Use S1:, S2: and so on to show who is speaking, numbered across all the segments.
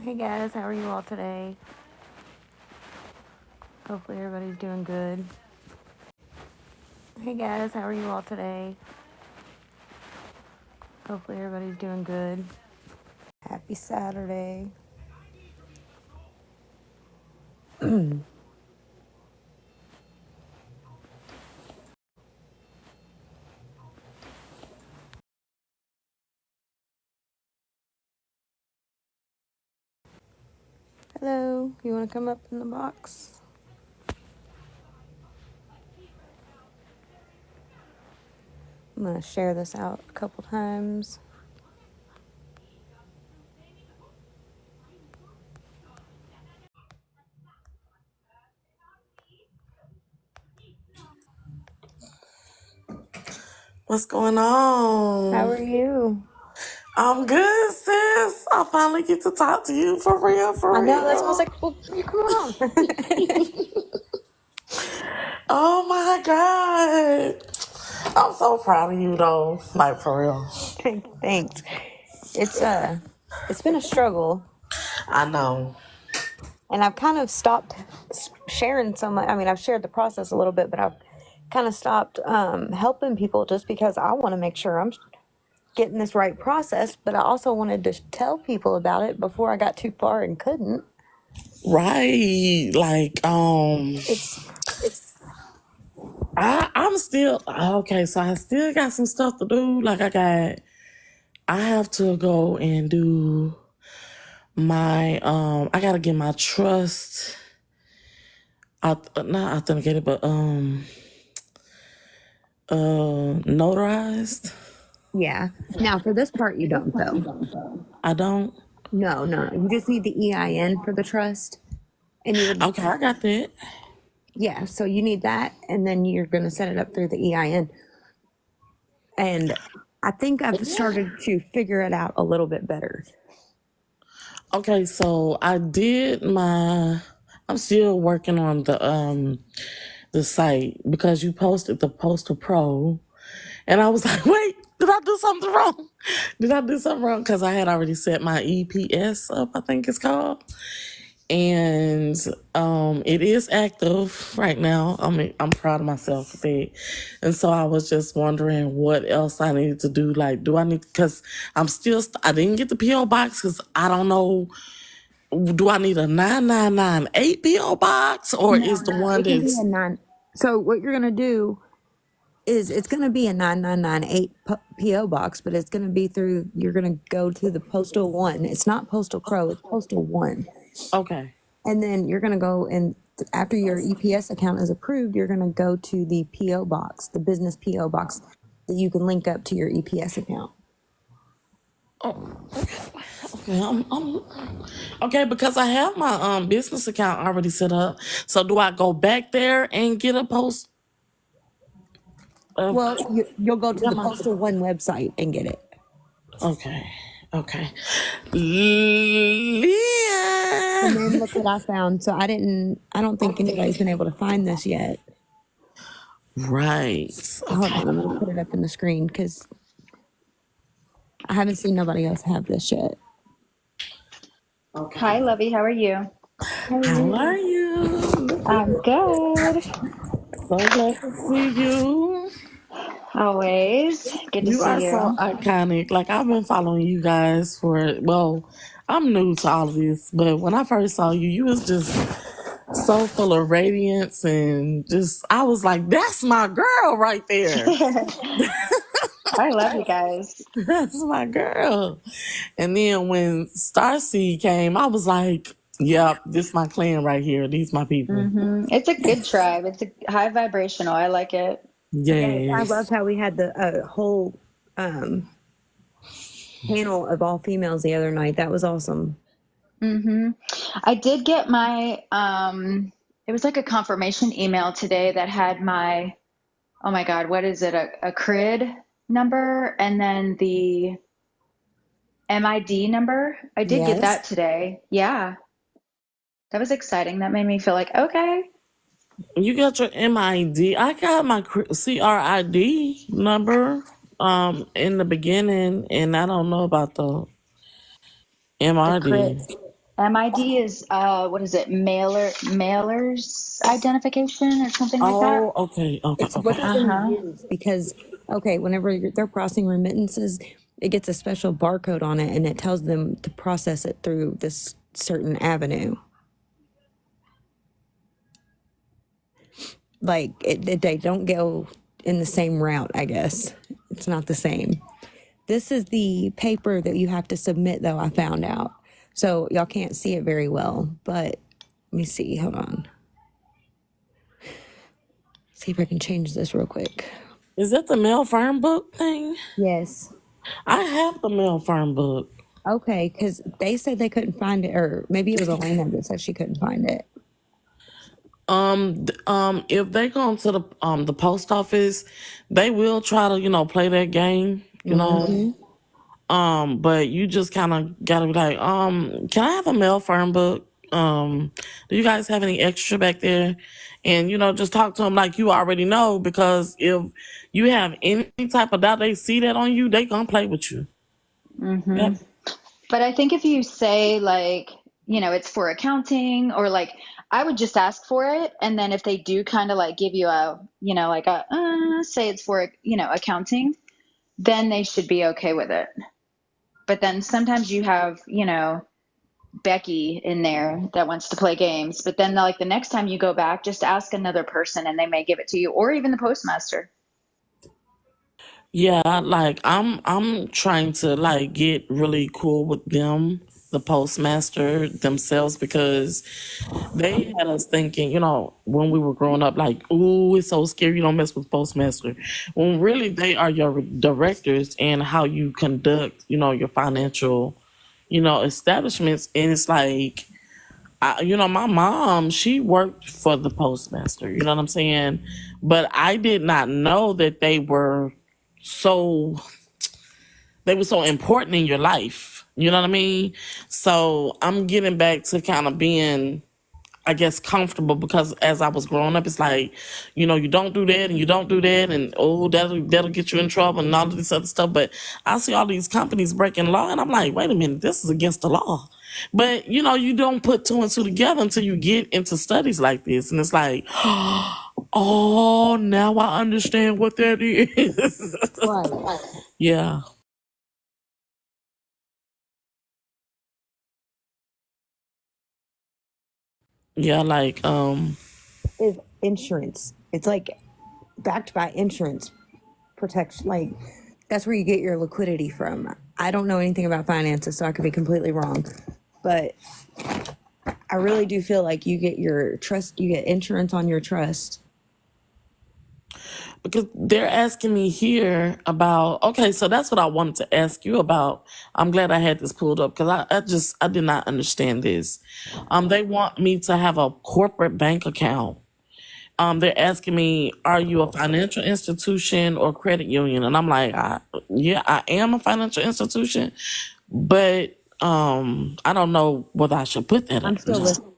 S1: Hey guys, how are you all today? Hopefully everybody's doing good. Hey guys, how are you all today? Hopefully everybody's doing good. Happy Saturday. Hello, you want to come up in the box? I'm going to share this out a couple times.
S2: What's going
S1: How
S2: on?
S1: are you?
S2: I'm good, sis. I finally get to talk to you for real,
S1: I
S2: for
S1: know, that's why I was
S2: real.
S1: like, well, come on.
S2: Oh my God. I'm so proud of you though. Like for real.
S1: Thanks. It's been a struggle.
S2: I know.
S1: And I've kind of stopped sharing so much. I mean, I've shared the process a little bit, but I've kind of stopped helping people just because I want to make sure I'm getting this right process. But I also wanted to tell people about it before I got too far and couldn't.
S2: Right. Like,
S1: It's
S2: I'm still okay, so I still got some stuff to do. I have to go and do my I gotta get my trust not authenticated, but notarized.
S1: yeah. Now for this part, you don't though.
S2: I don't.
S1: No. You just need the EIN for the trust, and you would
S2: Okay, I got that.
S1: yeah. So you need that, and then you're going to set it up through the EIN. And I think I've started to figure it out a little bit better.
S2: Okay, so I'm still working on the site because you posted the Postal Pro, and I was like, wait, did I do something wrong? Did I do something wrong? Because I had already set my EPS up, I think it's called. And it is active right now. I mean, I'm proud of myself for that. And so I was just wondering what else I needed to do. Like, do I need, because I didn't get the PO box because I don't know. Do I need a 9998 PO box, or
S1: No,
S2: is the one
S1: it can be
S2: that's
S1: a nine. So what you're gonna do is it's gonna be a 9998 PO box, but it's gonna be through. You're gonna go to the Postal One. It's not Postal Pro. It's Postal One,
S2: okay?
S1: and then you're gonna go and after your EPS account is approved, you're gonna go to the PO box, the business PO box that you can link up to your EPS account.
S2: Oh, okay. Okay, because I have my business account already set up. So do I go back there and get a post? Of,
S1: Well, you'll go to
S2: yeah,
S1: the Postal One website and get it.
S2: okay. Okay.
S1: And
S2: Leah.
S1: then look what I found. So I don't think anybody's been able to find this yet.
S2: Right.
S1: Hold
S2: Okay.
S1: on, I'm gonna put it up in the screen because I haven't seen nobody else have this yet.
S2: Okay.
S3: Hi, Lovey. How are you?
S2: How are you?
S3: I'm good.
S2: So glad to see you.
S3: Always. Good to
S2: You are
S3: see
S2: so
S3: you.
S2: iconic. Like I've been following you guys I'm new to all of this, but when I first saw you, you was just so full of radiance and just I was like, that's my girl right there.
S3: I love you guys.
S2: That's my girl. And then when Starseed came, I was like, yep, this my clan right here. These my people.
S3: It's a good tribe. It's a high vibrational. I like it.
S1: Yeah, I
S2: Yes.
S1: loved how we had the whole um, panel of all females the other night. That was awesome.
S3: I did get my it was like a confirmation email today that had my, oh my God, what is it? A CRID number and then the MID number. I did get
S1: Yes.
S3: that today. Yeah. That was exciting. That made me feel like, okay.
S2: You got your MID. I got my CRID number in the beginning, and I don't know about the
S3: The CRID.
S2: MRD.
S3: MID is what is it? Mailers identification or something like that.
S2: Oh, okay, okay,
S1: It's
S2: okay.
S1: what they're
S3: Uh
S1: gonna
S3: huh.
S1: use because, okay, whenever they're processing remittances, it gets a special barcode on it and it tells them to process it through this certain avenue. Like they don't go in the same route, I guess. It's not the same. This is the paper that you have to submit, though, I found out. So y'all can't see it very well, but let me see. Hold on. See if I can change this real quick.
S2: Is that the mail firm book thing?
S1: Yes.
S2: I have the mail firm book.
S1: Okay, because they said they couldn't find it, or maybe it was Elena that said she couldn't find it.
S2: If they go to the post office, they will try to, play that game, but you just kind of gotta be like, can I have a mail firm book? Do you guys have any extra back there? And, just talk to them like you already know, because if you have any type of doubt, they see that on you, they gonna play with you. Yep.
S3: But I think if you say like, it's for accounting or like, I would just ask for it. And then if they do kind of like give you a, like a, say it's for, accounting, then they should be okay with it. But then sometimes you have, Becky in there that wants to play games. But then like the next time you go back, just ask another person and they may give it to you or even the postmaster.
S2: Yeah, like I'm trying to like get really cool with them, the postmaster themselves, because they had us thinking, when we were growing up, like, ooh, it's so scary, you don't mess with postmaster. When really they are your directors and how you conduct, your financial, establishments. And it's like, my mom, she worked for the postmaster, you know what I'm saying? But I did not know that so they were so important in your life. You know what I mean? So I'm getting back to kind of being, I guess, comfortable, because as I was growing up, it's like, you don't do that and you don't do that, and oh, that'll get you in trouble and all of this other stuff. But I see all these companies breaking law, and I'm like, wait a minute, this is against the law. But you don't put two and two together until you get into studies like this, and it's like, oh, now I understand what that is.
S1: Right.
S2: Yeah. Yeah, like
S1: Is insurance. It's like backed by insurance protection. Like that's where you get your liquidity from. I don't know anything about finances, so I could be completely wrong. But I really do feel like you get your trust, you get insurance on your trust.
S2: because they're asking me here about, okay, so that's what I wanted to ask you about. I'm glad I had this pulled up, because I did not understand this. They want me to have a corporate bank account. They're asking me, are you a financial institution or credit union? And I'm like, yeah, I am a financial institution, but I don't know whether I should put that
S1: I'm
S2: or
S1: still
S2: not.
S1: listening.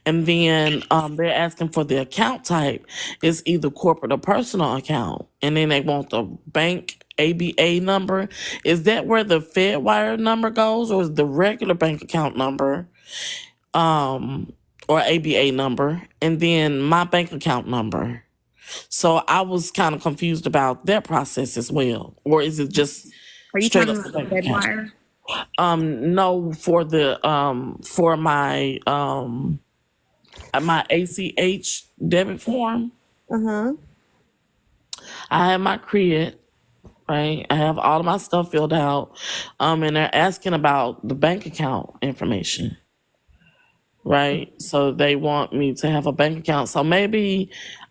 S2: And then they're asking for the account type. It's either corporate or personal account. And then they want the bank ABA number. Is that where the Fedwire number goes, or is the regular bank account number or ABA number? And then my bank account number. So I was kind of confused about that process as well. Or is it just
S1: Are you
S2: straight
S1: talking
S2: up the
S1: about the
S2: bank account?
S1: Fedwire?
S2: No, for my ACH debit form.
S1: Uh-huh.
S2: I have my credit, right? I have all of my stuff filled out. And they're asking about the bank account information, right? So they want me to have a bank account. So maybe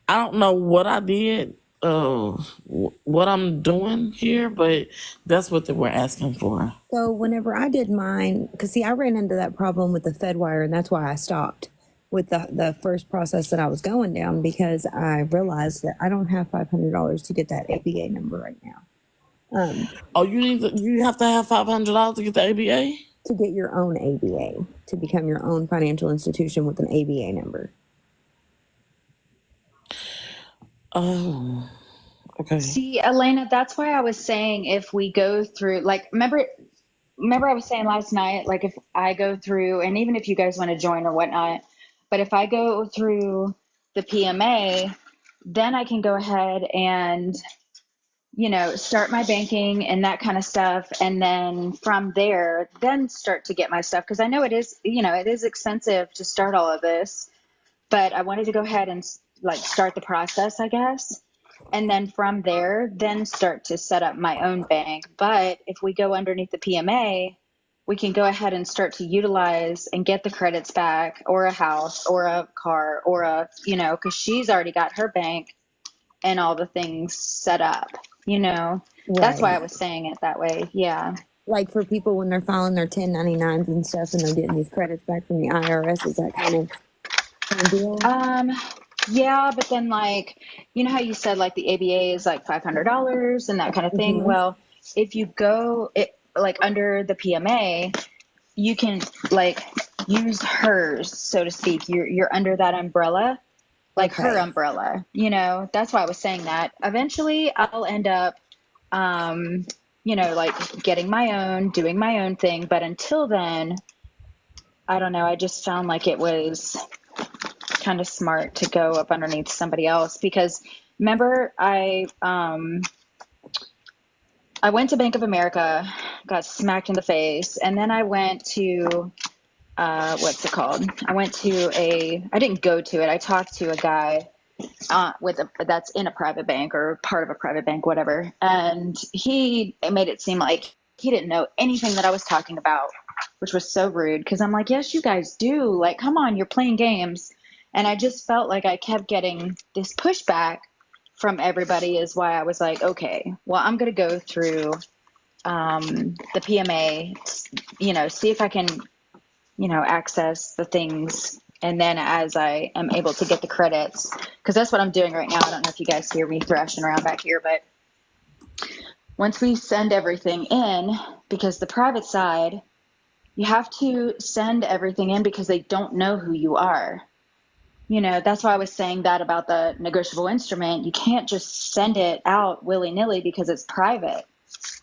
S2: I don't know what I did, what I'm doing here, but that's what they were asking for.
S1: So whenever I did mine, because see, I ran into that problem with the Fedwire, and that's why I stopped with the first process that I was going down, because I realized that I don't have $500 to get that ABA number right now.
S2: Oh, you have to have $500 to get the ABA?
S1: To get your own ABA, to become your own financial institution with an ABA number.
S2: Oh, okay.
S3: See, Elena, that's why I was saying if we go through, like, remember remember I was saying last night, like if I go through, and even if you guys want to join or whatnot, but if I go through the PMA, then I can go ahead and, start my banking and that kind of stuff. And then from there, then start to get my stuff. Cause I know it is expensive to start all of this, but I wanted to go ahead and like start the process, I guess. And then from there, then start to set up my own bank. But if we go underneath the PMA, we can go ahead and start to utilize and get the credits back, or a house or a car or because she's already got her bank and all the things set up. That's why I
S1: Right.
S3: was saying it that way. Yeah.
S1: Like for people when they're filing their 1099s and stuff and they're getting these credits back from the IRS, is that kind of deal?
S3: Yeah, but then like, how you said like the ABA is like $500 and that kind of thing.
S1: Mm-hmm.
S3: Well, if you go like under the PMA, you can like use hers, so to speak. You're under that umbrella, like her
S1: Okay.
S3: umbrella. That's why I was saying that. Eventually, I'll end up, like getting my own, doing my own thing. But until then, I don't know. I just found like it was kind of smart to go up underneath somebody else, because remember I went to Bank of America, got smacked in the face, and then I went to what's it called? I didn't go to it. I talked to a guy that's in a private bank or part of a private bank, whatever, and he made it seem like he didn't know anything that I was talking about, which was so rude, because I'm like, yes, you guys do. Like, come on, you're playing games. And I just felt like I kept getting this pushback from everybody, is why I was like, okay, well, I'm going to go through the PMA, see if I can, access the things. And then as I am able to get the credits, because that's what I'm doing right now. I don't know if you guys hear me thrashing around back here, but once we send everything in, because the private side, you have to send everything in because they don't know who you are. That's why I was saying that about the negotiable instrument. You can't just send it out willy-nilly because it's private.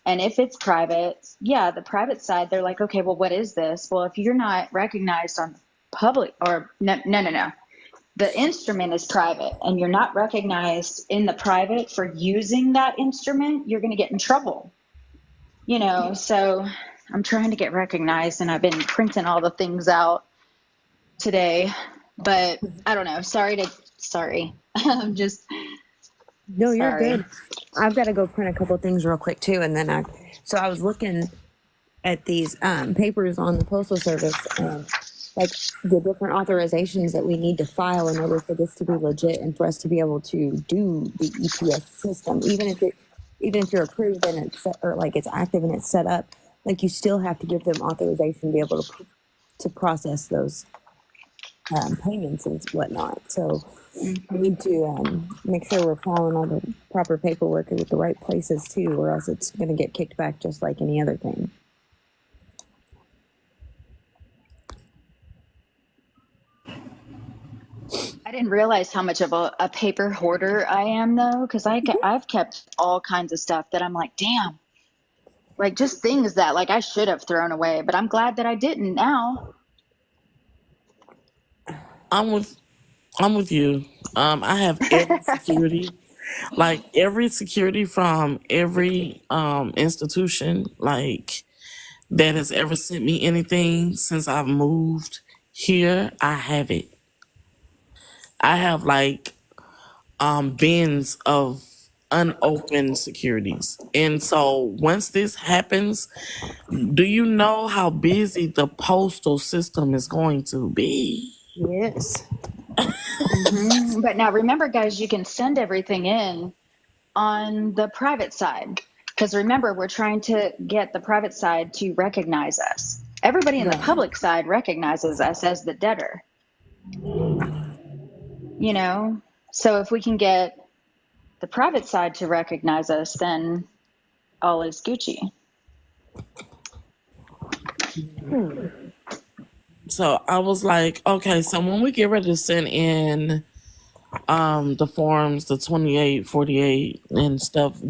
S3: And if it's private, yeah, the private side, they're like, okay, well, what is this? Well, if you're not recognized on public, or no. The instrument is private and you're not recognized in the private for using that instrument, you're going to get in trouble. So I'm trying to get recognized, and I've been printing all the things out today, but I don't know. Sorry. I'm just
S1: No, you're
S3: sorry.
S1: good. I've got to go print a couple things real quick too, and then I was looking at these papers on the Postal Service, like the different authorizations that we need to file in order for this to be legit and for us to be able to do the EPS system. Even if you're approved and it's set, or like it's active and it's set up, like you still have to give them authorization to be able to process those payments and whatnot. So we need to make sure we're following all the proper paperwork with the right places too, or else it's going to get kicked back just like any other thing.
S3: I didn't realize how much of a paper hoarder I am, though, because I've kept all kinds of stuff that I'm like, damn, like just things that like I should have thrown away, but I'm glad that I didn't now.
S2: I'm with you. I have every security from every institution like that has ever sent me anything since I've moved here. I have it. I have like bins of unopened securities. And so once this happens, do you know how busy the postal system is going to be?
S1: Yes.
S3: But now remember, guys, you can send everything in on the private side, because remember, we're trying to get the private side to recognize us. Everybody in the
S1: Right.
S3: public side recognizes us as the debtor, so if we can get the private side to recognize us, then all is Gucci.
S2: So I was like, okay, so when we get ready to send in the forms, the 28, 48 and stuff,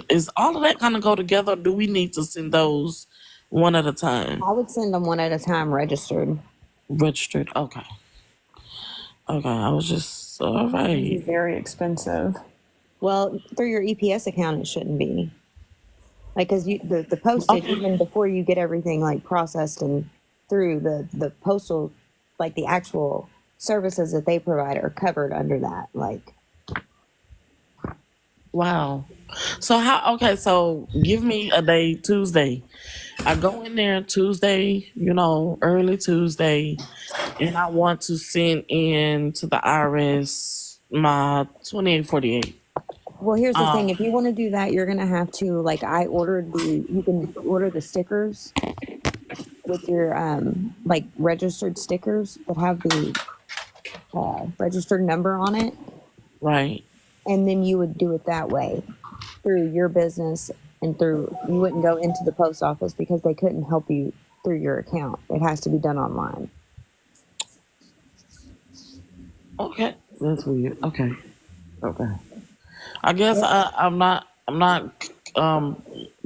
S2: is all of that gonna go together? Or do we need to send those One at a time.
S1: I would send them one at a time registered.
S2: Registered. Okay. Okay. I was just all
S1: It'd be
S2: right.
S1: very expensive. Well, through your EPS account, it shouldn't be. Like, cause the postage,
S2: Okay.
S1: even before you get everything like processed and through the postal, like the actual services that they provide are covered under that. Like,
S2: Wow. So how? Okay. So give me a day. Tuesday. I go in there Tuesday. Early Tuesday, and I want to send in to the IRS my 2848.
S1: well, here's the thing.
S2: Um.
S1: If you want to do that, you're gonna have to like you can order the stickers with your like registered stickers that have the registered number on it,
S2: Right.
S1: and then you would do it that way through your business and through you wouldn't go into the post office because they couldn't help you through your account. It has to be done online.
S2: Okay. That's weird. Okay. Okay. I guess
S1: Yep.
S2: I'm not. I'm not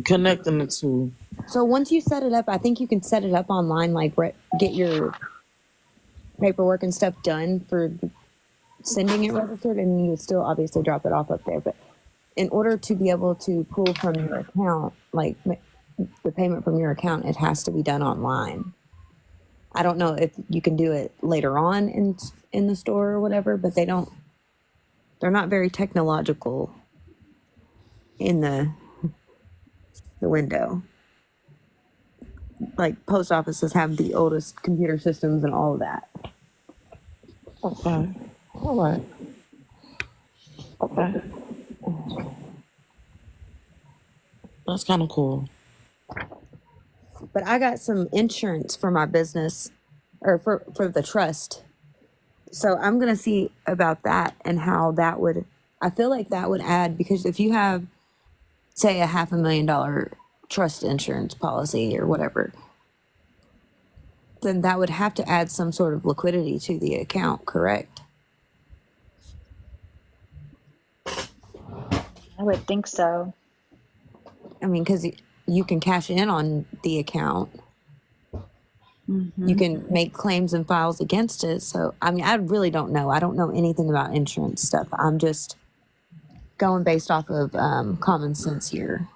S2: connecting the two.
S1: So once you set it up, I think you can set it up online, like get your paperwork and stuff done for sending it registered, and you would still obviously drop it off up there. But in order to be able to pull from your account, like the payment from your account, it has to be done online. I don't know if you can do it later on in the store or whatever, but they're not very technological in the window. Like post offices have the oldest computer systems and all of that.
S2: Okay. All right. Okay. That's kind of cool.
S1: But I got some insurance for my business or for the trust. So I'm going to see about that and how that would, I feel like that would add, because if you have, say, a $500,000 trust insurance policy or whatever, then that would have to add some sort of liquidity to the account, correct?
S3: I would think so.
S1: I mean, because you can cash in on the account. You can make claims and files against it. So, I mean, I really don't know. I don't know anything about insurance stuff. I'm just going based off of common sense here.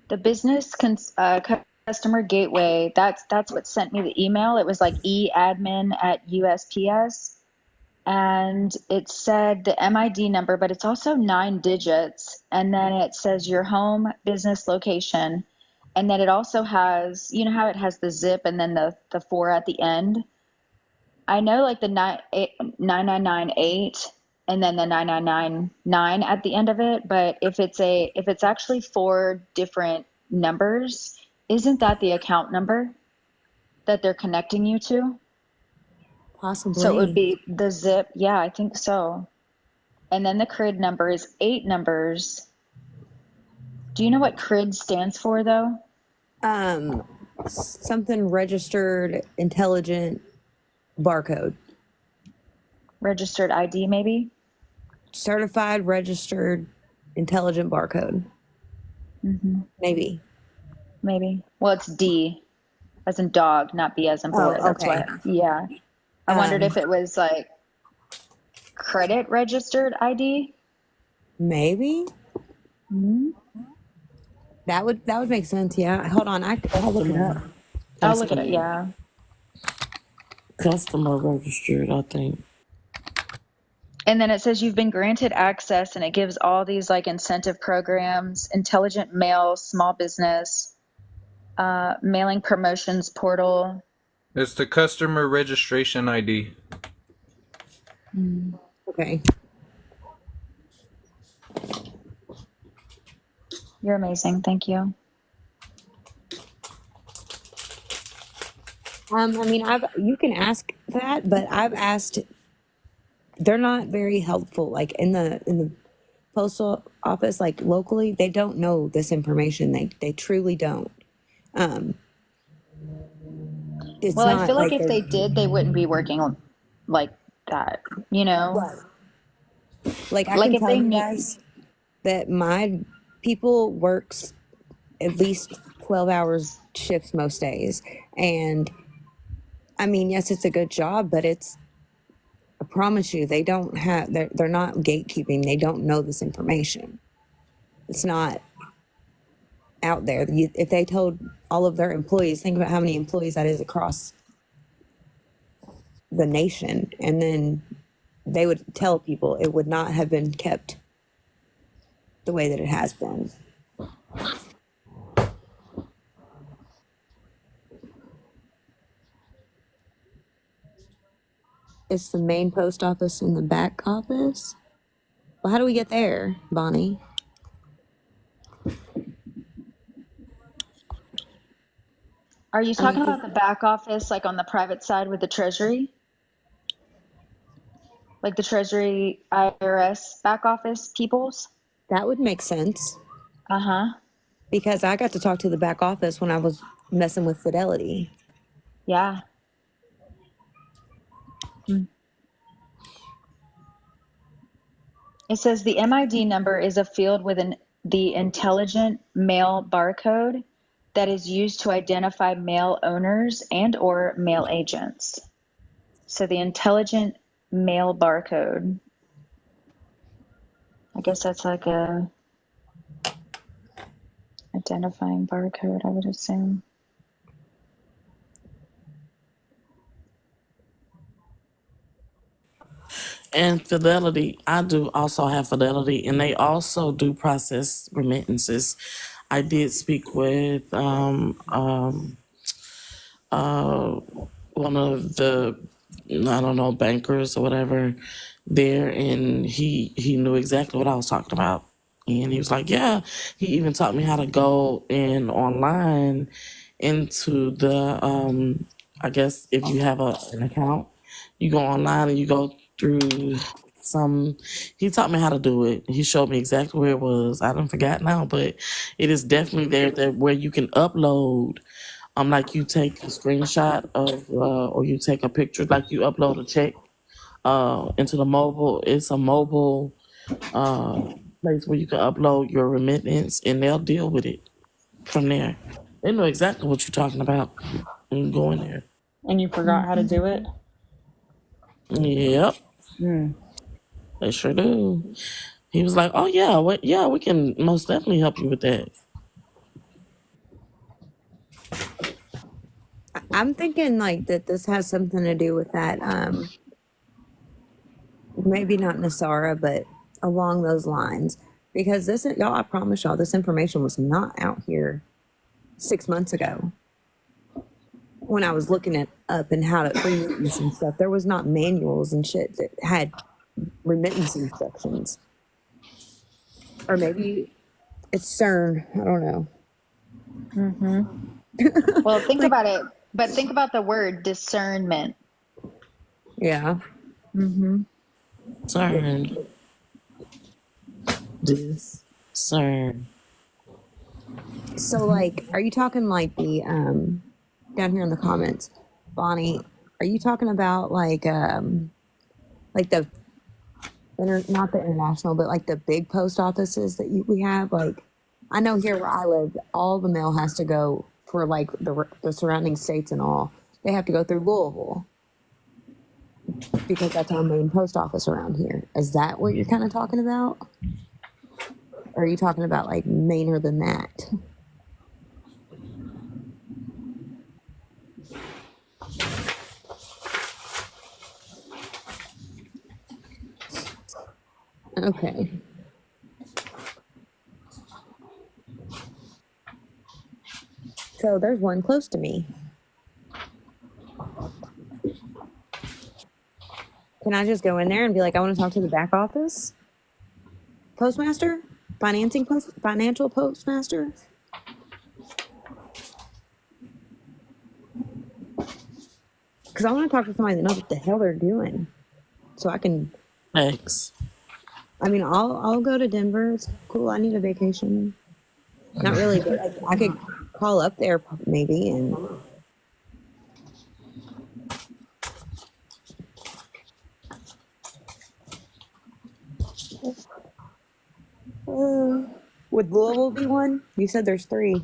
S3: The business customer gateway, that's what sent me the email. It was like eadmin at USPS. And it said the MID number, but it's also 9 digits. And then it says your home business location. And then it also has, you know how it has the zip and then the 4 at the end? I know like the 9998 and then the 9999 at the end of it, but if it's actually 4 different numbers, isn't that the account number that they're connecting you to?
S1: Possibly.
S3: So it would be the zip. Yeah, I think so. And then the CRID number is 8 numbers. Do you know what CRID stands for though?
S1: Something registered intelligent barcode.
S3: Registered ID maybe?
S1: Certified registered intelligent barcode. Maybe.
S3: Maybe. Well, it's D as in dog, not B as in boy.
S1: Oh,
S3: That's
S1: okay.
S3: why. Yeah. I wondered if it was like credit registered ID.
S1: Maybe. That would make sense. Yeah. Hold on. I'll look it up.
S3: I'll look at it. Yeah.
S2: Customer registered, I think.
S3: And then it says you've been granted access, and it gives all these like incentive programs, intelligent mail, small business, mailing promotions portal.
S4: It's the customer registration ID.
S1: Okay.
S3: You're amazing. Thank you.
S1: I mean, you can ask that, but I've asked. They're not very helpful. Like in the postal office, like locally, they don't know this information. They truly don't. It's
S3: Well, I
S1: not
S3: feel like if
S1: they're-
S3: they did, they wouldn't be working like that, you know?
S1: like I
S3: Like
S1: can
S3: if
S1: tell
S3: they
S1: you
S3: knew-
S1: guys that my people works at least 12 hours shifts most days. And I mean, yes, it's a good job, but I promise you, they're not gatekeeping. They don't know this information. It's not out there. If they told all of their employees, think about how many employees that is across the nation, and then they would tell people, it would not have been kept the way that it has been. It's the main post office and the back office. Well, how do we get there, Bonnie?
S3: Are you
S1: I
S3: talking
S1: mean,
S3: about the back office, like on the private side with the Treasury? Like the Treasury IRS back office peoples?
S1: that would make sense
S3: Uh-huh.
S1: because I got to talk to the back office when I was messing with Fidelity.
S3: Yeah. It says the MID number is a field within the intelligent mail barcode that is used to identify mail owners and or mail agents. So the intelligent mail barcode, I guess that's like a identifying barcode, I would assume.
S2: And Fidelity, I do also have Fidelity, and they also do process remittances. I did speak with one of the, I don't know, bankers or whatever there, and he knew exactly what I was talking about. And he was like, yeah, he even taught me how to go in online into the, I guess if you have an account, you go online and you go through some, he taught me how to do it. He showed me exactly where it was. I don't forgot now, but it is definitely there where you can upload, like you take a screenshot of, or you take a picture, like you upload a check, into the mobile. It's a mobile, place where you can upload your remittance and they'll deal with it from there. They know exactly what you're talking about. And go in there.
S5: And you forgot how to do it?
S2: Yep, they sure do. He was like, "Oh yeah, yeah, we can most definitely help you with that."
S1: I'm thinking like that this has something to do with that. Maybe not Nasara, but along those lines. Because y'all, I promise y'all, this information was not out here 6 months ago when I was looking it up and how to remittance and stuff. There was not manuals and shit that had remittance instructions. Or maybe it's CERN. I don't know.
S3: Well, think about it, but think about the word discernment.
S1: Yeah.
S2: Cern. Discern.
S1: So like, are you talking like the down here in the comments, Bonnie? Are you talking about like the not the international, but like the big post offices that we have? Like, I know here where I live, all the mail has to go for like the surrounding states and all. They have to go through Louisville because that's our main post office around here. Is that what you're kind of talking about? Or are you talking about like mainer than that? Okay. So there's one close to me. Can I just go in there and be like, I want to talk to the back office? Postmaster? Financial postmaster? Because I want to talk to somebody that knows what the hell they're doing. So I can,
S2: Thanks.
S1: I mean, I'll go to Denver. It's cool. I need a vacation. Not really, but I could call up there maybe and would Louisville be one? You said there's 3.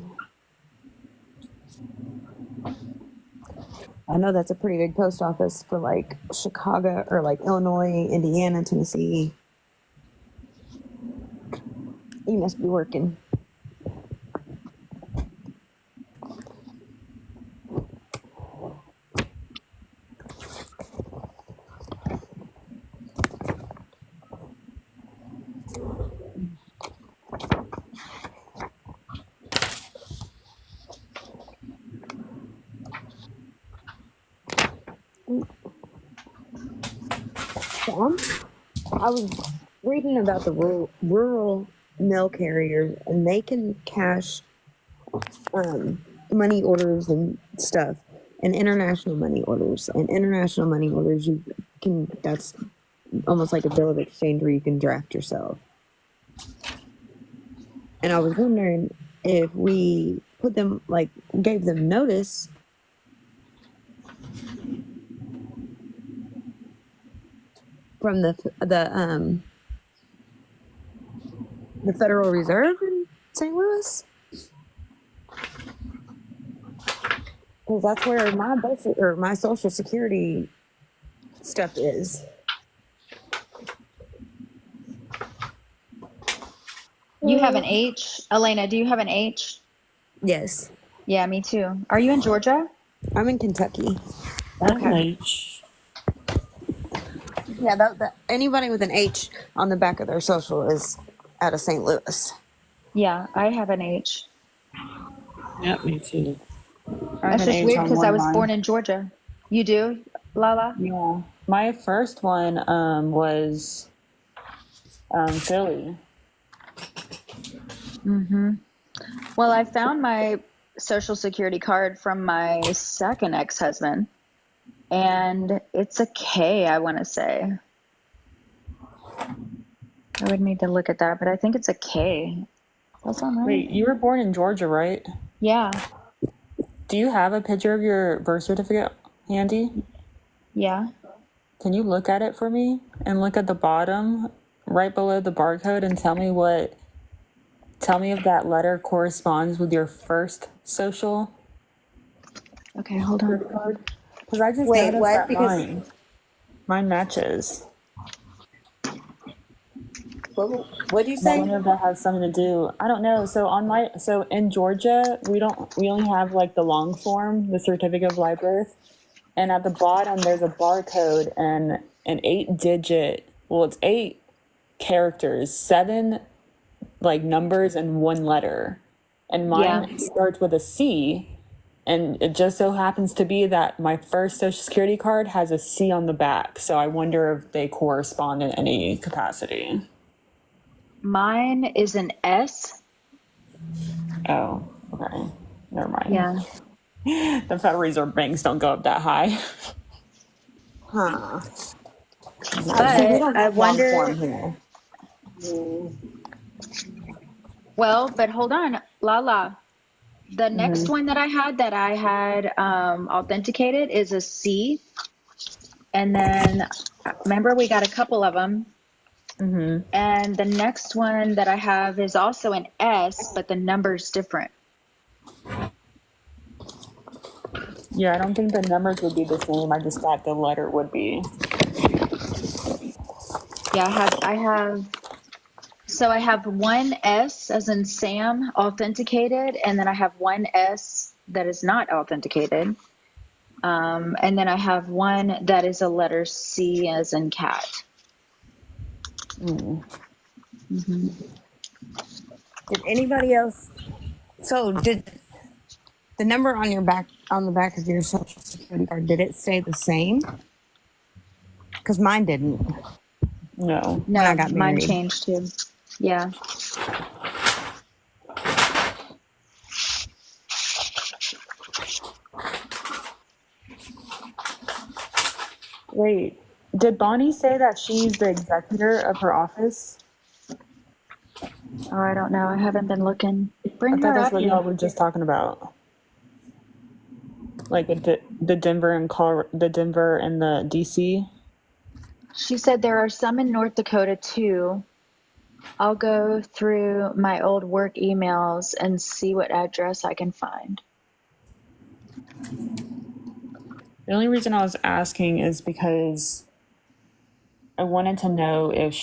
S1: I know that's a pretty big post office for like Chicago or like Illinois, Indiana, Tennessee. You must be working. So I was reading about the rural mail carriers, and they can cash money orders and stuff, and international money orders. And international money orders, you can, that's almost like a bill of exchange where you can draft yourself. And I was wondering if we put them, like, gave them notice from the Federal Reserve in St. Louis, because that's where my budget or my Social Security stuff is.
S3: You have an H, Elena? Do you have an H?
S1: Yes,
S3: Yeah, me too. Are you in Georgia?
S1: I'm in Kentucky.
S3: Okay.
S2: H.
S1: Yeah, that anybody with an H on the back of their social is out of St. Louis.
S3: Yeah, I have an H.
S2: Yeah, me too.
S5: I have
S3: That's
S5: an
S3: just
S5: H
S3: weird
S5: on
S3: because
S5: one
S3: I
S5: of
S3: was
S5: mine.
S3: born in Georgia. You do, Lala?
S5: Yeah. My first one was Philly.
S3: Well, I found my Social Security card from my second ex-husband, and it's a K, I want to say. I would need to look at that, but I think it's a K. That's all right.
S5: Wait, you were born in Georgia, right?
S3: Yeah,
S5: Do you have a picture of your birth certificate handy?
S3: yeah.
S5: Can you look at it for me and look at the bottom right below the barcode and tell me if that letter corresponds with your first social
S3: Okay, hold on.
S5: card? Because I just
S1: Wait,
S5: noticed
S1: what?
S5: that
S1: Because
S5: mine matches.
S1: what do you
S5: I
S1: say?
S5: wonder if that has something to do. I don't know. So in Georgia, we only have like the long form, the certificate of live birth, and at the bottom there's a barcode and an 8-digit. Well, it's 8 characters, 7 like numbers and 1 letter, and mine
S3: Yeah.
S5: starts with a C. And it just so happens to be that my first Social Security card has a C on the back. So I wonder if they correspond in any capacity.
S3: Mine is an S.
S5: Oh, okay. Never mind.
S3: Yeah.
S5: The Federal Reserve banks don't go up that high.
S1: Huh.
S3: But
S1: We don't
S3: I
S1: have long
S3: wonder.
S1: form here.
S3: Well, but hold on, Lala. The next one that I had authenticated is a C, and then remember we got a couple of them. And the next one that I have is also an S, but the number's different.
S5: Yeah, I don't think the numbers would be the same. I just thought the letter would be.
S3: Yeah, I have one S as in Sam authenticated, and then I have one S that is not authenticated. And then I have one that is a letter C as in cat.
S1: Did anybody else? So did the number on your back on the back of your Social Security card, did it stay the same? Because mine didn't.
S5: No.
S3: No,
S1: I got
S3: mine
S1: married.
S3: changed too. Yeah.
S5: Wait, did Bonnie say that she's the executor of her office?
S3: Oh, I don't know. I haven't been looking.
S5: I
S3: Bring
S5: thought
S3: her
S5: that's
S3: up
S5: what y'all
S3: here.
S5: were just talking about. Like the Denver and the Denver and the DC.
S3: She said there are some in North Dakota too. I'll go through my old work emails and see what address I can find.
S5: The only reason I was asking is because I wanted to know if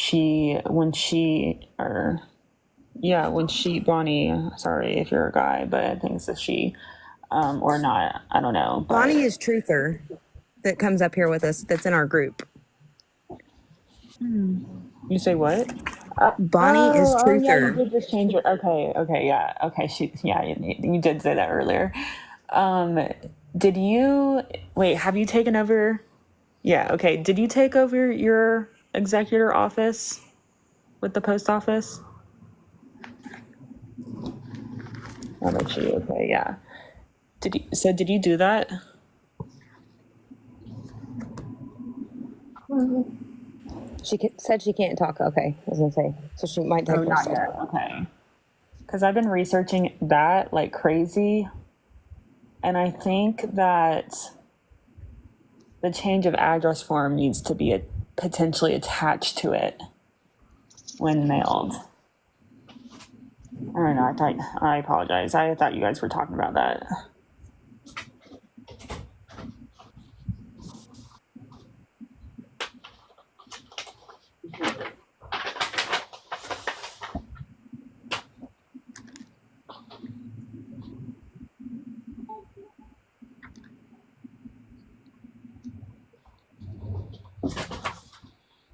S5: Bonnie, sorry if you're a guy, but I think it's a she, or not. I don't know. But
S1: Bonnie is Truther that comes up here with us that's in our group.
S5: you say what?
S1: Bonnie is
S5: Oh, yeah, you
S1: Truther.
S5: did just change it. Okay, yeah. Okay, you did say that earlier. Did you wait, have you taken over? Yeah, okay. Did you take over your executor office with the post office? How about you? Okay, yeah. Did you do that?
S1: Said she can't talk. Okay, I was gonna say. So she might take
S5: Oh,
S1: her
S5: not
S1: stuff.
S5: yet. Okay. Because I've been researching that like crazy, and I think that the change of address form needs to be potentially attached to it when mailed. I don't know. I apologize. I thought you guys were talking about that.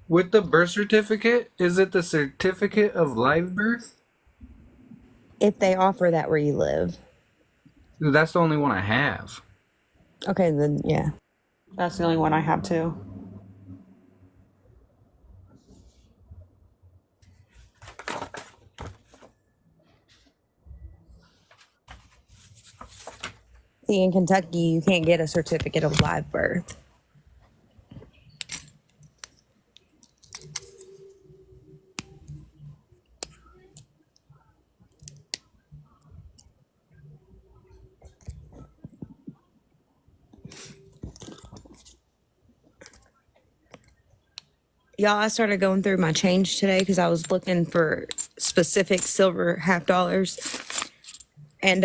S4: With the birth certificate, is it the certificate of live birth?
S1: If they offer that where you live.
S4: That's the only one I have.
S1: Okay, then yeah.
S5: That's the only one I have too.
S1: See, in Kentucky, you can't get a certificate of live birth. Y'all, I started going through my change today because I was looking for specific silver half dollars. And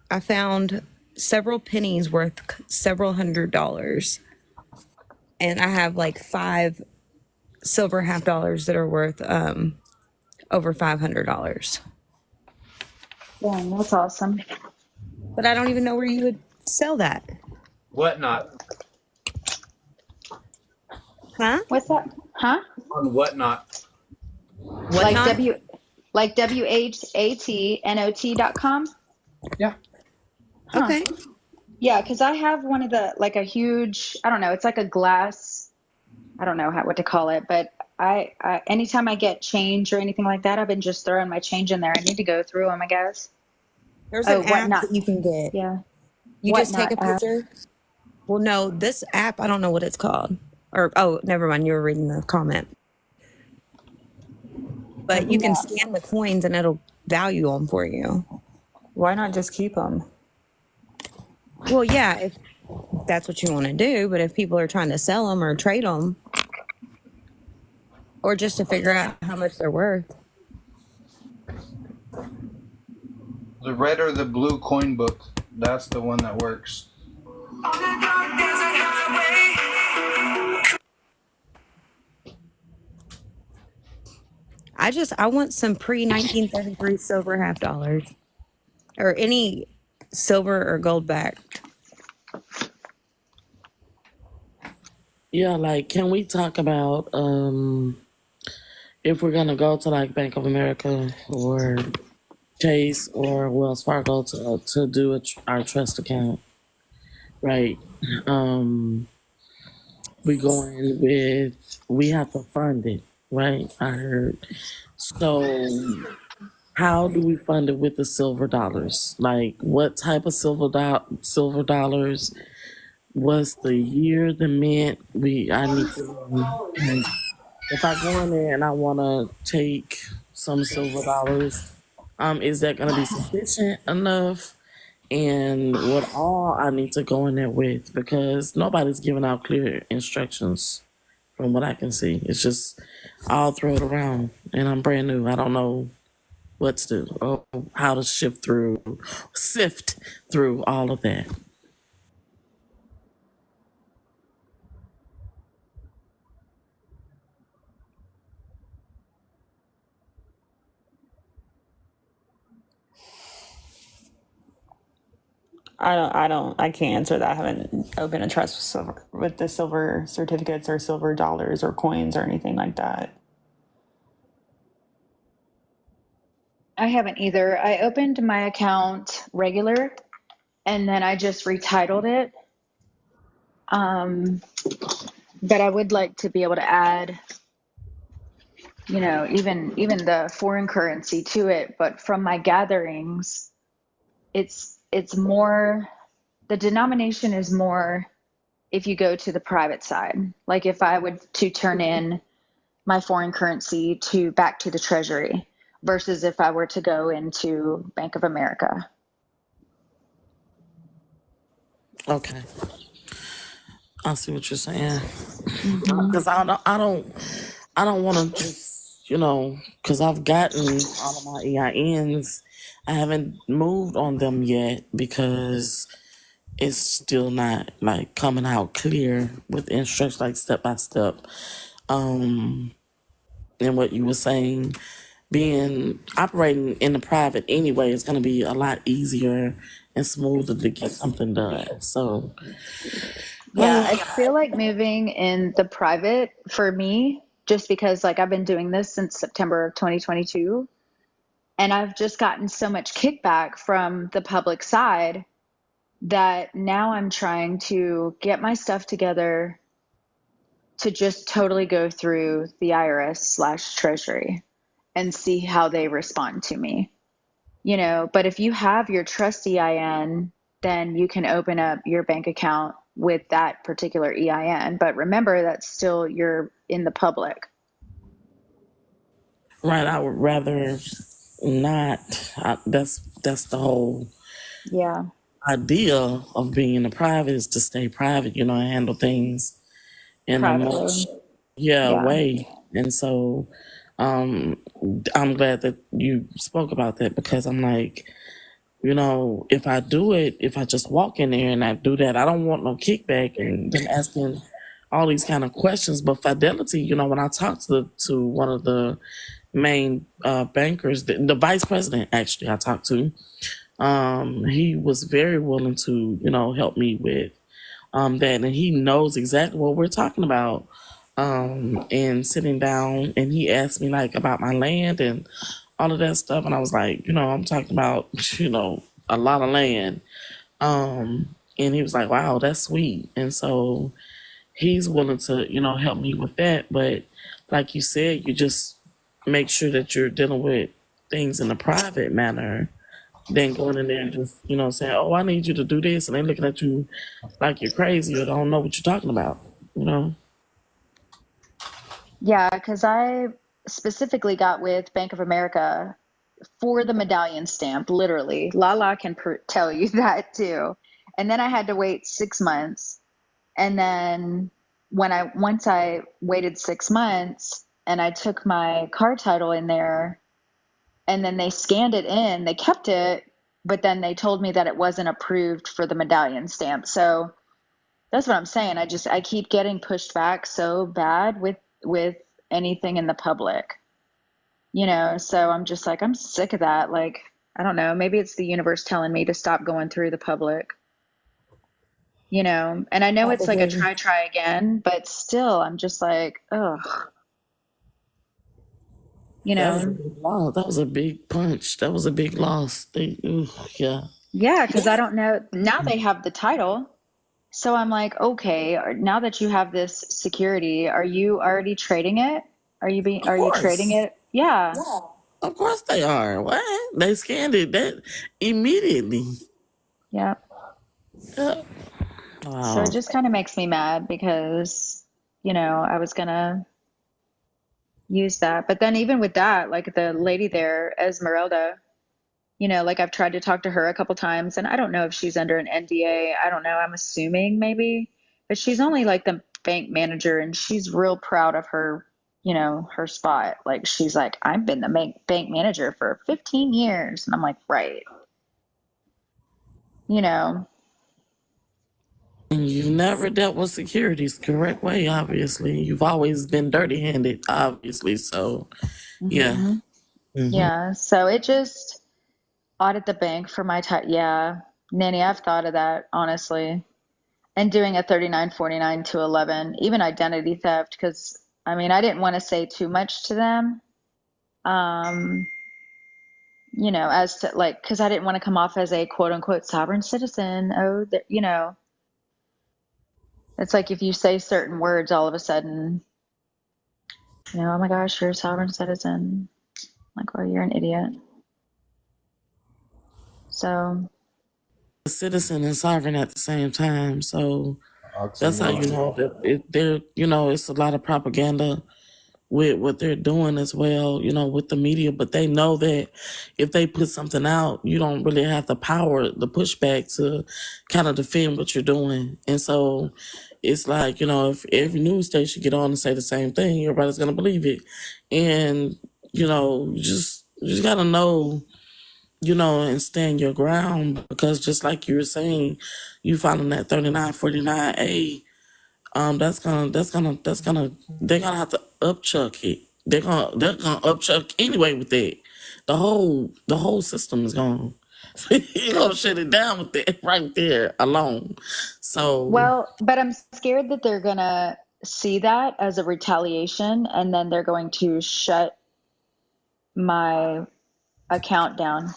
S1: I found several pennies worth several $100s. And I have like 5 silver half dollars that are worth over $500.
S3: Dang, that's awesome.
S1: But I don't even know where you would sell that.
S4: Whatnot.
S1: Huh?
S3: What's that? Huh?
S4: On Whatnot.
S3: Like
S1: Whatnot?
S3: WHATNOT.com?
S4: Yeah.
S3: Huh.
S1: Okay.
S3: Yeah, because I have one of the, like a huge, I don't know, it's like a glass, I don't know what to call it, but I anytime I get change or anything like that, I've been just throwing my change in there. I need to go through them, I guess.
S1: There's
S3: Oh,
S1: an app
S3: Whatnot.
S1: that you can get.
S3: Yeah.
S1: You just take a
S3: Whatnot app.
S1: picture. Well, no, this app, I don't know what it's called. Or, oh, never mind. You were reading the comment. But you can scan the coins and it'll value them for you.
S5: Why not just keep them?
S1: Well, yeah, if that's what you want to do. But if people are trying to sell them or trade them, or just to figure out how much they're worth.
S4: The red or the blue coin book. That's the one that works.
S1: I want some pre-1933 silver half dollars. Or any silver or gold backed.
S2: Yeah, like, can we talk about if we're gonna go to like Bank of America or Chase or Wells Fargo to do our trust account, right? We we have to fund it, right? I heard. So how do we fund it with the silver dollars? Like, what type of silver dollars? What's the year, the mint? I need to. If I go in there and I want to take some silver dollars, is that going to be sufficient enough? And what all I need to go in there with? Because nobody's giving out clear instructions from what I can see. It's just all throw it around, and I'm brand new. I don't know what to do or how to sift through all of that.
S5: I can't answer that. I haven't opened a trust with the silver certificates or silver dollars or coins or anything like that.
S3: I haven't either. I opened my account regular and then I just retitled it. But I would like to be able to add, even the foreign currency to it. But from my gatherings, it's more, the denomination is more if you go to the private side. Like if I would to turn in my foreign currency back to the treasury versus if I were to go into Bank of America.
S2: Okay. I see what you're saying. Because I don't want to just, because I've gotten all of my EINs. I haven't moved on them yet because it's still not like coming out clear with instructions, like step by step. And what you were saying, operating in the private anyway is going to be a lot easier and smoother to get something done. So
S3: Yeah, I feel like moving in the private for me, just because like I've been doing this since September of 2022, and I've just gotten so much kickback from the public side that now I'm trying to get my stuff together to just totally go through the IRS / Treasury and see how they respond to me. But if you have your trust EIN, then you can open up your bank account with that particular EIN. But remember, that's still you're in the public.
S2: right, I would rather not. That's the whole
S3: Yeah,
S2: idea of being in the private, is to stay private, and handle things in a much
S3: privately. Yeah.
S2: way. And so I'm glad that you spoke about that, because I'm like, if I do it, if I just walk in there and I do that, I don't want no kickback and them asking all these kind of questions. But Fidelity, when I talked to one of the main bankers, the vice president, actually, I talked to, he was very willing to, help me with that. And he knows exactly what we're talking about. And sitting down, and he asked me like about my land and all of that stuff. And I was like, I'm talking about, a lot of land. And he was like, wow, that's sweet. And so he's willing to, help me with that. But like you said, you just make sure that you're dealing with things in a private manner, then going in there and just, saying, oh, I need you to do this. And they looking at you like you're crazy or don't know what you're talking about.
S3: Yeah, because I specifically got with Bank of America for the medallion stamp, literally. Lala can tell you that too. And then I had to wait 6 months. And then once I waited 6 months and I took my car title in there, and then they scanned it in, they kept it, but then they told me that it wasn't approved for the medallion stamp. So that's what I'm saying. I keep getting pushed back so bad with anything in the public, so I'm just like, I'm sick of that. Like, I don't know, maybe it's the universe telling me to stop going through the public, and I know it's like a try again, but still I'm just like, ugh,
S2: That was a big punch. That was a big loss. Yeah.
S3: Yeah, because I don't know, now they have the title. So I'm like, okay, now that you have this security, are you already trading it? Are you trading it? Yeah.
S2: Yeah. Of course they are. What? They scanned it that immediately.
S3: Yeah.
S2: Yeah.
S3: So
S2: Wow.
S3: it just kind of makes me mad because, I was gonna use that. But then even with that, like the lady there, Esmeralda, like I've tried to talk to her a couple times, and I don't know if she's under an NDA. I don't know. I'm assuming maybe, but she's only like the bank manager, and she's real proud of her, her spot. Like she's like, I've been the bank manager for 15 years. And I'm like, right.
S2: And you've never dealt with securities the correct way, obviously. You've always been dirty-handed, obviously. So, yeah.
S3: Yeah. So it just audit the bank for my time. Yeah. Nanny, I've thought of that, honestly. And doing a 3949 to 11, even identity theft, because I mean, I didn't want to say too much to them, um, as to like, because I didn't want to come off as a quote unquote sovereign citizen. Oh, it's like if you say certain words, all of a sudden, oh my gosh, you're a sovereign citizen. Like, well, you're an idiot. So,
S2: A citizen and sovereign at the same time. So that's how you
S4: Oxymoron.
S2: know that it's a lot of propaganda with what they're doing as well, with the media. But they know that if they put something out, you don't really have the power, the pushback to kind of defend what you're doing. And so it's like, if every news station get on and say the same thing, everybody's going to believe it. And, you just got to know, and stand your ground, because just like you were saying, you filing that 3949A, they're gonna have to upchuck it. They're gonna upchuck anyway with that. The whole system is gone. You're gonna shut it down with that right there alone. So
S3: well, but I'm scared that they're gonna see that as a retaliation and then they're going to shut my account down.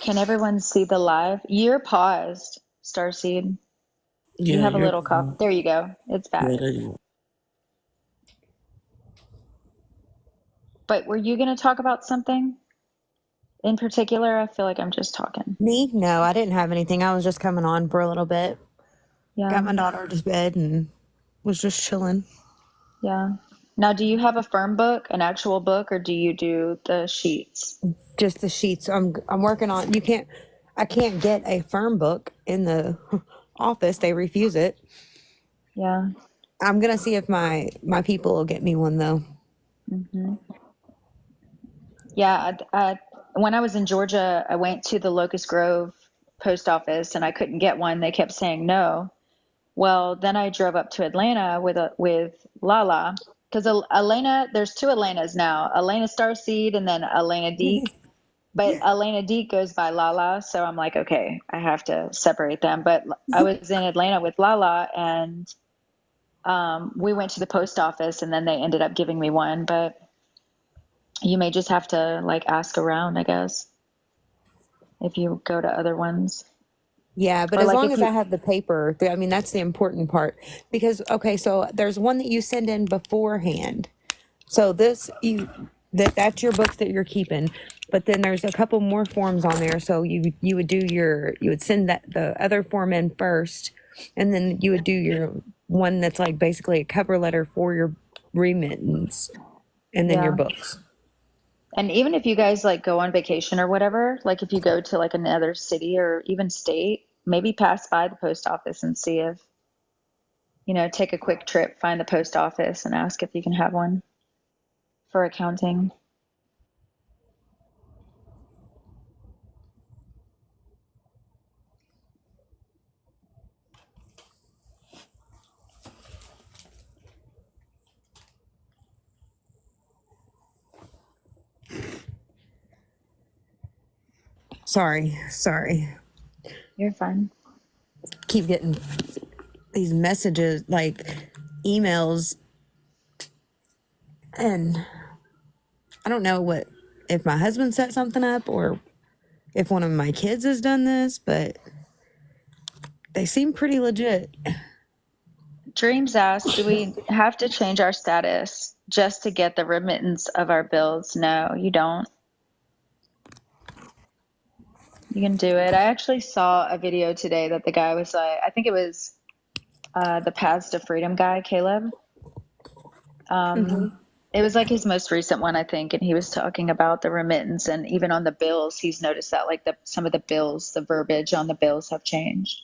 S3: Can everyone see the live? You're paused, Starseed. You
S2: yeah,
S3: have a
S2: you're
S3: little cough. There you go. It's
S2: yeah,
S3: back.
S2: there you go.
S3: But were you going to talk about something in particular? I feel like I'm just talking.
S1: Me? No, I didn't have anything. I was just coming on for a little bit. Got
S3: Yeah.
S1: my daughter to bed and was just chilling.
S3: Yeah. Now, do you have a firm book, an actual book, or do you do the sheets?
S1: Just the sheets. I'm working on. I can't get a firm book in the office. They refuse it.
S3: Yeah.
S1: I'm gonna see if my people will get me one though.
S3: Yeah. When I was in Georgia, I went to the Locust Grove post office and I couldn't get one. They kept saying no. Well, then I drove up to Atlanta with Lala, because Elena, there's two Elenas now, Elena Starseed and then Elena Deek. But Elena Deek goes by Lala, so I'm like, okay, I have to separate them. But I was in Atlanta with Lala, and we went to the post office, and then they ended up giving me one. But you may just have to like ask around, I guess, if you go to other ones.
S1: Yeah, but
S3: Or
S1: as
S3: like
S1: long
S3: if
S1: as I
S3: you,
S1: have the paper, I mean that's the important part. Because okay, so there's one that you send in beforehand. So that's your books that you're keeping. But then there's a couple more forms on there. So you would send that the other form in first, and then you would do your one that's like basically a cover letter for your remittance, and then your
S3: yeah.
S1: books.
S3: And even if you guys like go on vacation or whatever, like if you go to like another city or even state, maybe pass by the post office and see if, take a quick trip, find the post office and ask if you can have one for accounting.
S1: Sorry.
S3: You're fine.
S1: Keep getting these messages like emails, and I don't know what if my husband set something up or if one of my kids has done this, but they seem pretty legit.
S3: Dreams asked, do we have to change our status just to get the remittance of our bills? No, you don't. You can do it. I actually saw a video today that the guy was like, I think it was the Paths to Freedom guy, Caleb. It was like his most recent one, I think, and he was talking about the remittance, and even on the bills, he's noticed that like some of the bills, the verbiage on the bills have changed.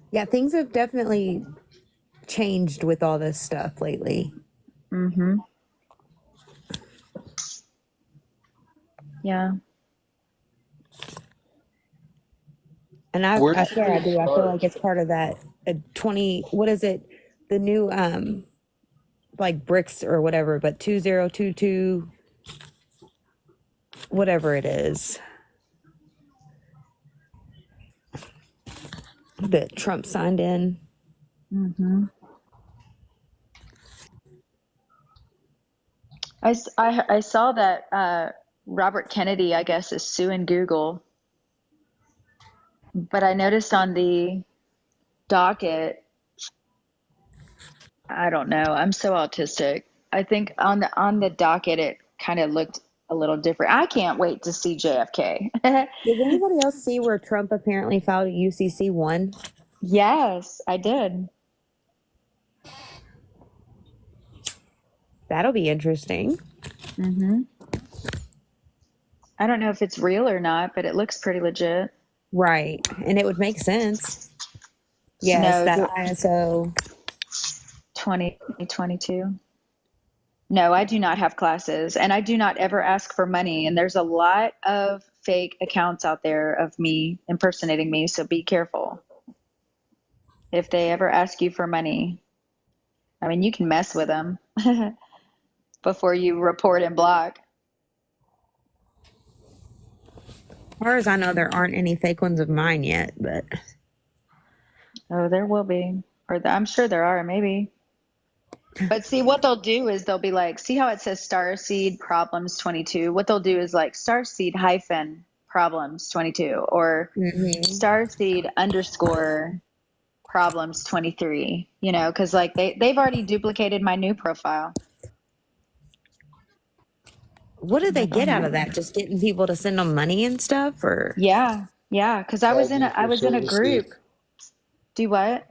S1: Yeah, things have definitely changed with all this stuff lately.
S3: Yeah.
S1: And
S4: Where
S1: I
S4: did
S1: swear I
S4: it
S1: do. I feel
S4: start?
S1: like it's part of that 20, what is it? The new, like bricks or whatever, but 2022, whatever it is. that Trump signed in.
S3: Hmm. I saw that Robert Kennedy, I guess, is suing Google, but I noticed on the docket, I don't know. I'm so autistic. I think on the docket it kind of looked a little different. I can't wait to see JFK.
S1: Did anybody else see where Trump apparently filed a UCC-1?
S3: Yes, I did.
S1: That'll be interesting.
S3: Hmm. I don't know if it's real or not, but it looks pretty legit.
S1: Right. And it would make sense. Yes,
S3: No,
S1: that ISO.
S3: 2022. No, I do not have classes, and I do not ever ask for money. And there's a lot of fake accounts out there of me impersonating me, so be careful. If they ever ask you for money, I mean, you can mess with them before you report and block.
S1: As far as I know, there aren't any fake ones of mine yet, but
S3: Oh, there will be, I'm sure there are, maybe. But see, what they'll do is they'll be like, see how it says Starseed Problems 22? What they'll do is like Starseed hyphen Problems 22 or Starseed underscore Problems 23, you know, because like they've already duplicated my new profile.
S1: what do they get out of that? Just getting people to send them money and stuff, or
S3: Yeah, yeah, because I was in a group. Do what?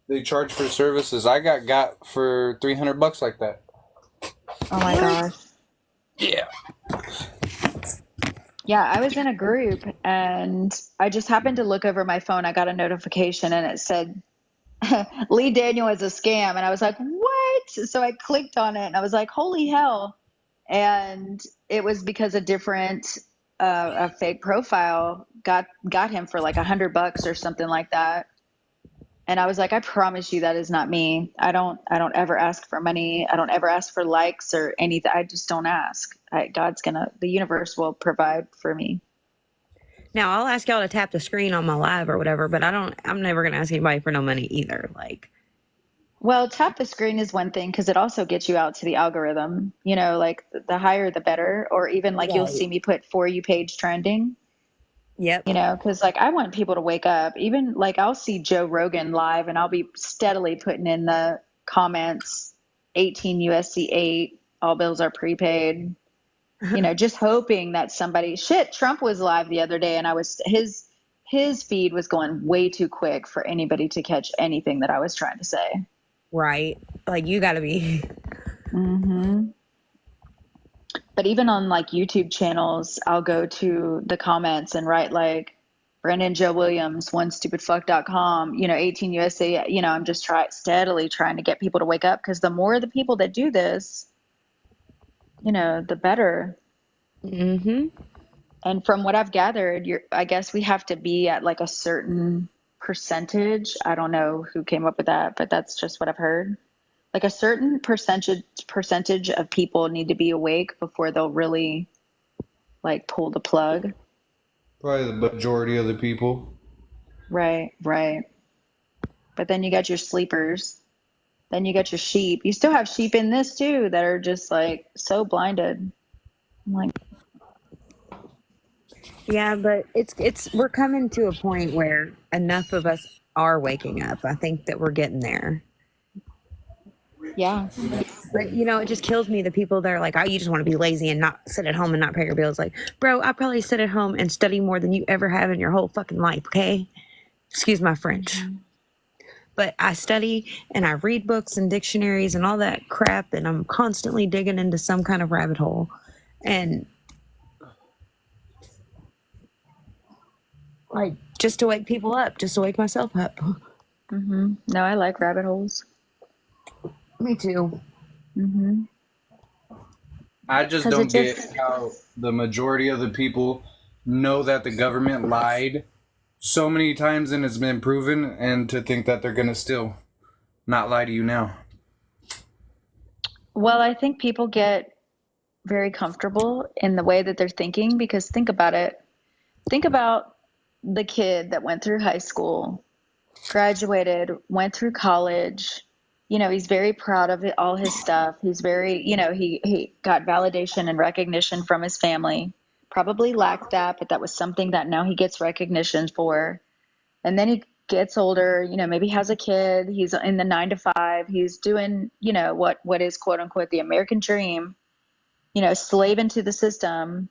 S4: They charge for services. I got for $300 like that.
S3: Oh my gosh.
S4: Yeah.
S3: Yeah, I was in a group and I just happened to look over my phone. I got a notification and it said Lee Daniel is a scam. And I was like, what? So I clicked on it and I was like, holy hell. And it was because a fake profile got him for like $100 or something like that. And I was like, I promise you that is not me. I don't ever ask for money. I don't ever ask for likes or anything. I just don't ask. The universe will provide for me.
S1: now I'll ask y'all to tap the screen on my live or whatever, but I'm never gonna ask anybody for no money either. Like,
S3: Well, tap the screen is one thing because it also gets you out to the algorithm, you know, like the higher the better, or even like you'll see me put For You page trending,
S1: yep.
S3: you know, because like I want people to wake up. Even like I'll see Joe Rogan live and I'll be steadily putting in the comments 18 USC 8, all bills are prepaid, you know, just hoping that Trump was live the other day and his feed was going way too quick for anybody to catch anything that I was trying to say.
S1: Right. Like, you gotta be.
S3: Hmm. But even on like YouTube channels, I'll go to the comments and write like Brandon Joe Williams, onestupidfuck.com, you know, 18 USA, you know, I'm just steadily trying to get people to wake up because the more the people that do this, you know, the better.
S1: Mm-hmm.
S3: And from what I've gathered, I guess we have to be at like a certain percentage. I don't know who came up with that, but that's just what I've heard. Like a certain percentage of people need to be awake before they'll really like pull the plug.
S4: Probably the majority of the people.
S3: Right, right. But then you got your sleepers. Then you got your sheep. You still have sheep in this too that are just like so blinded. I'm like,
S1: Yeah, but we're coming to a point where enough of us are waking up. I think that we're getting there.
S3: yeah.
S1: But you know, it just kills me the people that are like, oh, you just want to be lazy and not sit at home and not pay your bills. Like, bro, I probably sit at home and study more than you ever have in your whole fucking life, okay? Excuse my French. But I study and I read books and dictionaries and all that crap, and I'm constantly digging into some kind of rabbit hole. And like, just to wake people up, just to wake myself up.
S3: Hmm. No, I like rabbit holes.
S1: Me too.
S3: Hmm.
S4: I just
S3: 'Cause
S4: don't
S3: it just-
S4: get how the majority of the people know that the government lied so many times and it's been proven, and to think that they're gonna still not lie to you now.
S3: Well, I think people get very comfortable in the way that they're thinking because think about it. Think about the kid that went through high school graduated, went through college. You know, he's very proud of it, all his stuff. He's very, you know, he got validation and recognition from his family. Probably lacked that, but that was something that now he gets recognition for. And then he gets older, you know, maybe has a kid. He's in the 9 to 5. He's doing, you know, what is quote unquote the American dream, you know, slaving to the system.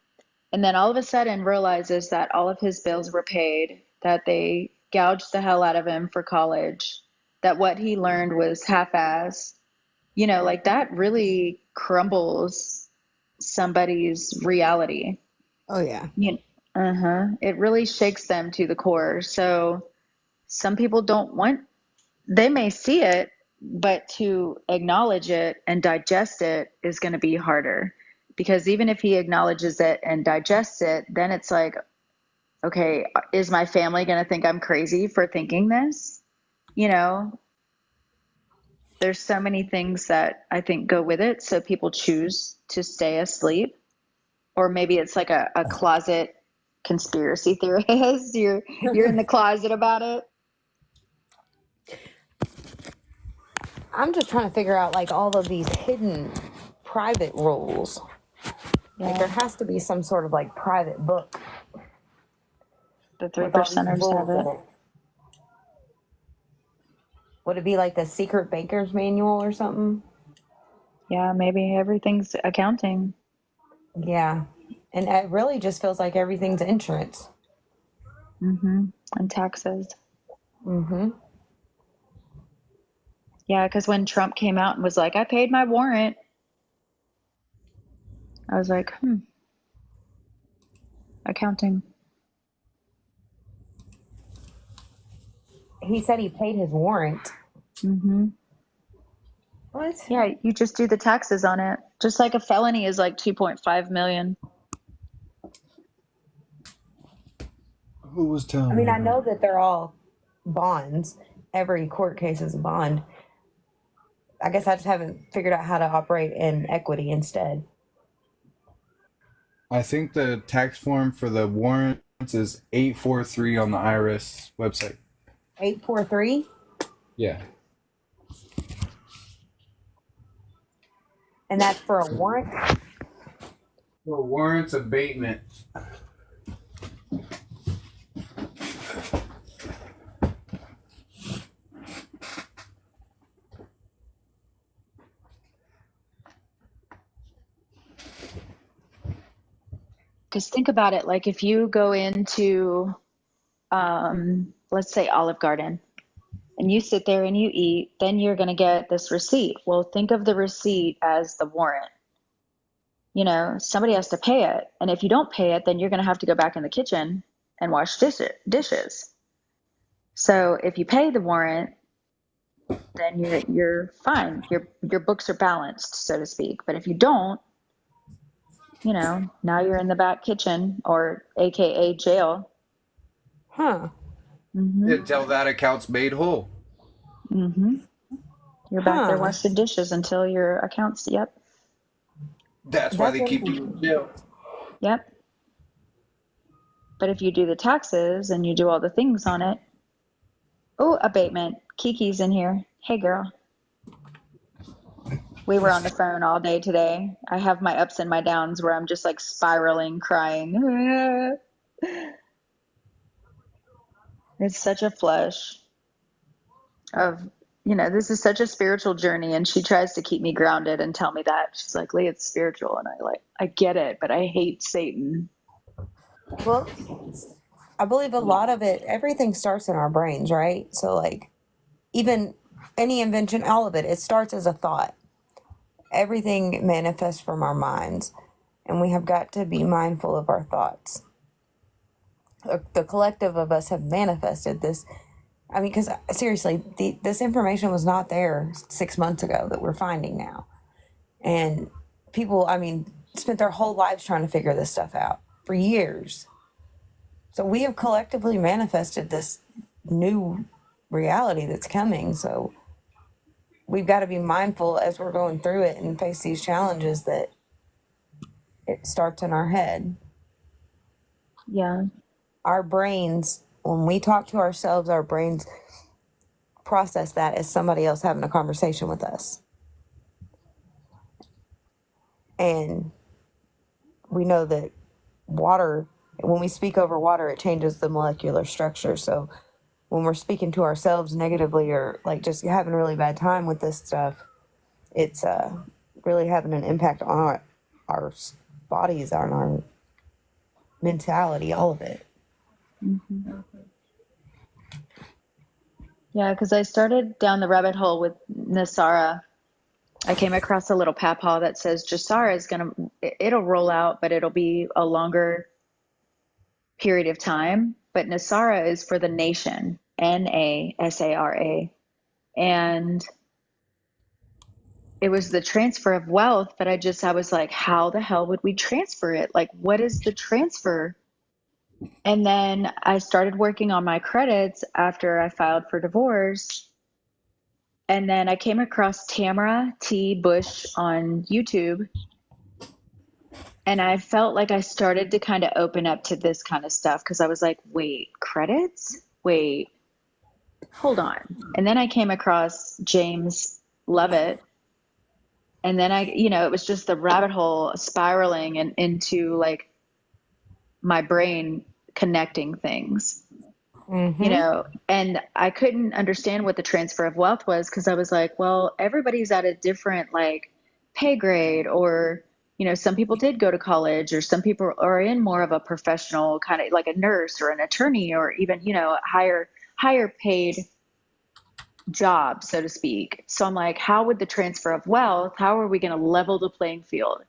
S3: And then all of a sudden realizes that all of his bills were paid, that they gouged the hell out of him for college, that what he learned was half-assed. You know, like that really crumbles somebody's reality.
S1: Oh yeah.
S3: You It really shakes them to the core. So some people don't want, they may see it, but to acknowledge it and digest it is going to be harder. Because even if he acknowledges it and digests it, then it's like, okay, is my family going to think I'm crazy for thinking this? You know, there's so many things that I think go with it. So people choose to stay asleep, or maybe it's like a closet conspiracy theorist. You're in the closet about it.
S1: I'm just trying to figure out like all of these hidden private rules. Like there has to be some sort of like private book
S3: The three
S1: with all these
S3: percenters
S1: rules
S3: have
S1: in
S3: it.
S1: it. Would it be like the secret banker's manual or something?
S3: Yeah, maybe everything's accounting.
S1: Yeah. And it really just feels like everything's insurance.
S3: And taxes.
S1: Mm-hmm.
S3: Yeah, because when Trump came out and was like, I paid my warrant, I was like, accounting.
S1: He said he paid his warrant. What?
S3: Yeah, you just do the taxes on it. Just like a felony is like 2.5 million.
S4: Who was telling
S1: I mean,
S4: me
S1: I know
S4: that?
S1: that they're all bonds. Every court case is a bond. I guess I just haven't figured out how to operate in equity instead.
S4: I think the tax form for the warrants is 843 on the IRS website.
S1: 843?
S4: Yeah.
S1: And that's for a warrant?
S4: For warrants abatement.
S3: Because think about it, like if you go into, let's say Olive Garden, and you sit there and you eat, then you're going to get this receipt. Well, think of the receipt as the warrant. You know, somebody has to pay it. And if you don't pay it, then you're going to have to go back in the kitchen and wash dishes. So if you pay the warrant, then you're fine. Your books are balanced, so to speak. But if you don't, you know, now you're in the back kitchen, or AKA jail.
S1: Huh.
S4: Until that account's made whole.
S3: You're back there washing dishes until your account's, yep.
S4: That's why they keep you in jail.
S3: Yep. But if you do the taxes and you do all the things on it. Oh, abatement. Kiki's in here. Hey, girl. We were on the phone all day today. I have my ups and my downs where I'm just like spiraling, crying. It's such a flush of, you know, this is such a spiritual journey, and she tries to keep me grounded and tell me that. She's like, Lee, it's spiritual. And I get it, but I hate Satan.
S1: Well, I believe a lot of it, everything starts in our brains, right? So, like, even any invention, all of it, it starts as a thought. Everything manifests from our minds, and we have got to be mindful of our thoughts. The collective of us have manifested this. I mean, because seriously, this information was not there 6 months ago that we're finding now. And people, I mean, spent their whole lives trying to figure this stuff out for years. So we have collectively manifested this new reality that's coming. So we've got to be mindful as we're going through it and face these challenges that it starts in our head.
S3: Yeah.
S1: Our brains, when we talk to ourselves, our brains process that as somebody else having a conversation with us. And we know that water, when we speak over water, it changes the molecular structure. So when we're speaking to ourselves negatively or like just having a really bad time with this stuff, it's really having an impact on our bodies, on our mentality, all of it.
S3: Yeah, because I started down the rabbit hole with Nasara. I came across a little papaw that says Jasara is it'll roll out, but it'll be a longer period of time. But Nasara is for the nation, NASARA. And it was the transfer of wealth, but I was like, how the hell would we transfer it? Like, what is the transfer? And then I started working on my credits after I filed for divorce. And then I came across Tamara T. Bush on YouTube. And I felt like I started to kind of open up to this kind of stuff because I was like, wait, credits? Wait, hold on. And then I came across James Lovett. And then it was just the rabbit hole spiraling and into like my brain connecting things. And I couldn't understand what the transfer of wealth was because I was like, well, everybody's at a different like pay grade, or, some people did go to college, or some people are in more of a professional kind of like a nurse or an attorney, or even, higher paid job, so to speak. So I'm like, how would the transfer of wealth, how are we going to level the playing field?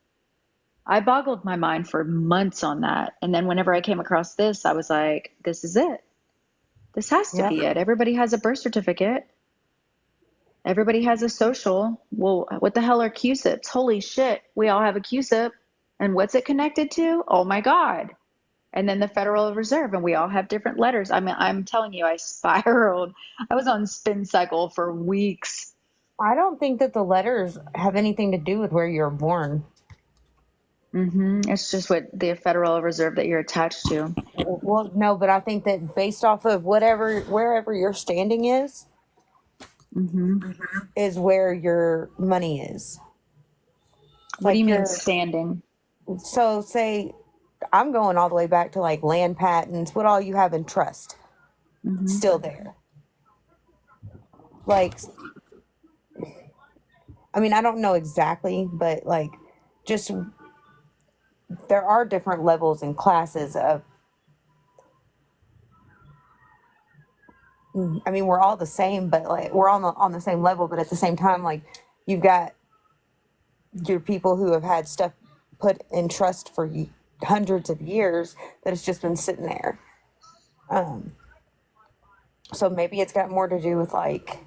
S3: I boggled my mind for months on that. And then whenever I came across this, I was like, this is it. This has to be it. Everybody has a birth certificate. Everybody has a social. Well, what the hell are CUSIPs? Holy shit. We all have a CUSIP. And what's it connected to? Oh my God. And then the Federal Reserve, and we all have different letters. I mean, I'm telling you, I spiraled. I was on spin cycle for weeks.
S1: I don't think that the letters have anything to do with where you're born.
S3: It's just what the Federal Reserve that you're attached to.
S1: Well, no, but I think that based off of wherever your standing is where your money is.
S3: What do you mean standing?
S1: So say I'm going all the way back to like land patents, what all you have in trust, still there. Like, I mean, I don't know exactly, but like just there are different levels and classes of, I mean, we're all the same, but like we're on the same level, but at the same time, like you've got your people who have had stuff put in trust for hundreds of years that it's just been sitting there. So maybe it's got more to do with like.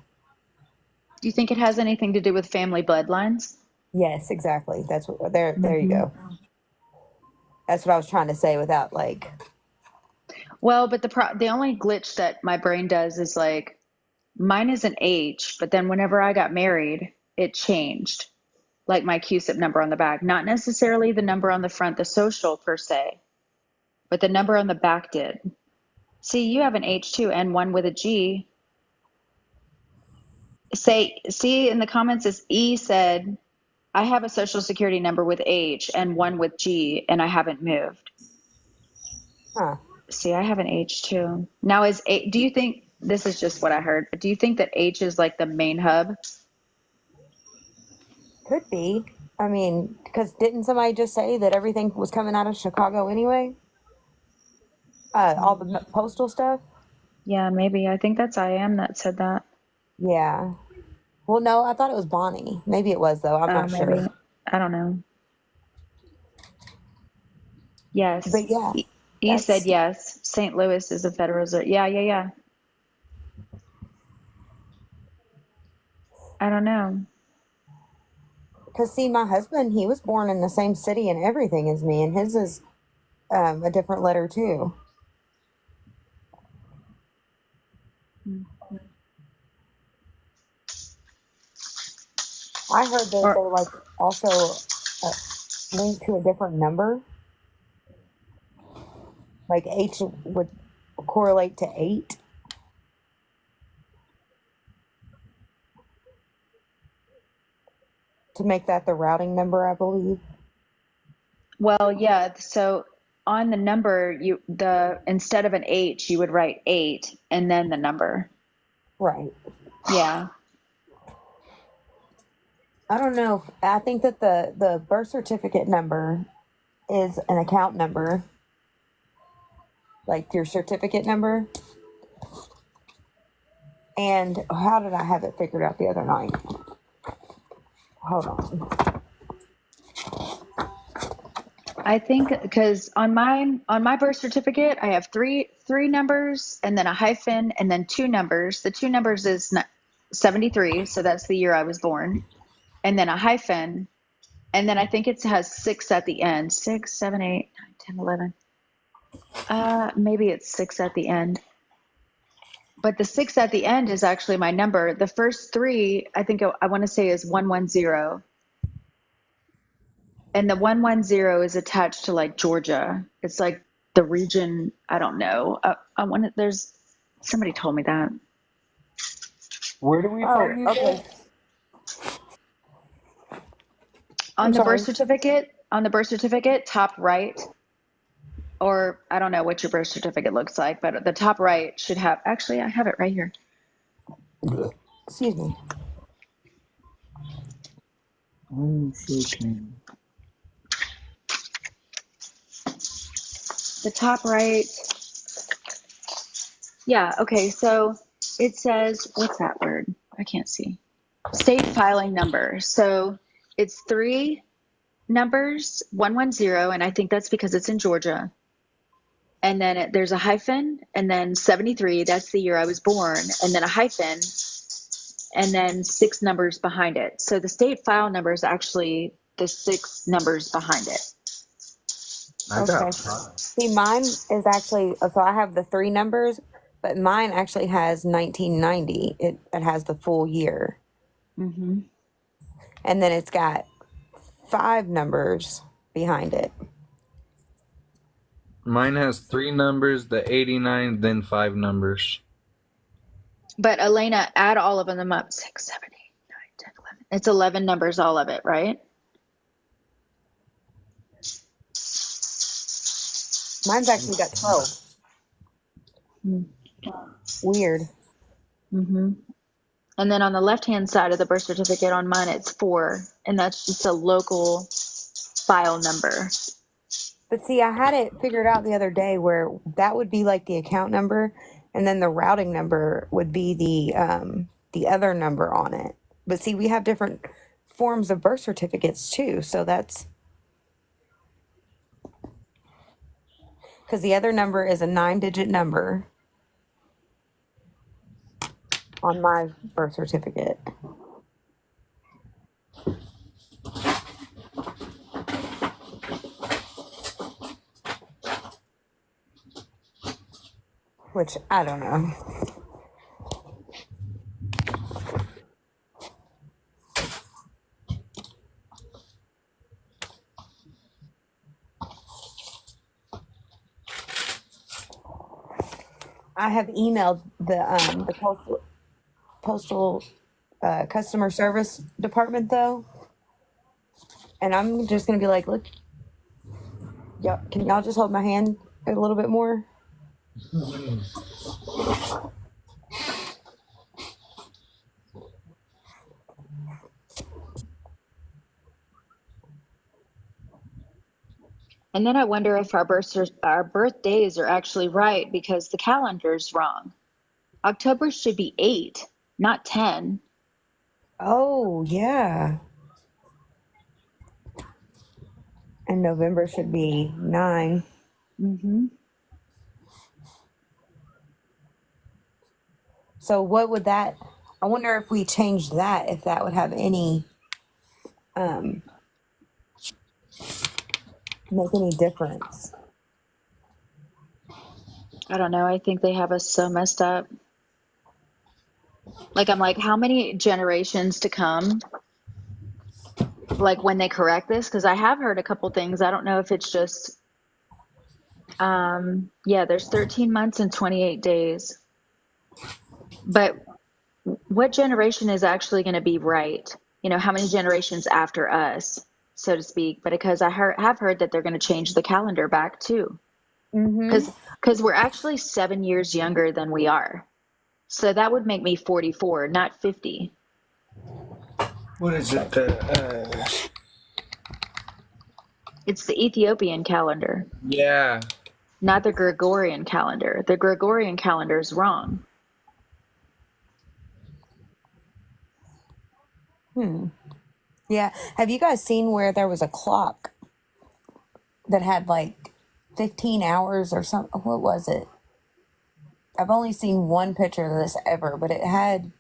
S3: Do you think it has anything to do with family bloodlines?
S1: Yes, exactly. That's what there you go. That's what I was trying to say without like.
S3: Well, but the only glitch that my brain does is like mine is an H, but then whenever I got married, it changed. Like my CUSIP number on the back, not necessarily the number on the front, the social per se, but the number on the back did. See, you have an H too, and one with a G. See in the comments, is E said, I have a social security number with H and one with G, and I haven't moved.
S1: Huh.
S3: See, I have an H too. Now do you think, this is just what I heard, but do you think that H is like the main hub?
S1: Could be. I mean, because didn't somebody just say that everything was coming out of Chicago anyway? All the postal stuff?
S3: Yeah, maybe. I think that's IM that said that.
S1: Yeah. Well, no, I thought it was Bonnie. Maybe it was, though. I'm not
S3: Maybe.
S1: sure.
S3: I don't know. Yes.
S1: But yeah.
S3: E said yes. St. Louis is a Federal Reserve. Yeah. I don't know.
S1: Because, see, my husband, he was born in the same city and everything as me, and his is a different letter, too. I heard that they're like also linked to a different number. Like H would correlate to 8. to make that the routing number, I believe.
S3: Well, yeah. So on the number, instead of an H, you would write 8 and then the number.
S1: Right.
S3: Yeah.
S1: I don't know. I think that the birth certificate number is an account number, like your certificate number. And how did I have it figured out the other night? Hold on.
S3: I think because on my birth certificate, I have three numbers and then a hyphen and then 2 numbers. The 2 numbers is 73, so that's the year I was born, and then a hyphen, and then I think it has 6 at the end. 6, 7, 8, 9, 10, 11. Maybe it's 6 at the end. But the 6 at the end is actually my number. The first 3, I think I want to say is 110. And the 110 is attached to like Georgia. It's like the region. I don't know. There's somebody told me that.
S4: Where do we find these?
S1: Okay.
S3: On
S1: I'm
S3: the
S1: sorry.
S3: birth certificate, top right, or I don't know what your birth certificate looks like, but the top right should have, actually, I have it right here.
S1: Excuse me.
S3: The top right. Yeah, okay, so it says, what's that word? I can't see. State filing number. So it's 3 numbers, 110, and I think that's because it's in Georgia. And then there's a hyphen, and then 73, that's the year I was born, and then a hyphen, and then 6 numbers behind it. So the state file number is actually the 6 numbers behind it.
S1: Okay. See, mine is actually, so I have the 3 numbers, but mine actually has 1990. It has the full year.
S3: Mm-hmm.
S1: And then it's got 5 numbers behind it.
S4: Mine has 3 numbers, the 89, then 5 numbers.
S3: But Elena, add all of them up. 6, 7, 8, 9, 10, 11. It's 11 numbers, all of it, right?
S1: Mine's actually got 12. Weird.
S3: Mm-hmm. And then on the left-hand side of the birth certificate on mine, it's 4, and that's just a local file number.
S1: But see, I had it figured out the other day where that would be like the account number, and then the routing number would be the other number on it. But see, we have different forms of birth certificates too, so that's because the other number is a 9-digit number on my birth certificate. Which I don't know. I have emailed the postal customer service department though, and I'm just gonna be like, look, can y'all just hold my hand a little bit more?
S3: And then I wonder if our birthdays are actually right because the calendar's wrong. October should be 8, not 10.
S1: Oh yeah. And November should be 9.
S3: Mm-hmm.
S1: So what would that? I wonder if we changed that, if that would have any make any difference.
S3: I don't know. I think they have us so messed up. Like, I'm like, how many generations to come? Like when they correct this? Because I have heard a couple things. I don't know if it's just, there's 13 months and 28 days. But what generation is actually going to be right? how many generations after us, so to speak. But because have heard that they're going to change the calendar back too,
S1: Mm-hmm.
S3: because we're actually 7 years younger than we are. So that would make me 44, not 50.
S4: What is it?
S3: It's the Ethiopian calendar,
S4: Yeah.
S3: not the Gregorian calendar. The Gregorian calendar is wrong.
S1: Yeah. Have you guys seen where there was a clock that had like 15 hours or something? What was it? I've only seen one picture of this ever, but it had,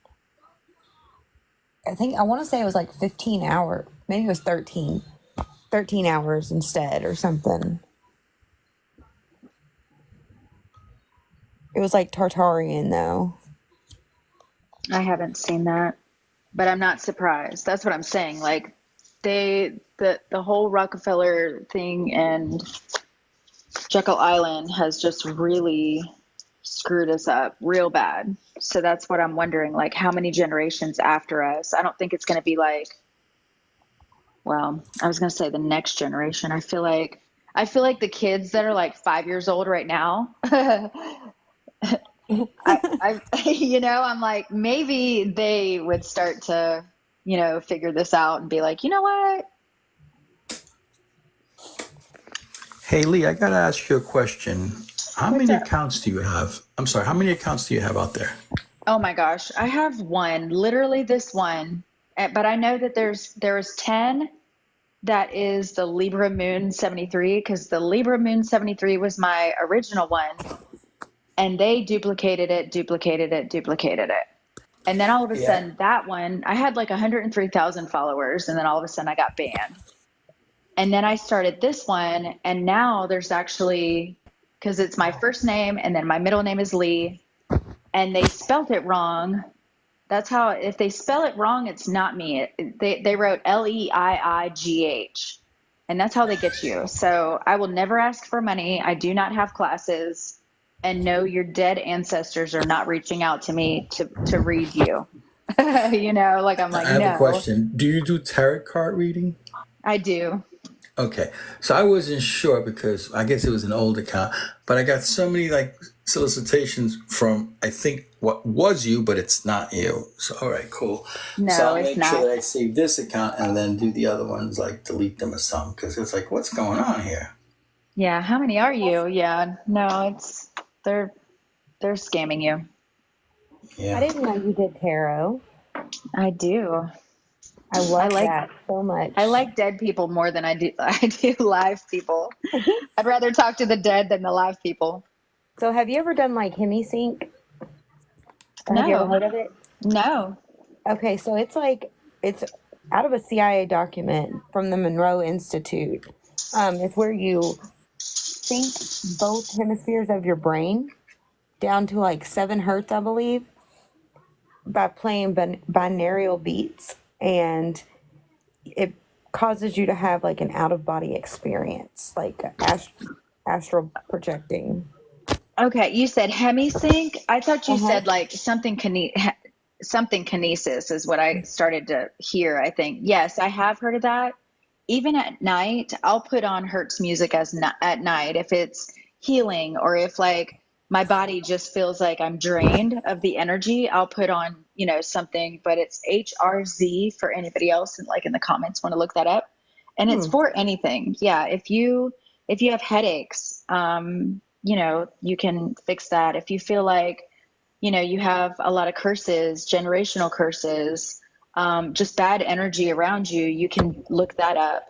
S1: I want to say it was like 15 hours. Maybe it was 13 hours instead or something. It was like Tartarian though.
S3: I haven't seen that, but I'm not surprised. That's what I'm saying. Like the whole Rockefeller thing and Jekyll Island has just really screwed us up real bad. So that's what I'm wondering, like how many generations after us. I don't think it's going to be like, well, I was going to say the next generation. I feel like the kids that are like 5 years old right now, I'm like, maybe they would start to, figure this out and be like, you know what?
S6: Hey Lee, I gotta ask you a question. How
S3: What's
S6: many
S3: up?
S6: accounts do you have? I'm sorry, how many accounts do you have out there?
S3: Oh my gosh, I have one, literally this one, but I know that there was 10 that is the Libra Moon 73, because the Libra Moon 73 was my original one, and they duplicated it. And then all of a
S6: Yeah.
S3: sudden that one, I had like 103,000 followers, and then all of a sudden I got banned. And then I started this one, and now there's actually, because it's my first name and then my middle name is Lee, and they spelt it wrong. That's how, if they spell it wrong, it's not me. They wrote Leiigh, and that's how they get you. So I will never ask for money. I do not have classes, and no, your dead ancestors are not reaching out to me to read you. Like I'm
S6: I
S3: like,
S6: have a
S3: no,
S6: question. Do you do tarot card reading?
S3: I do.
S6: Okay. So I wasn't sure because I guess it was an old account, but I got so many like solicitations from I think what was you, but it's not you. So all right, cool. So
S3: No,
S6: I'll
S3: it's
S6: make sure
S3: not.
S6: that I save this account and then do the other ones, like delete them or something, because it's like, what's going on here?
S3: Yeah, how many are you? Yeah, no, they're scamming you.
S1: I
S6: Yeah.
S1: didn't know you did tarot.
S3: I do.
S1: I love
S3: like
S1: that so much.
S3: I like dead people more than I do live people. I'd rather talk to the dead than the live people.
S1: So have you ever done like HemiSync? Or have you ever
S3: No,
S1: heard of it?
S3: no.
S1: Okay, so it's out of a CIA document from the Monroe Institute. It's where you sync both hemispheres of your brain down to like 7 hertz, I believe, by playing binaural beats, and it causes you to have like an out of body experience, like astral projecting.
S3: Okay, you said hemisync. I thought you
S1: Uh-huh.
S3: said like something kinesis is what I started to hear, I think. Yes, I have heard of that. Even at night, I'll put on Hertz music at night if it's healing, or if like my body just feels like I'm drained of the energy, I'll put on, something, but it's HRZ for anybody else, and like in the comments want to look that up. And it's
S1: Hmm.
S3: for anything. Yeah, if you have headaches, you can fix that. If you feel like, you have a lot of curses, generational curses, just bad energy around you, you can look that up.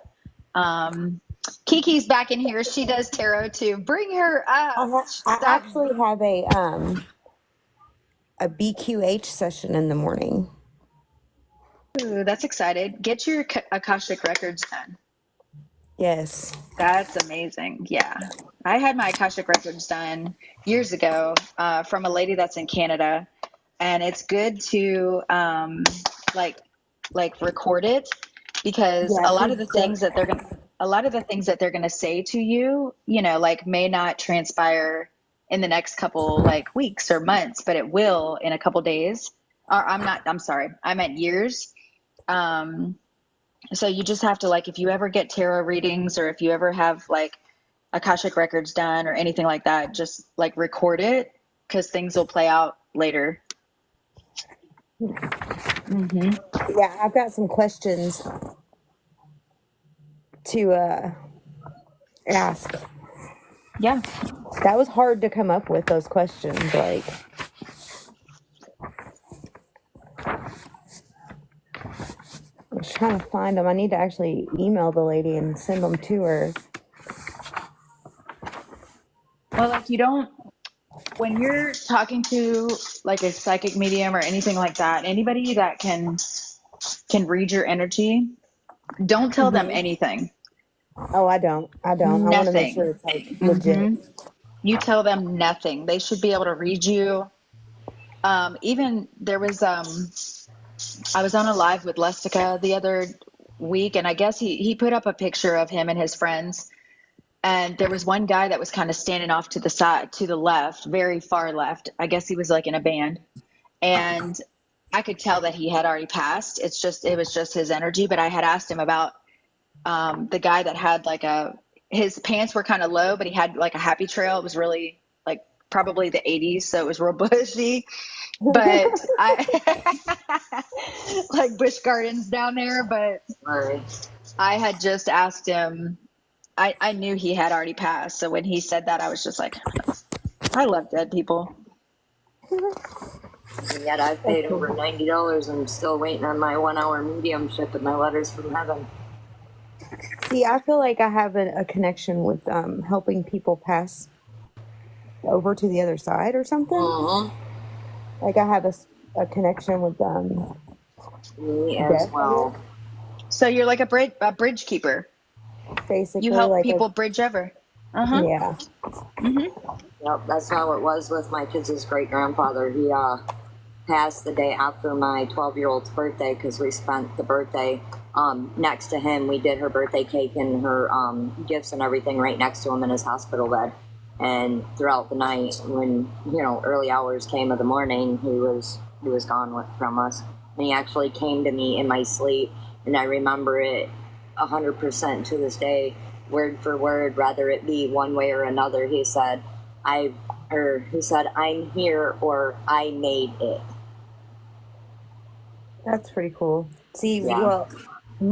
S3: Kiki's back in here. She does tarot too. Bring her up.
S1: I
S3: Stop.
S1: actually have a BQH session in the morning.
S3: Ooh, that's excited. Get your Akashic records done.
S1: Yes.
S3: That's amazing. Yeah. I had my Akashic records done years ago from a lady that's in Canada, and it's good to like record it, because
S1: Yeah,
S3: a lot
S1: please
S3: of the
S1: do.
S3: things that they're going to say to you, like may not transpire in the next couple like weeks or months, but it will in a couple days. Or I'm sorry, I meant years. So you just have to, like, if you ever get tarot readings or if you ever have like Akashic records done or anything like that, just like record it because things will play out later.
S1: Yeah, I've got some questions to ask.
S3: Yeah.
S1: That was hard to come up with those questions. Like, I'm just trying to find them. I need to actually email the lady and send them to her.
S3: Well, like you don't, when you're talking to like a psychic medium or anything like that, anybody that can read your energy, don't tell them anything.
S1: Oh, I don't. I want to make sure
S3: Nothing.
S1: it's like legit.
S3: You tell them nothing. They should be able to read you. Even there was, I was on a live with Lustica the other week, and I guess he put up a picture of him and his friends. And there was one guy that was kind of standing off to the side, to the left, very far left. I guess he was like in a band. And I could tell that he had already passed. It was just his energy. But I had asked him about the guy that had like his pants were kind of low, but he had like a happy trail. It was really like probably the 80s. So it was real bushy. But I like Busch Gardens down there. But I had just asked him. I knew he had already passed. So when he said that, I was just like, I love dead people.
S7: And yet I've paid over $90 and I'm still waiting on my 1 hour mediumship and my letters from heaven.
S1: See, I feel like I have a connection with helping people pass over to the other side or something. Like I have a connection with
S7: Me as well.
S3: So you're like a bridge keeper.
S1: basically.
S3: You help
S1: like
S3: people bridge over.
S1: Yeah.
S7: Yep, that's how it was with my kids' great grandfather. He passed the day after my 12-year-old's birthday because we spent the birthday next to him. We did her birthday cake and her gifts and everything right next to him in his hospital bed. And throughout the night, when early hours came of the morning, he was gone from us. And he actually came to me in my sleep, and I remember it 100% to this day, word for word, whether it be one way or another. He said, I'm here, or I made it.
S1: That's pretty cool. See,
S7: Yeah.
S1: well,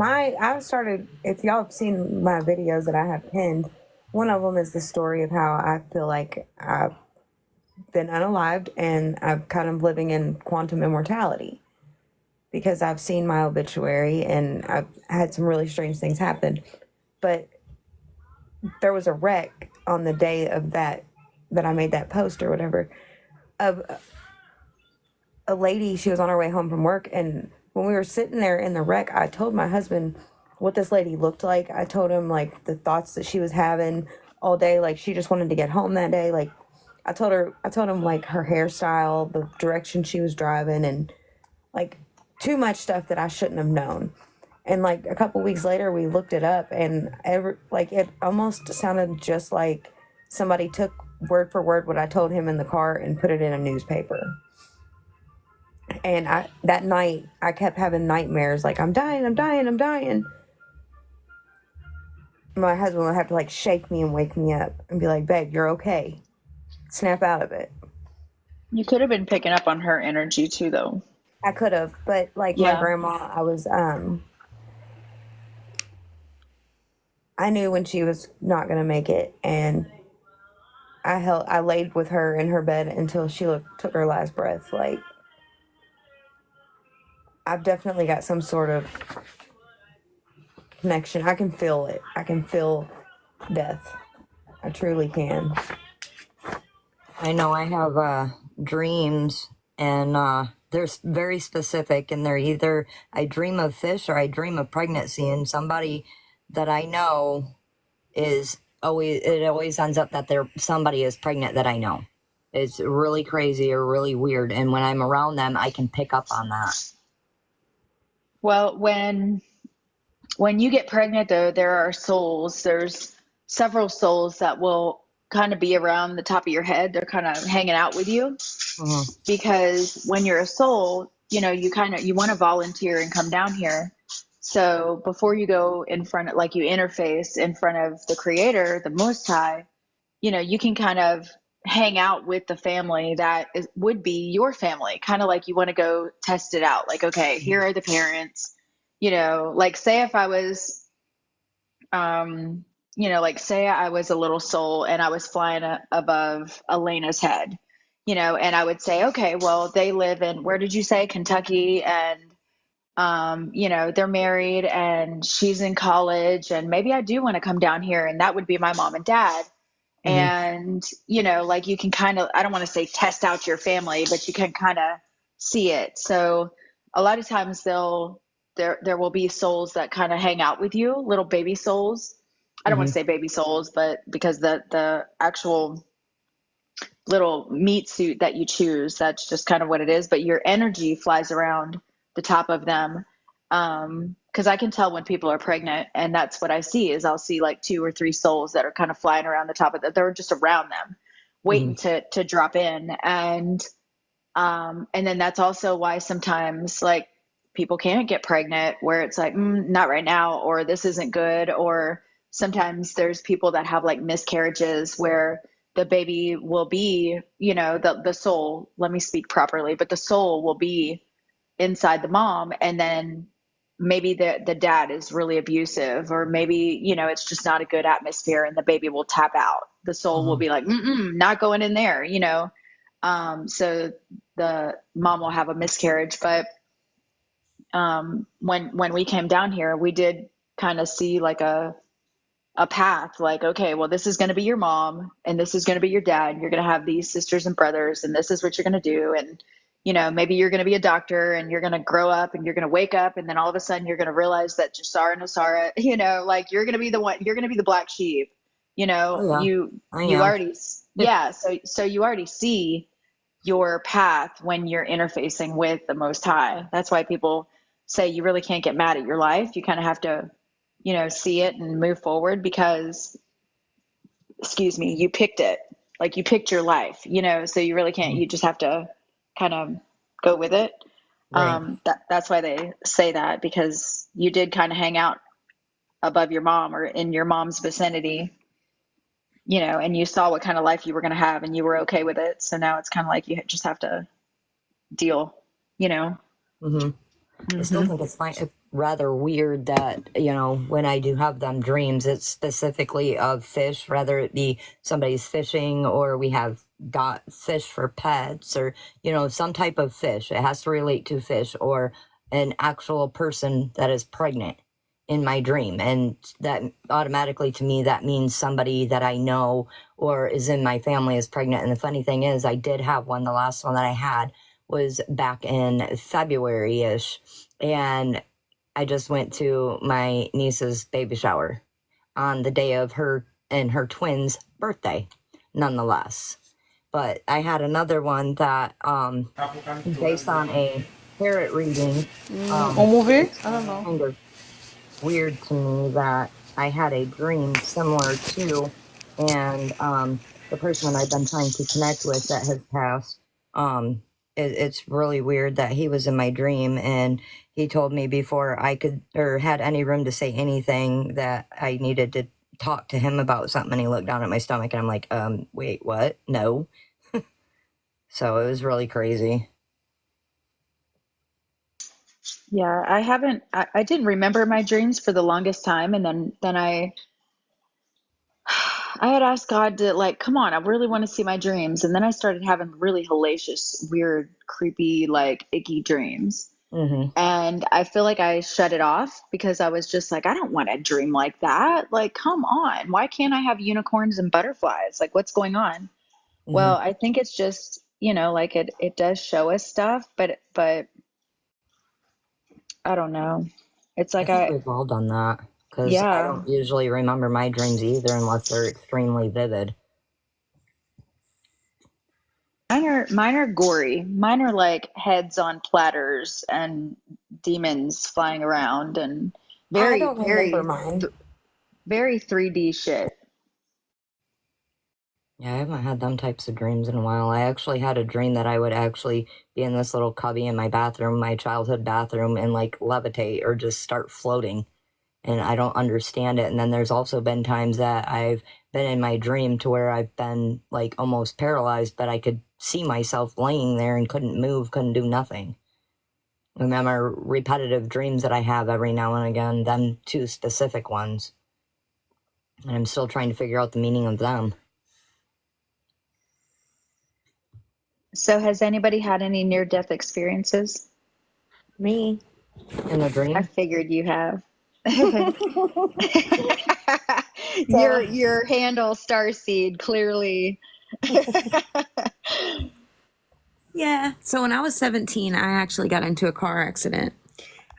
S1: I started, if y'all have seen my videos that I have pinned, one of them is the story of how I feel like I've been unalived and I'm kind of living in quantum immortality because I've seen my obituary and I've had some really strange things happen. But there was a wreck on the day of that I made that post or whatever, of a lady. She was on her way home from work, and when we were sitting there in the wreck, I told my husband what this lady looked like. I told him like the thoughts that she was having all day, like she just wanted to get home that day. Like I told him like her hairstyle, the direction she was driving, and like too much stuff that I shouldn't have known. And like a couple weeks later, we looked it up, and it almost sounded just like somebody took word for word what I told him in the car and put it in a newspaper. And that night, I kept having nightmares, like, I'm dying. My husband would have to, like, shake me and wake me up and be like, babe, you're okay. Snap out of it.
S3: You could have been picking up on her energy too, though.
S1: I could have, but, like,
S3: Yeah.
S1: my grandma, I knew when she was not going to make it, and I laid with her in her bed until she took her last breath. Like, I've definitely got some sort of connection. I can feel it. I can feel death. I truly can.
S7: I know I have dreams, and they're very specific, and they're either I dream of fish or I dream of pregnancy, and somebody that I know it always ends up that somebody is pregnant that I know. It's really crazy or really weird, and when I'm around them, I can pick up on that.
S3: Well, when you get pregnant, though, there are souls. There's several souls that will kind of be around the top of your head. They're kind of hanging out with you. Because when you're a soul, you want to volunteer and come down here. So before you go in front of, like, you interface in front of the creator, the Most High, you can kind of hang out with the family would be your family, kind of like you want to go test it out. Like, okay, here are the parents, like say if I was, like say I was a little soul and I was flying above Elena's head, and I would say, okay, well, they live in, where did you say, Kentucky? And they're married and she's in college, and maybe I do want to come down here, and that would be my mom and dad. And, like you can kind of, I don't want to say test out your family, but you can kind of see it. So a lot of times there will be souls that kind of hang out with you, little baby souls. I don't want to say baby souls, but because the actual little meat suit that you choose, that's just kind of what it is. But your energy flies around the top of them. Because I can tell when people are pregnant, and that's what I see is I'll see like 2 or 3 souls that are kind of flying around the top of that. They're just around them, waiting to drop in. And then that's also why sometimes like people can't get pregnant, where it's like, not right now, or this isn't good. Or sometimes there's people that have like miscarriages where the baby will be, the soul, let me speak properly, but the soul will be inside the mom, and then maybe the dad is really abusive, or maybe, it's just not a good atmosphere, and the baby will tap out. The soul will be like, not going in there, so the mom will have a miscarriage. But when we came down here, we did kind of see like a path, like, okay, well, this is going to be your mom and this is going to be your dad. You're going to have these sisters and brothers, and this is what you're going to do. And maybe you're going to be a doctor, and you're going to grow up, and you're going to wake up, and then all of a sudden you're going to realize that Jasara Nosara, like you're going to be the one, you're going to be the black sheep, you already, So you already see your path when you're interfacing with the Most High. That's why people say you really can't get mad at your life. You kind of have to, see it and move forward, because, you picked it, like you picked your life, so you really can't, you just have to kind of go with it.
S7: Right.
S3: That's why they say that, because you did kind of hang out above your mom or in your mom's vicinity, and you saw what kind of life you were going to have, and you were okay with it. So now it's kind of like you just have to deal,
S7: I still think it's rather weird that, when I do have them dreams, it's specifically of fish, whether it be somebody's fishing, or we have got fish for pets, or, some type of fish. It has to relate to fish, or an actual person that is pregnant in my dream. And that automatically, to me, that means somebody that I know or is in my family is pregnant. And the funny thing is, I did have one. The last one that I had was back in February-ish, and I just went to my niece's baby shower on the day of her and her twins' birthday, nonetheless. But I had another one that, based on a parrot reading, it's kind of weird to me that I had a dream similar to, and the person I've been trying to connect with that has passed, it's really weird that he was in my dream, and he told me before I could or had any room to say anything that I needed to talk to him about something. And he looked down at my stomach, and I'm like, wait, what? No. So it was really crazy.
S3: Yeah, I didn't remember my dreams for the longest time. And then I had asked God to, like, come on, I really want to see my dreams. And then I started having really hellacious, weird, creepy, like icky dreams. And I feel like I shut it off, because I was just like, I don't want to dream like that. Like, come on, why can't I have unicorns and butterflies? Like, what's going on? Well, I think it's just, like it does show us stuff, but I don't know. It's like
S7: I think we've all done that, because I don't usually remember my dreams either unless they're extremely vivid.
S3: Mine are gory. Mine are like heads on platters and demons flying around, and
S1: I
S3: very,
S1: don't
S3: very,
S1: remember mine.
S3: very 3D shit.
S7: Yeah, I haven't had them types of dreams in a while. I actually had a dream that I would actually be in this little cubby in my bathroom, my childhood bathroom, and like levitate or just start floating. And I don't understand it. And then there's also been times that I've been in my dream to where I've been like almost paralyzed, but I could see myself laying there and couldn't move, couldn't do nothing. Remember repetitive dreams that I have every now and again, them two specific ones. And I'm still trying to figure out the meaning of them.
S3: So has anybody had any near-death experiences?
S1: Me.
S7: In a dream?
S3: I figured you have.
S1: So,
S3: Your handle Starseed clearly.
S1: yeah. So when I was 17, I actually got into a car accident.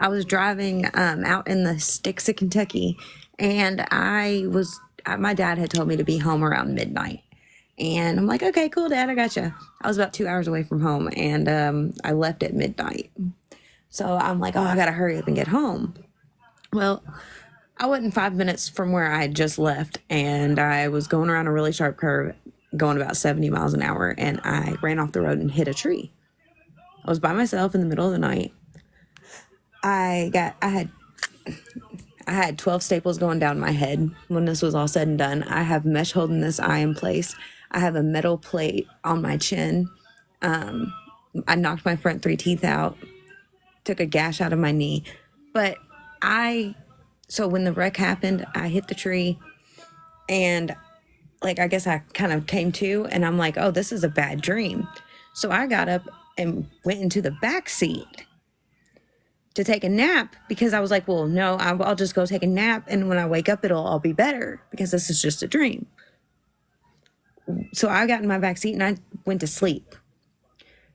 S1: I was driving out in the sticks of Kentucky, and my dad had told me to be home around midnight. And I'm like, okay, cool, Dad, I got you. I was about 2 hours away from home, and I left at midnight. So I'm like, oh, I got to hurry up and get home. Well, I wasn't 5 minutes from where I had just left, and I was going around a really sharp curve, going about 70 miles an hour, and I ran off the road and hit a tree. I was by myself in the middle of the night. I had 12 staples going down my head when this was all said and done. I have mesh holding this eye in place. I have a metal plate on my chin. I knocked my front 3 teeth out, took a gash out of my knee. But so when the wreck happened, I hit the tree, and like, I guess I kind of came to, and I'm like, oh, this is a bad dream. So I got up and went into the back seat to take a nap, because I was like, well, no, I'll just go take a nap, and when I wake up, it'll all be better, because this is just a dream. So I got in my back seat and I went to sleep.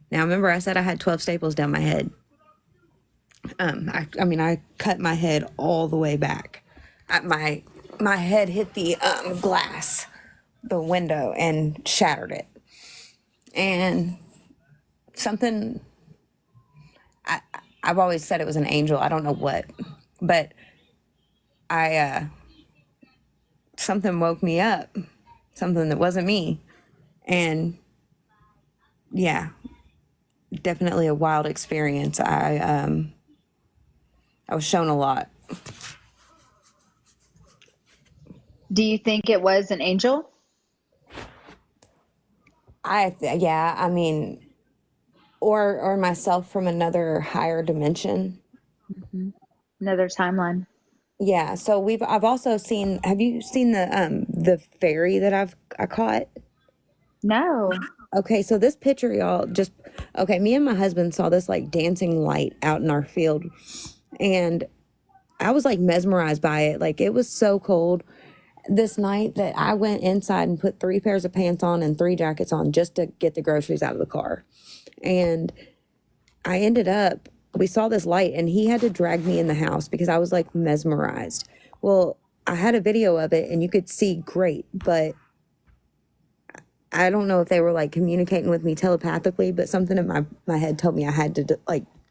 S1: Now, remember, I said I had 12 staples down my head. I cut my head all the way back. My head hit the glass, the window, and shattered it. And something, I've always said it was an angel. I don't know what, but something woke me up, something that wasn't me. And yeah, definitely a wild experience. I was shown a lot.
S3: Do you think it was an angel?
S1: Or myself from another higher dimension.
S3: Another timeline.
S1: Yeah. So I've also seen. Have you seen the fairy that I caught?
S3: No.
S1: Okay, so this picture, y'all, me and my husband saw this like dancing light out in our field, and I was like mesmerized by it. Like, it was so cold this night that I went inside and put 3 pairs of pants on and 3 jackets on just to get the groceries out of the car. And we saw this light, and he had to drag me in the house because I was like mesmerized. Well, I had a video of it and you could see great, but I don't know if they were like communicating with me telepathically, but something in my head told me I had to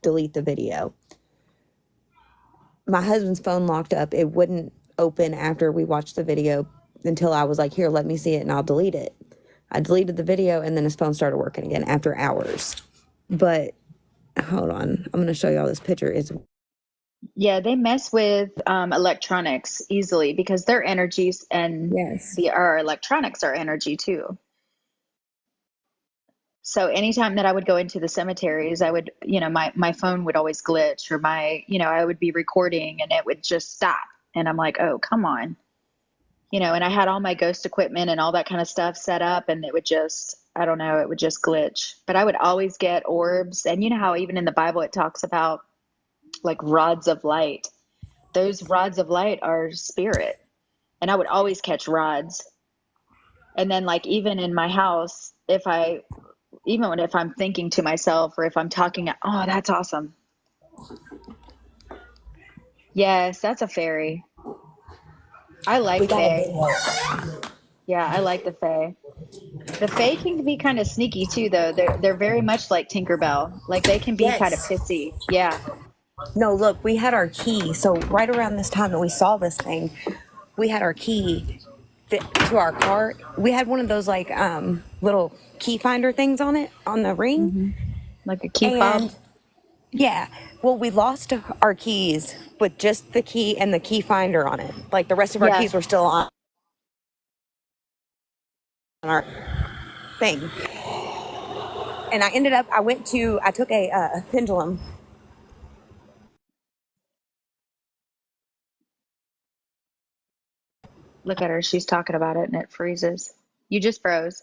S1: delete the video. My husband's phone locked up. It wouldn't open after we watched the video until I was like, here, let me see it and I'll delete it. I deleted the video, and then his phone started working again after hours. But hold on, I'm going to show y'all this picture.
S3: Yeah, they mess with electronics easily because their energies and
S1: Yes.
S3: our electronics are energy too. So anytime that I would go into the cemeteries, I would, my phone would always glitch, or I would be recording and it would just stop. And I'm like, oh, come on. And I had all my ghost equipment and all that kind of stuff set up, and it would just, I don't know, it would just glitch. But I would always get orbs. And you know how even in the Bible it talks about like rods of light. Those rods of light are spirit. And I would always catch rods. And then like even in my house, if I'm thinking to myself, or if I'm talking, oh, that's awesome. Yes, that's a fairy. I like fae. Yeah, I like the fae. The fae can be kind of sneaky too, though. They're very much like Tinkerbell. Like, they can be kind of pissy. Yeah.
S1: No, look, we had our key. So right around this time that we saw this thing, we had our key, to our car, we had one of those like little key finder things on it on the ring,
S3: Like a key fob.
S1: and yeah, well, we lost our keys with just the key and the key finder on it. Like the rest of our
S3: Yeah.
S1: keys were still on our thing. And I took a pendulum.
S3: Look at her. She's talking about it and it freezes. You just froze.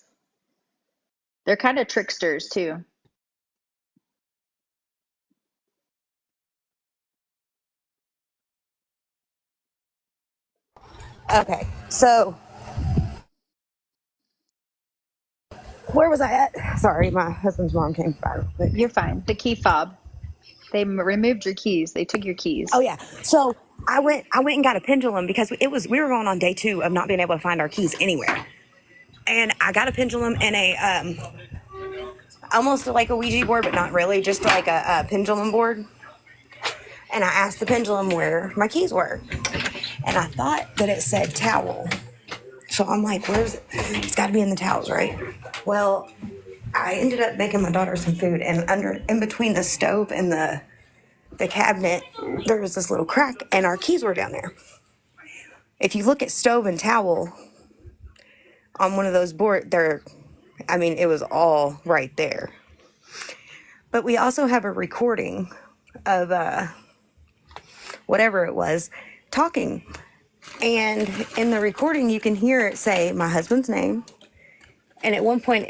S3: They're kind of tricksters too.
S1: Okay, so where was I at? Sorry, my husband's mom came by real quick.
S3: You're fine. The key fob. They removed your keys. They took your keys.
S1: Oh yeah. So I went and got a pendulum because we were going on day 2 of not being able to find our keys anywhere. And I got a pendulum and a almost like a Ouija board, but not really, just like a pendulum board. And I asked the pendulum where my keys were. And I thought that it said towel. So I'm like, where's it? It's got to be in the towels, right? Well, I ended up making my daughter some food, and in between the stove and the cabinet, there was this little crack, and our keys were down there. If you look at stove and towel on one of those boards, it was all right there. But we also have a recording of whatever it was talking. And in the recording, you can hear it say my husband's name. And at one point,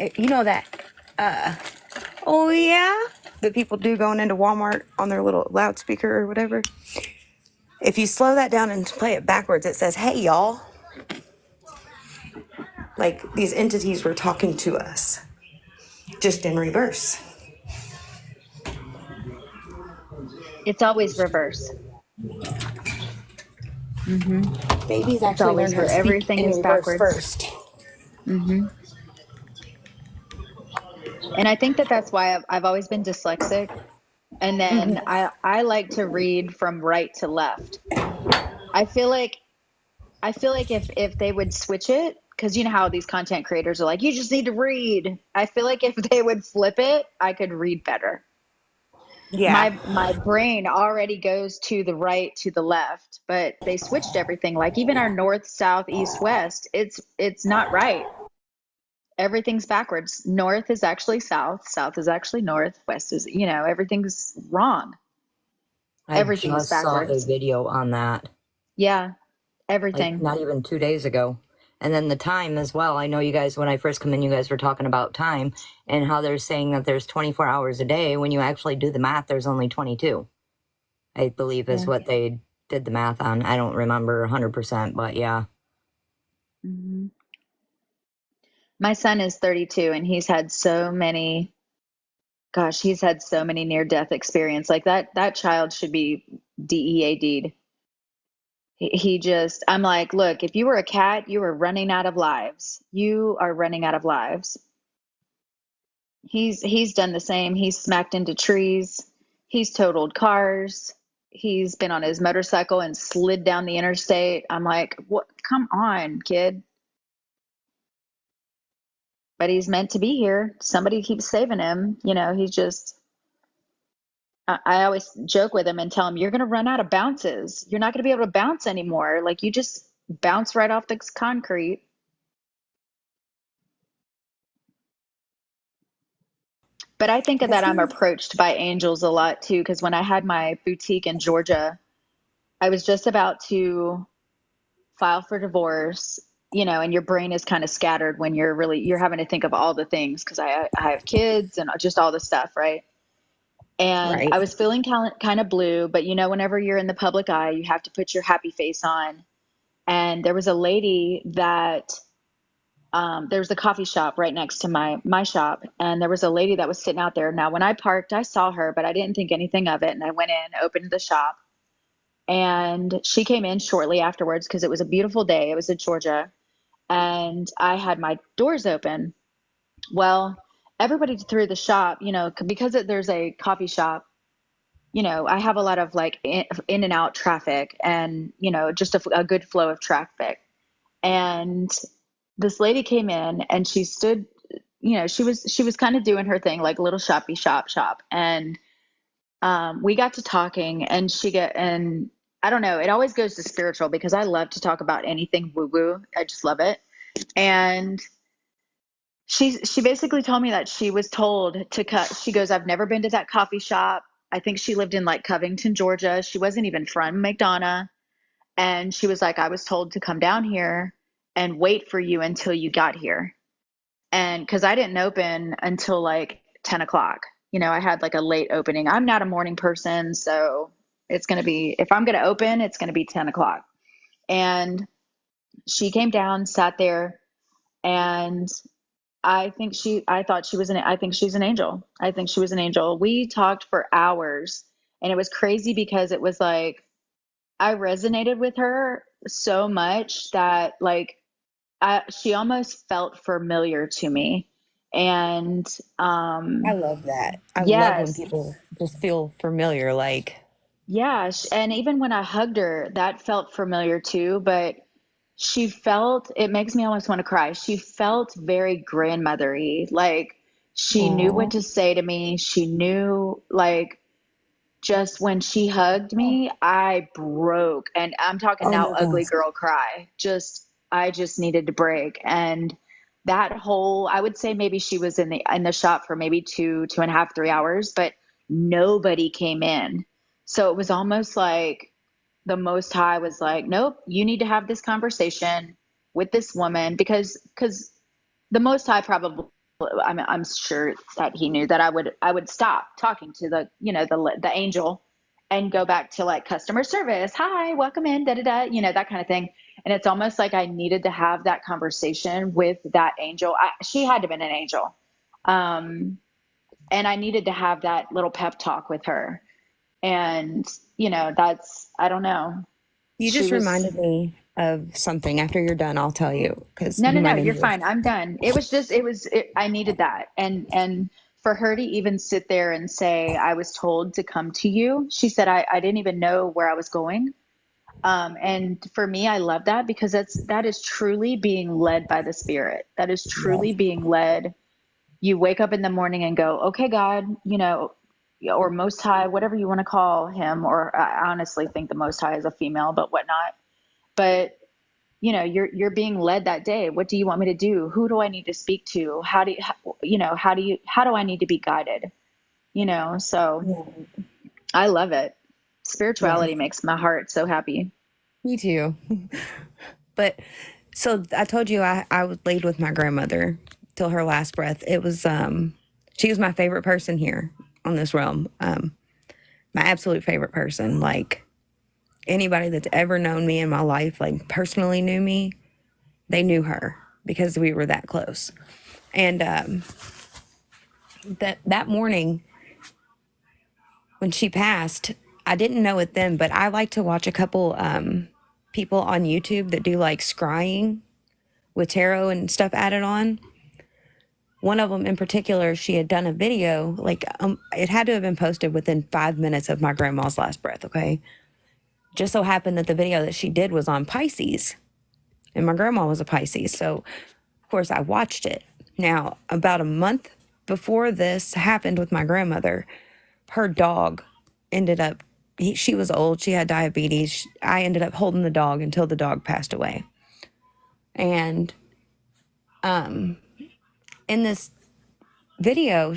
S1: oh yeah, that people do going into Walmart on their little loudspeaker or whatever. If you slow that down and play it backwards, it says, hey, y'all. Like these entities were talking to us, just in reverse.
S3: It's always reverse.
S1: Babies actually
S3: always
S1: learn how to
S3: where
S1: speak
S3: everything
S1: in
S3: is
S1: reverse
S3: backwards.
S1: first.
S3: And I think that's why I've always been dyslexic. And then I like to read from right to left. I feel like if they would switch it, because you know how these content creators are like, you just need to read. I feel like if they would flip it, I could read better.
S1: Yeah.
S3: My brain already goes to the right, to the left, but they switched everything. Like even our north, south, east, west, it's not right. Everything's backwards. North is actually south, south is actually north, west is, everything's wrong.
S7: I
S3: Everything is
S7: just saw a
S3: backwards.
S7: video on that,
S3: Yeah,
S7: like
S3: everything.
S7: not even 2 days ago. And then the time as well. I know you guys, when I first come in, you guys were talking about time and how they're saying that there's 24 hours a day. When you actually do the math, there's only 22, I believe is
S3: Yeah.
S7: what they did the math on. I don't remember 100%, but yeah.
S3: Mhm. My son is 32 and he's had so many near-death experience. Like that child should be DEAD'd. I'm like, look, if you were a cat, you were running out of lives. You are running out of lives. He's done the same. He's smacked into trees. He's totaled cars. He's been on his motorcycle and slid down the interstate. I'm like, what? Come on, kid. But he's meant to be here. Somebody keeps saving him. He's just, I always joke with him and tell him, you're going to run out of bounces. You're not going to be able to bounce anymore. Like you just bounce right off the concrete. But I think that I'm approached by angels a lot too, because when I had my boutique in Georgia, I was just about to file for divorce, and your brain is kind of scattered when you're having to think of all the things because I have kids and just all the stuff, right? And
S1: Right.
S3: I was feeling kind of blue, but whenever you're in the public eye, you have to put your happy face on. And there was a lady that there was a coffee shop right next to my shop, and there was a lady that was sitting out there. Now, when I parked, I saw her, but I didn't think anything of it. And I went in, opened the shop, and she came in shortly afterwards because it was a beautiful day. It was in Georgia, and I had my doors open. Well, everybody through the shop, because there's a coffee shop, I have a lot of like in and out traffic and, just a good flow of traffic. And this lady came in and she stood, she was kind of doing her thing, like a little shop. And we got to talking and and I don't know, it always goes to spiritual because I love to talk about anything woo woo. I just love it. And she basically told me that she was told to cut. She goes, I've never been to that coffee shop. I think she lived in like Covington, Georgia. She wasn't even from McDonough. And she was like, I was told to come down here and wait for you until you got here. And because I didn't open until like 10 o'clock. I had like a late opening. I'm not a morning person. So it's going to be, if I'm going to open, it's going to be 10 o'clock. And she came down, sat there, and I think I think she's an angel. I think she was an angel. We talked for hours and it was crazy because it was like, I resonated with her so much that like, she almost felt familiar to me. And,
S1: I love that. I love when
S3: yes,
S1: people just feel familiar. Like,
S3: yeah. And even when I hugged her, that felt familiar too, but it makes me almost want to cry. She felt very grandmothery. Like she knew what
S1: oh,
S3: to say to me. She knew, like, just when she hugged me, I broke. And I'm talking
S1: oh
S3: now
S1: my
S3: ugly
S1: gosh.
S3: girl cry. I just needed to break. And I would say maybe she was in the shop for maybe 2.5, 3 hours, but nobody came in. So it was almost like the Most High was like, nope, you need to have this conversation with this woman because the Most High probably, I'm sure that he knew that I would stop talking to the angel and go back to like customer service. Hi, welcome in, da da da, that kind of thing. And it's almost like I needed to have that conversation with that angel. She had to have been an angel. Um, and I needed to have that little pep talk with her. And, I don't know.
S1: You
S3: She
S1: just
S3: was,
S1: reminded me of something. After you're done, I'll tell you because
S3: no,
S1: you
S3: no, no,
S1: reminded
S3: you're
S1: me of.
S3: fine. I'm done. I needed that. And for her to even sit there and say, I was told to come to you. She said, I didn't even know where I was going. And for me, I love that because that is truly being led by the Spirit. That is truly
S1: Yes.
S3: being led. You wake up in the morning and go, okay, God, or Most High, whatever you want to call him, or I honestly think the Most High is a female, but whatnot. But you're being led that day. What do you want me to do? Who do I need to speak to? How do I need to be guided? So
S1: Yeah.
S3: I love it.
S1: Yes.
S3: Spirituality makes my heart so happy.
S1: Me too. But so I told you I was laid with my grandmother till her last breath. It was she was my favorite person here on this realm. My absolute favorite person. Like anybody that's ever known me in my life, like personally knew me, they knew her because we were that close. And that morning when she passed, I didn't know it then, but I like to watch a couple people on YouTube that do like scrying with tarot and stuff added on. One of them in particular, she had done a video, like it had to have been posted within 5 minutes of my grandma's last breath, okay? Just so happened that the video that she did was on Pisces, and my grandma was a Pisces. So, of course, I watched it. Now, about a month before this happened with my grandmother, her dog ended up, she was old, she had diabetes. I ended up holding the dog until the dog passed away. And in this video,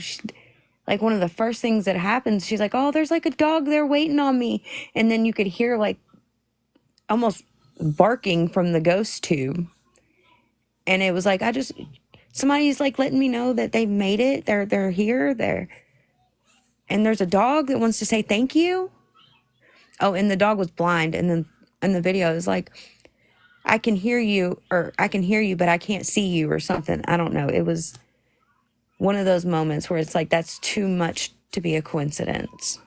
S1: like one of the first things that happens, she's like, oh, there's like a dog there waiting on me. And then you could hear like almost barking from the ghost tube. And it was like, somebody's like letting me know that they made it. They're here. And there's a dog that wants to say thank you. Oh, and the dog was blind. And then in the video is like, I can hear you, but I can't see you or something. I don't know. It was one of those moments where it's like, that's too much to be a coincidence.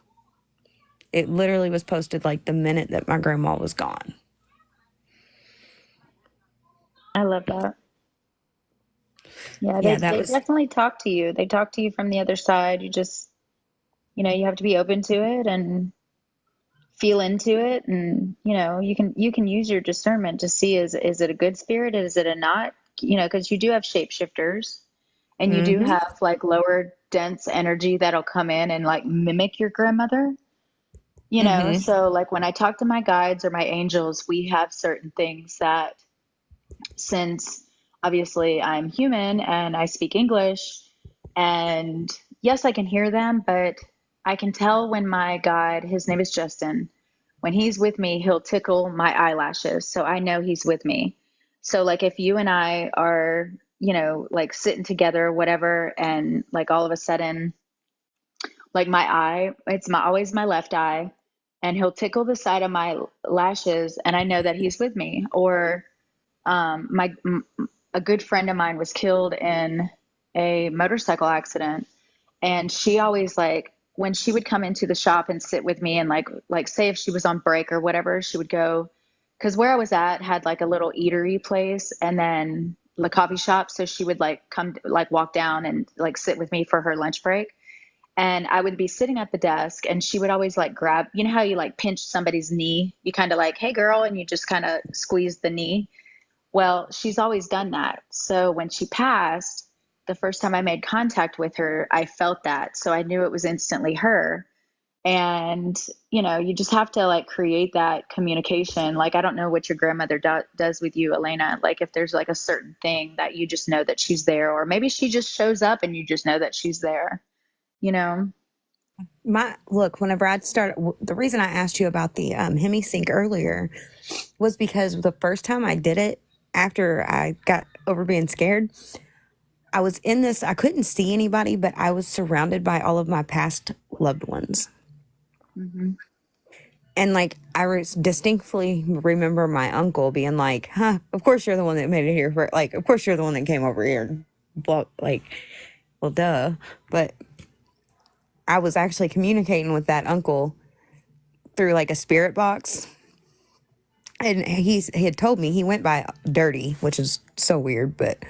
S1: It literally was posted like the minute that my grandma was gone.
S3: I love that. Yeah,
S1: Yeah, that
S3: they
S1: was,
S3: definitely talk to you. They talk to you from the other side. You just, you have to be open to it and feel into it, and you can use your discernment to see, is it a good spirit, is it a not, because you do have shapeshifters, and you do
S1: Mm-hmm.
S3: have like lower dense energy that'll come in and like mimic your grandmother.
S1: Mm-hmm.
S3: So like when I talk to my guides or my angels, we have certain things that, since obviously I'm human and I speak English, and yes, I can hear them, but I can tell when my guide, his name is Justin, when he's with me, he'll tickle my eyelashes. So I know he's with me. So, like, if you and I are, like sitting together, or whatever, and like all of a sudden, like my eye, it's always my left eye, and he'll tickle the side of my lashes, and I know that he's with me. Or my a good friend of mine was killed in a motorcycle accident, and she always, like, when she would come into the shop and sit with me, and like say if she was on break or whatever, she would go, because where I was at had like a little eatery place and then the coffee shop, so she would like come, like walk down and like sit with me for her lunch break. And I would be sitting at the desk, and she would always like grab, how you like pinch somebody's knee, you kind of like, hey girl, and you just kind of squeeze the knee. Well, she's always done that. So when she passed, the first time I made contact with her, I felt that. So I knew it was instantly her. And, you just have to like create that communication. Like, I don't know what your grandmother does with you, Elena. Like, if there's like a certain thing that you just know that she's there, or maybe she just shows up and you just know that she's there, you know?
S1: Whenever I'd started, the reason I asked you about the Hemi sync earlier was because the first time I did it, after I got over being scared, I was in this, I couldn't see anybody, but I was surrounded by all of my past loved ones.
S3: Mm-hmm.
S1: And like, distinctly remember my uncle being like, huh, of course you're the one that made it here. Like, of course you're the one that came over here. Blah, like, well, duh. But I was actually communicating with that uncle through like a spirit box. And he had told me he went by Dirty, which is so weird, but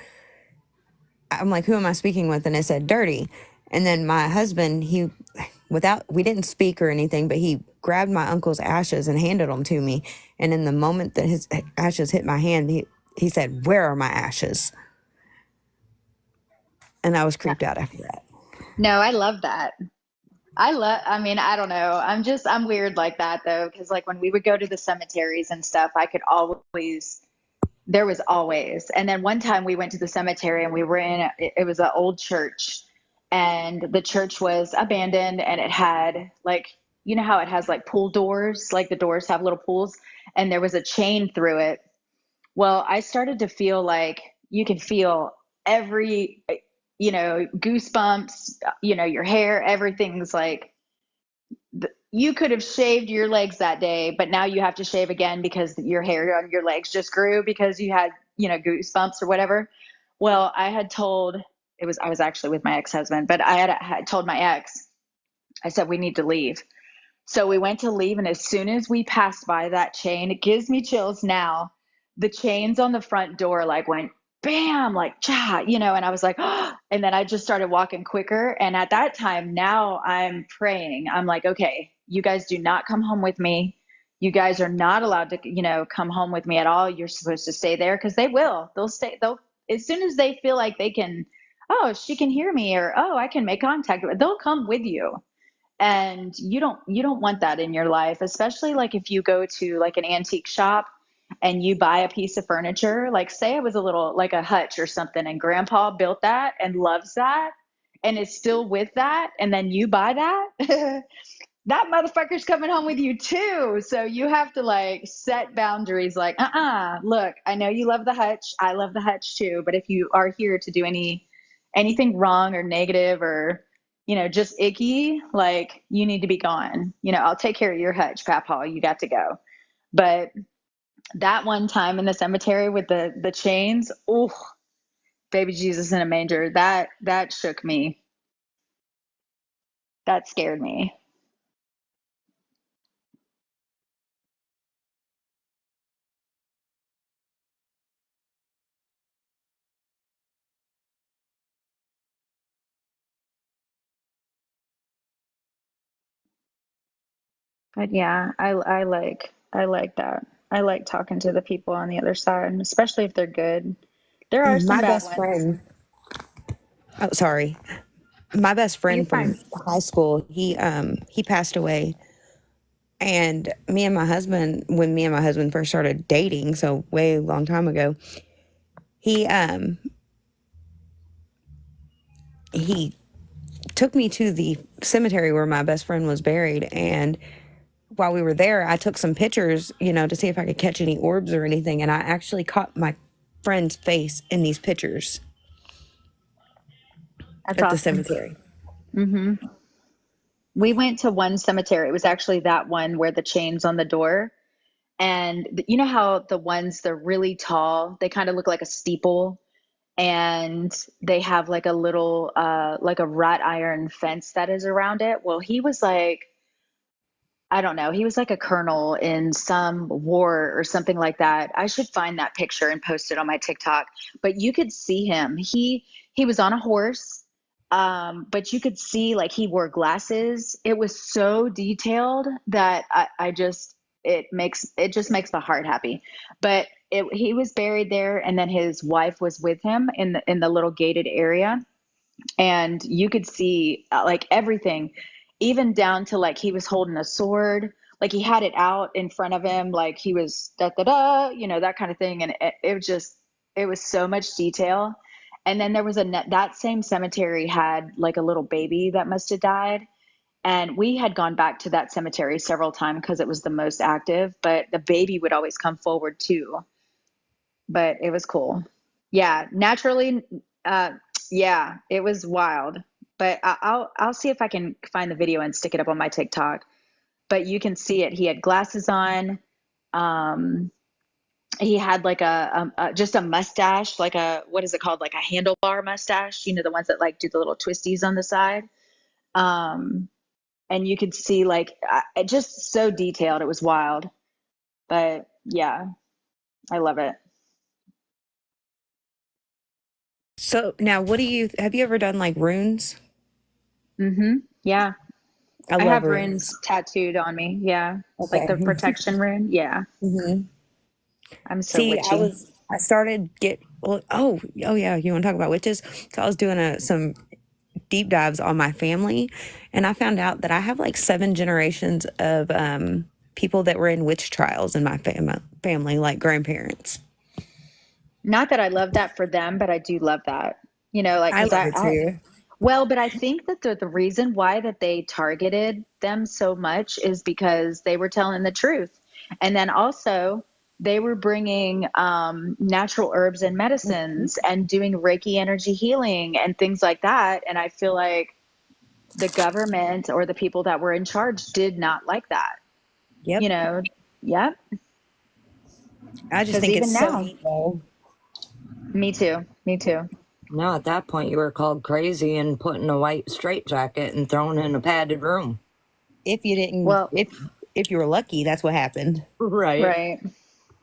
S1: I'm like, who am I speaking with? And it said Dirty. And then my husband, we didn't speak or anything, but he grabbed my uncle's ashes and handed them to me. And in the moment that his ashes hit my hand, he said, where are my ashes? And I was creeped out after that.
S3: No, I love that. I mean, I don't know. I'm weird like that though. Cause like when we would go to the cemeteries and stuff, there was always. And then one time we went to the cemetery, and we were it was an old church, and the church was abandoned, and it had like, how it has like pool doors, like the doors have little pools, and there was a chain through it. Well, I started to feel like you can feel every, goosebumps, your hair, everything's like, you could have shaved your legs that day, but now you have to shave again because your hair on your legs just grew because you had, goosebumps or whatever. Well, I was actually with my ex-husband, but had told my ex, I said, we need to leave. So we went to leave. And as soon as we passed by that chain, it gives me chills now. The chains on the front door like went bam, like cha, and I was like, oh, and then I just started walking quicker. And at that time, now I'm praying. I'm like, okay, you guys do not come home with me. You guys are not allowed to, come home with me at all. You're supposed to stay there, because they will. They'll stay. As soon as they feel like they can, oh, she can hear me, or oh, I can make contact. They'll come with you. And you don't want that in your life, especially like if you go to like an antique shop and you buy a piece of furniture, like say it was a little like a hutch or something, and grandpa built that and loves that and is still with that, and then you buy that. That motherfucker's coming home with you too. So you have to like set boundaries, like, look, I know you love the hutch, I love the hutch too, but if you are here to do anything wrong or negative, or just icky, like, you need to be gone. I'll take care of your hutch, Papa, you got to go. But that one time in the cemetery with the chains, oh, baby Jesus in a manger, that shook me. That scared me. But yeah, I like that. I like talking to the people on the other side, especially if they're good. There are some
S1: My
S3: bad
S1: best
S3: ones.
S1: friend, oh, sorry. My best
S3: You're
S1: friend from
S3: fine.
S1: high school, he passed away. And when me and my husband first started dating, so way long time ago, he he took me to the cemetery where my best friend was buried. And while we were there, I took some pictures, to see if I could catch any orbs or anything. And I actually caught my friend's face in these pictures
S3: That's
S1: at the
S3: awesome.
S1: cemetery.
S3: We went to one cemetery. It was actually that one where the chains on the door. And you know how the ones they're really tall, they kind of look like a steeple, and they have like a little like a wrought iron fence that is around it. Well, he was like, I don't know, he was like a colonel in some war or something like that. I should find that picture and post it on my TikTok. But you could see him. He was on a horse. But you could see like he wore glasses. It was so detailed that I just it just makes the heart happy. But he was buried there, and then his wife was with him in the little gated area, and you could see like everything, even down to like he was holding a sword, like he had it out in front of him, like he was da da da, that kind of thing. And it was so much detail. And then there was that same cemetery had like a little baby that must have died. And we had gone back to that cemetery several times because it was the most active, but the baby would always come forward too. But it was cool. Yeah, naturally, uh, yeah, it was wild. But I'll see if I can find the video and stick it up on my TikTok. But you can see it. He had glasses on. Um, he had like just a mustache, like a what is it called, like a handlebar mustache. You know, the ones that like do the little twisties on the side. Um, and you could see like just so detailed. It was wild. But yeah, I love it.
S1: So now, have you ever done like runes?
S3: Yeah.
S1: I
S3: I
S1: love
S3: have
S1: runes.
S3: runes tattooed on me. Yeah. Like
S1: Okay.
S3: the protection rune. Yeah. I'm so
S1: See,
S3: witchy.
S1: I started oh yeah, you want to talk about witches? So I was doing some deep dives on my family, and I found out that I have like 7 generations of people that were in witch trials in my family, like grandparents.
S3: Not that I love that for them, but I do love that. Like,
S1: I
S3: cause
S1: love it too.
S3: well, but I think that the reason why that they targeted them so much is because they were telling the truth. And then also they were bringing natural herbs and medicines and doing Reiki energy healing and things like that. And I feel like the government or the people that were in charge did not like that,
S1: Yep.
S3: you know? Yep.
S1: I just
S3: Because
S1: think
S3: even
S1: it's so
S3: now,
S1: evil.
S3: me too. Me too.
S7: No, at that point you were called crazy and put in a white straitjacket and thrown in a padded room.
S1: If you didn't,
S3: Well,
S1: if you were lucky, that's what happened.
S7: Right.
S3: right.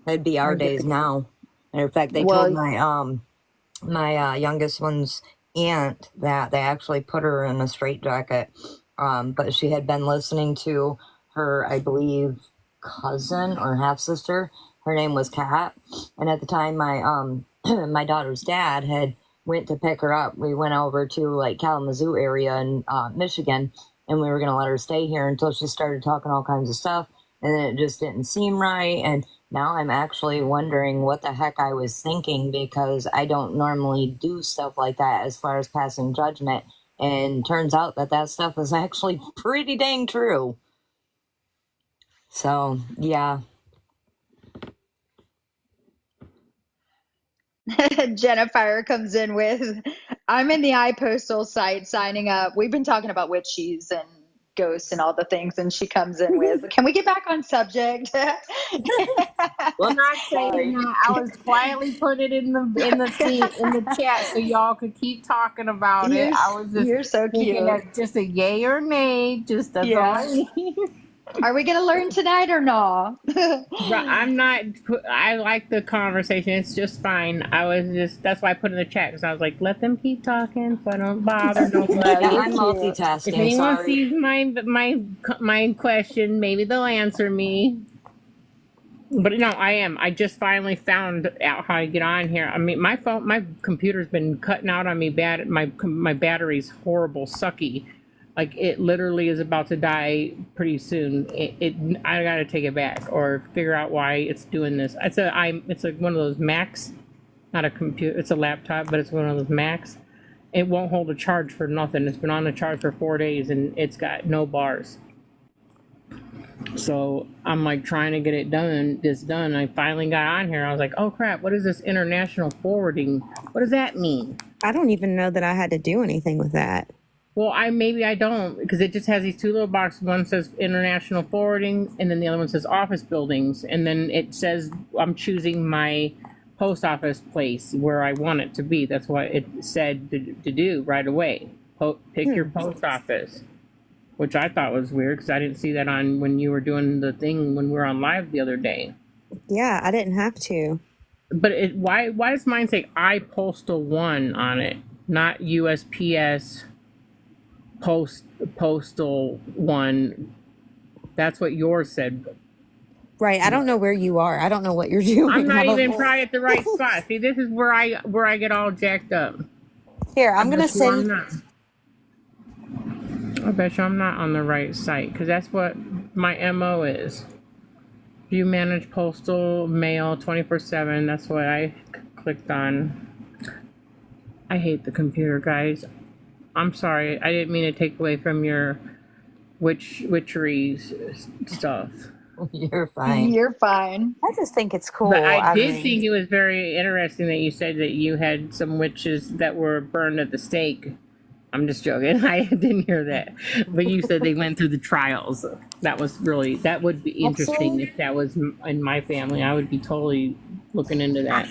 S7: It'd be our days now. Matter of fact, they told
S3: Well,
S7: my youngest one's aunt that they actually put her in a straitjacket, but she had been listening to her, I believe, cousin or half sister. Her name was Kat, and at the time, my my daughter's dad had went to pick her up. We went over to like Kalamazoo area in Michigan, and we were gonna let her stay here until she started talking all kinds of stuff, and then it just didn't seem right. And now I'm actually wondering what the heck I was thinking, because I don't normally do stuff like that as far as passing judgment. And turns out that stuff is actually pretty dang true. So, yeah.
S3: Jennifer comes in with, I'm in the iPostal site signing up. We've been talking about witches and ghosts and all the things, and she comes in with, can we get back on subject?
S8: Well, not saying
S3: Sorry.
S8: that. I was quietly putting it in the chat so y'all could keep talking about it.
S3: You're,
S8: I was just
S3: you're so
S8: thinking
S3: cute.
S8: that's just a yay or nay. Just that's all
S3: Yeah.
S8: I need.
S3: Are we gonna learn tonight or no?
S8: I'm not. I like the conversation. It's just fine. That's why I put in the chat because I was like, let them keep talking so I don't bother
S7: Yeah,
S8: nobody.
S7: I'm
S8: If
S7: multitasking.
S8: anyone
S7: Sorry.
S8: sees my question, maybe they'll answer me. But no, I am. I just finally found out how to get on here. I mean, my computer's been cutting out on me bad. My battery's horrible, sucky. Like it literally is about to die pretty soon. I gotta take it back or figure out why it's doing this. It's one of those Macs, not a computer. It's a laptop, but it's one of those Macs. It won't hold a charge for nothing. It's been on the charge for 4 days and it's got no bars. So I'm like trying to get it done. I finally got on here. I was like, oh crap, what is this international forwarding? What does that mean?
S1: I don't even know that I had to do anything with that.
S8: Well, maybe I don't, because it just has these two little boxes. One says international forwarding, and then the other one says office buildings. And then it says I'm choosing my post office place where I want it to be. That's what it said to do right away. Pick your post office, which I thought was weird because I didn't see that on when you were doing the thing when we were on live the other day.
S1: Yeah, I didn't have to.
S8: But why does mine say iPostal 1 on it, not USPS postal 1? That's what yours said.
S1: Right. I don't know where you are. I don't know what you're doing.
S8: I'm not
S1: I don't
S8: even
S1: know.
S8: probably at the right spot. See, this is where I get all jacked up.
S1: Here, I'm gonna
S8: bet you I'm
S1: send.
S8: not. I bet you I'm not on the right site because that's what my MO is. View manage postal mail 24/7. That's what I clicked on. I hate the computer, guys. I'm sorry. I didn't mean to take away from your witchery stuff.
S7: You're fine.
S3: You're fine.
S1: I just think it's cool.
S8: But I did
S1: mean,
S8: think it was very interesting that you said that you had some witches that were burned at the stake. I'm just joking. I didn't hear that. But you said they went through the trials. That would be interesting if that was in my family. I would be totally looking into that.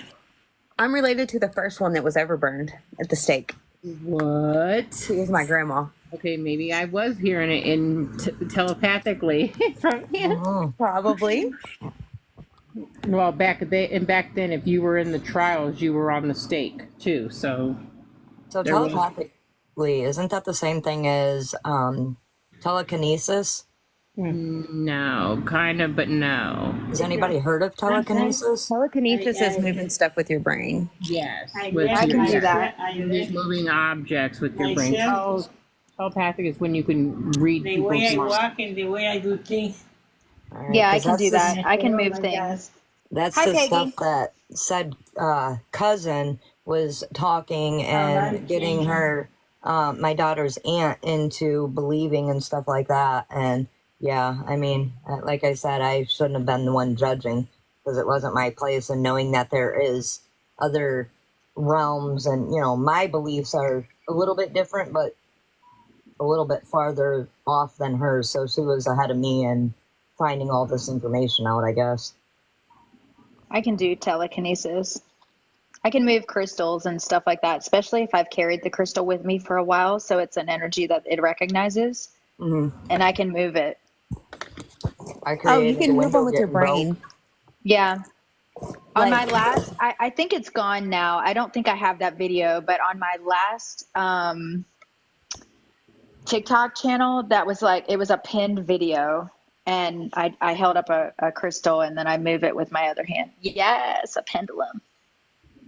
S1: I'm related to the first one that was ever burned at the stake.
S8: What?
S1: She was my grandma.
S8: Okay, maybe I was hearing it telepathically from you.
S1: Probably.
S8: Well, back then, if you were in the trials, you were on the stake too. So there was-
S7: telepathically, isn't that the same thing as telekinesis?
S8: No, kind of, but no.
S7: Has anybody heard of telekinesis?
S1: Telekinesis is moving stuff with your brain.
S8: Yes,
S3: I can do that.
S8: Just moving objects with your brain. Telepathic is when you can read
S9: The way
S8: people's
S9: I
S8: minds.
S9: walk and the way I do things.
S7: All right,
S3: Yeah, I
S7: 'cause
S3: can
S7: that's
S3: do
S7: the-
S3: that. I can
S9: Oh
S3: move
S9: my
S3: things.
S7: That's
S3: Hi,
S7: the
S3: Peggy.
S7: stuff that said cousin was talking and getting her, my daughter's aunt into believing and stuff like that. And yeah, I mean, like I said, I shouldn't have been the one judging because it wasn't my place. And knowing that there is other realms and, my beliefs are a little bit different, but a little bit farther off than hers. So she was ahead of me in finding all this information out, I guess.
S3: I can do telekinesis. I can move crystals and stuff like that, especially if I've carried the crystal with me for a while. So it's an energy that it recognizes, and I can move it.
S7: I
S1: Oh, you
S7: created
S1: can
S7: the
S1: move
S7: window
S1: them with your
S7: getting broke.
S1: brain.
S3: Yeah. On my
S1: Like-
S3: last, I think it's gone now. I don't think I have that video, but on my last TikTok channel, that was it was a pinned video, and I held up a crystal and then I move it with my other hand. Yes, a pendulum.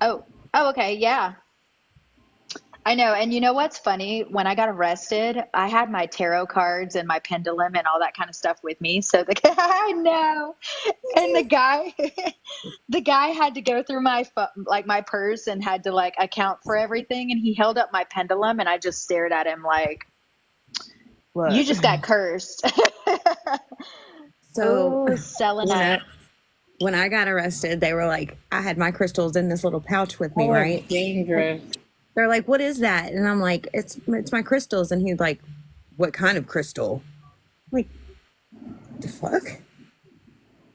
S3: Oh, okay, yeah. I know. And you know what's funny? When I got arrested, I had my tarot cards and my pendulum and all that kind of stuff with me. So I know. And the guy had to go through my my purse and had to account for everything. And he held up my pendulum and I just stared at him like,
S1: Look.
S3: you just got cursed.
S1: So
S3: Ooh, selenite.
S1: when I got arrested, they were like, I had my crystals in this little pouch with me,
S8: Oh,
S1: right?
S8: it's dangerous.
S1: They're like, what is that? And I'm like, it's my crystals. And he's like, what kind of crystal? I'm like, the fuck?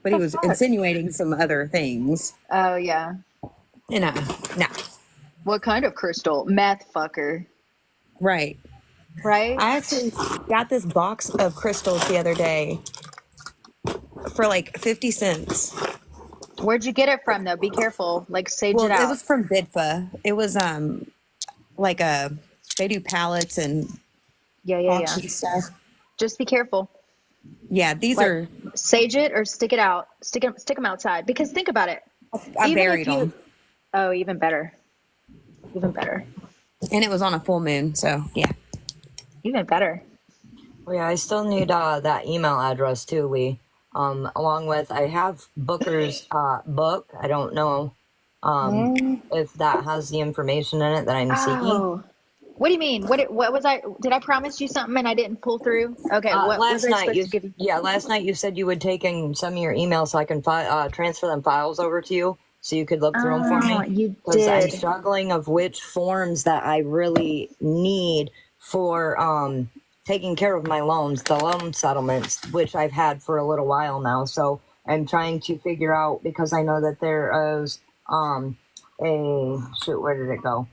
S1: But he was insinuating some other things.
S3: Oh, yeah.
S1: You know, no.
S3: What kind of crystal? Meth fucker.
S1: Right.
S3: Right?
S1: I actually got this box of crystals the other day, for like 50 cents.
S3: Where'd you get it from though? Be careful. Like sage
S1: Well,
S3: it
S1: it
S3: out.
S1: was from Bidfa. It was like they do pallets and
S3: Yeah.
S1: auction stuff.
S3: Just be careful.
S1: Yeah, these
S3: Like
S1: are
S3: sage it or stick it out. Stick them outside. Because think about it.
S1: I
S3: Even
S1: buried
S3: if you
S1: them,
S3: Oh, even better. Even better.
S1: and it was on a full moon. So yeah.
S3: Even better.
S7: Well, yeah, I still need that email address too, Lee. Along with I have Booker's book. I don't know if that has the information in it that I'm seeking.
S3: Oh. What do you mean? What was I? Did I promise you something and I didn't pull through? Okay. What was
S7: Last
S3: I
S7: night
S3: supposed
S7: you
S3: to give you?
S7: last night you said you would take in some of your emails so I can transfer them files over to you so you could look through them for
S3: Oh,
S7: me.
S3: you
S7: Because I'm
S3: did.
S7: struggling of which forms that I really need for taking care of my loans, the loan settlements, which I've had for a little while now. So I'm trying to figure out, because I know that there is where did it go?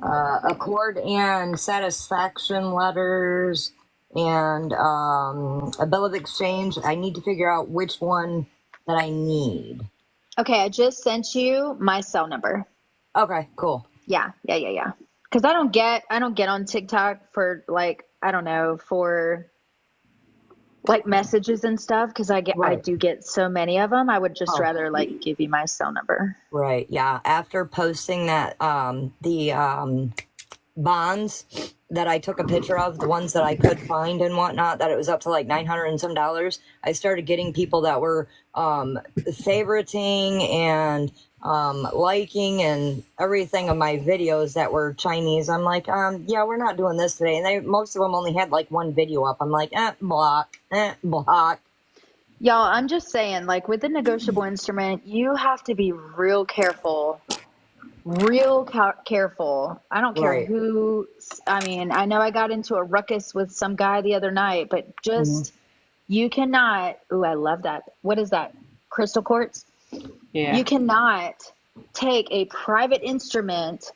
S7: Accord and satisfaction letters and a bill of exchange. I need to figure out which one that I need.
S3: Okay, I just sent you my cell number.
S7: Okay, cool.
S3: Yeah. Because I don't get on TikTok for like, I don't know, for like messages and stuff, because I
S7: Right.
S3: do get so many of them. I would just rather like give you my cell number.
S7: Right. Yeah. After posting that, the bonds that I took a picture of, the ones that I could find and whatnot, that it was up to like $900 and some, I started getting people that were favoriting and liking and everything of my videos that were Chinese. I'm like, yeah, we're not doing this today. And most of them only had like one video up. I'm like, block.
S3: Y'all, I'm just saying, like with the negotiable instrument, you have to be real careful. Careful. I don't care
S7: Right.
S3: who. I mean, I know I got into a ruckus with some guy the other night, but just you cannot. Ooh, I love that. What is that? Crystal quartz?
S5: Yeah.
S3: You cannot take a private instrument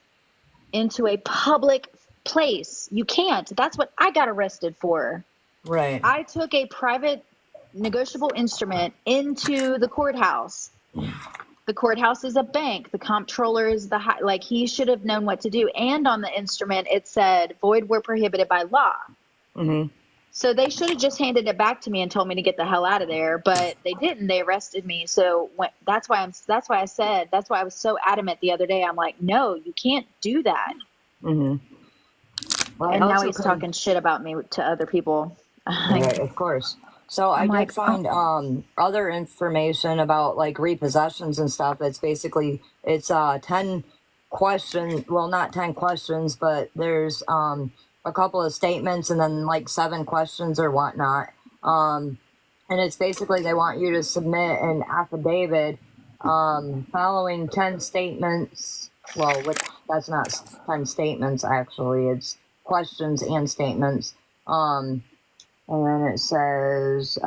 S3: into a public place. You can't. That's what I got arrested for.
S7: Right.
S3: I took a private negotiable instrument into the courthouse. The courthouse is a bank. The comptroller is like he should have known what to do. And on the instrument, it said void where prohibited by law.
S7: Mm-hmm.
S3: So they should have just handed it back to me and told me to get the hell out of there, but they didn't. They arrested me. So that's why I was so adamant the other day. I'm like, no, you can't do that.
S7: Mm-hmm. Well,
S3: And now he's talking shit about me to other people.
S7: Right, of course. So I did find other information about like repossessions and stuff. It's 10 questions. Well, not 10 questions, but there's a couple of statements and then like 7 questions or whatnot. And it's basically they want you to submit an affidavit following 10 statements. Well, that's not 10 statements actually. It's questions and statements. And then it says,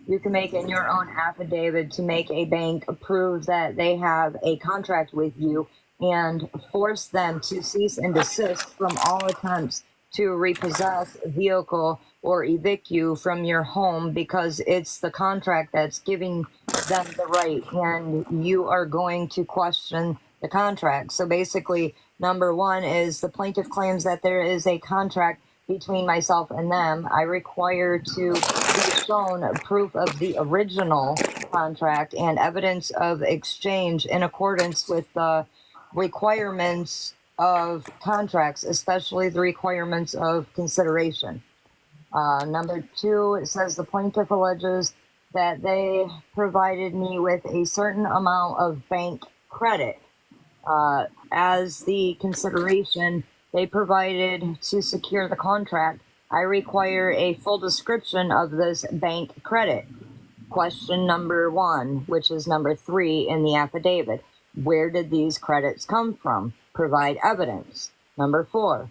S7: you can make in your own affidavit to make a bank prove that they have a contract with you and force them to cease and desist from all attempts to repossess a vehicle or evict you from your home because it's the contract that's giving them the right and you are going to question the contract. So basically, number 1 is the plaintiff claims that there is a contract between myself and them. I require to be shown proof of the original contract and evidence of exchange in accordance with the requirements of contracts, especially the requirements of consideration. Number 2, it says the plaintiff alleges that they provided me with a certain amount of bank credit as the consideration they provided to secure the contract. I require a full description of this bank credit. Question number 1, which is number 3 in the affidavit. Where did these credits come from? Provide evidence. Number 4,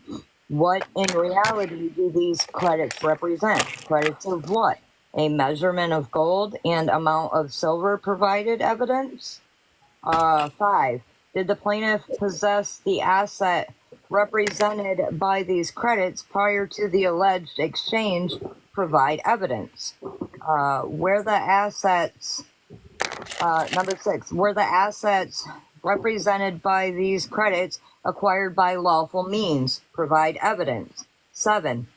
S7: what in reality do these credits represent? Credits of what? A measurement of gold and amount of silver provided evidence? 5, did the plaintiff possess the asset represented by these credits prior to the alleged exchange? Provide evidence. where the assets, number 6, were the assets represented by these credits acquired by lawful means? Provide evidence. 7,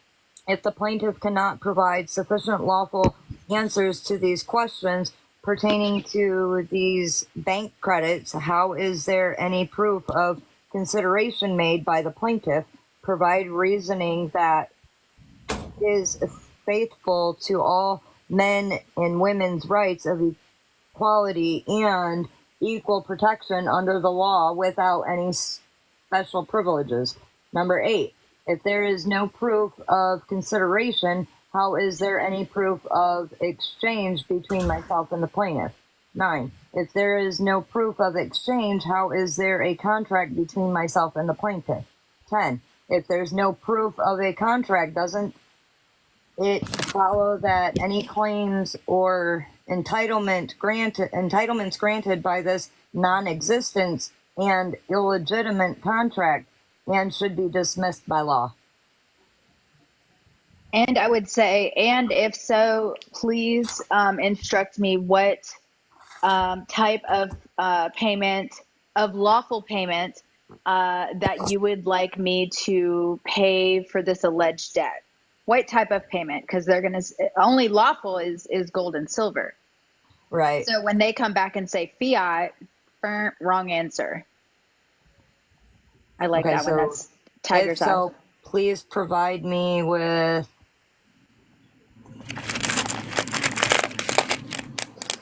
S7: if the plaintiff cannot provide sufficient lawful answers to these questions pertaining to these bank credits, how is there any proof of consideration made by the plaintiff? Provide reasoning that is faithful to all men and women's rights of equality and equal protection under the law without any special privileges. Number 8, if there is no proof of consideration, how is there any proof of exchange between myself and the plaintiff? 9, if there is no proof of exchange, how is there a contract between myself and the plaintiff? 10, if there's no proof of a contract, doesn't it follow that any claims or entitlements granted by this non-existence and illegitimate contract and should be dismissed by law?
S3: And I would say, and if so, please instruct me what type of payment, of lawful payment, that you would like me to pay for this alleged debt. What type of payment? Because they're going to, only lawful is gold and silver.
S7: Right.
S3: So when they come back and say fiat, wrong answer. I like
S7: Okay,
S3: that one.
S7: so
S3: That's tiger's eye.
S7: So please provide me with,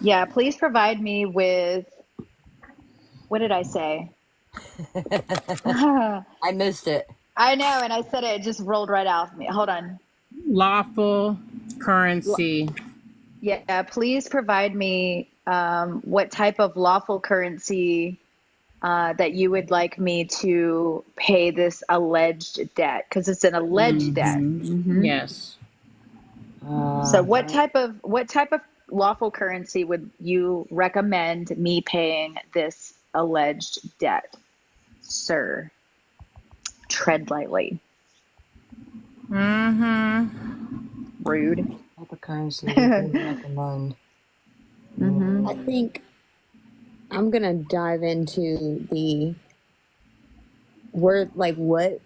S3: Yeah, please provide me with, what did I say?
S7: I missed it.
S3: I know, and I said it just rolled right out of me. Hold on.
S8: Lawful currency.
S3: Yeah, please provide me what type of lawful currency that you would like me to pay this alleged debt, because it's an alleged debt.
S8: Yes.
S3: So what type of lawful currency would you recommend me paying this alleged debt, sir? Tread lightly. Rude.
S7: Type of currency you can recommend.
S1: I think I'm gonna dive into the word, like what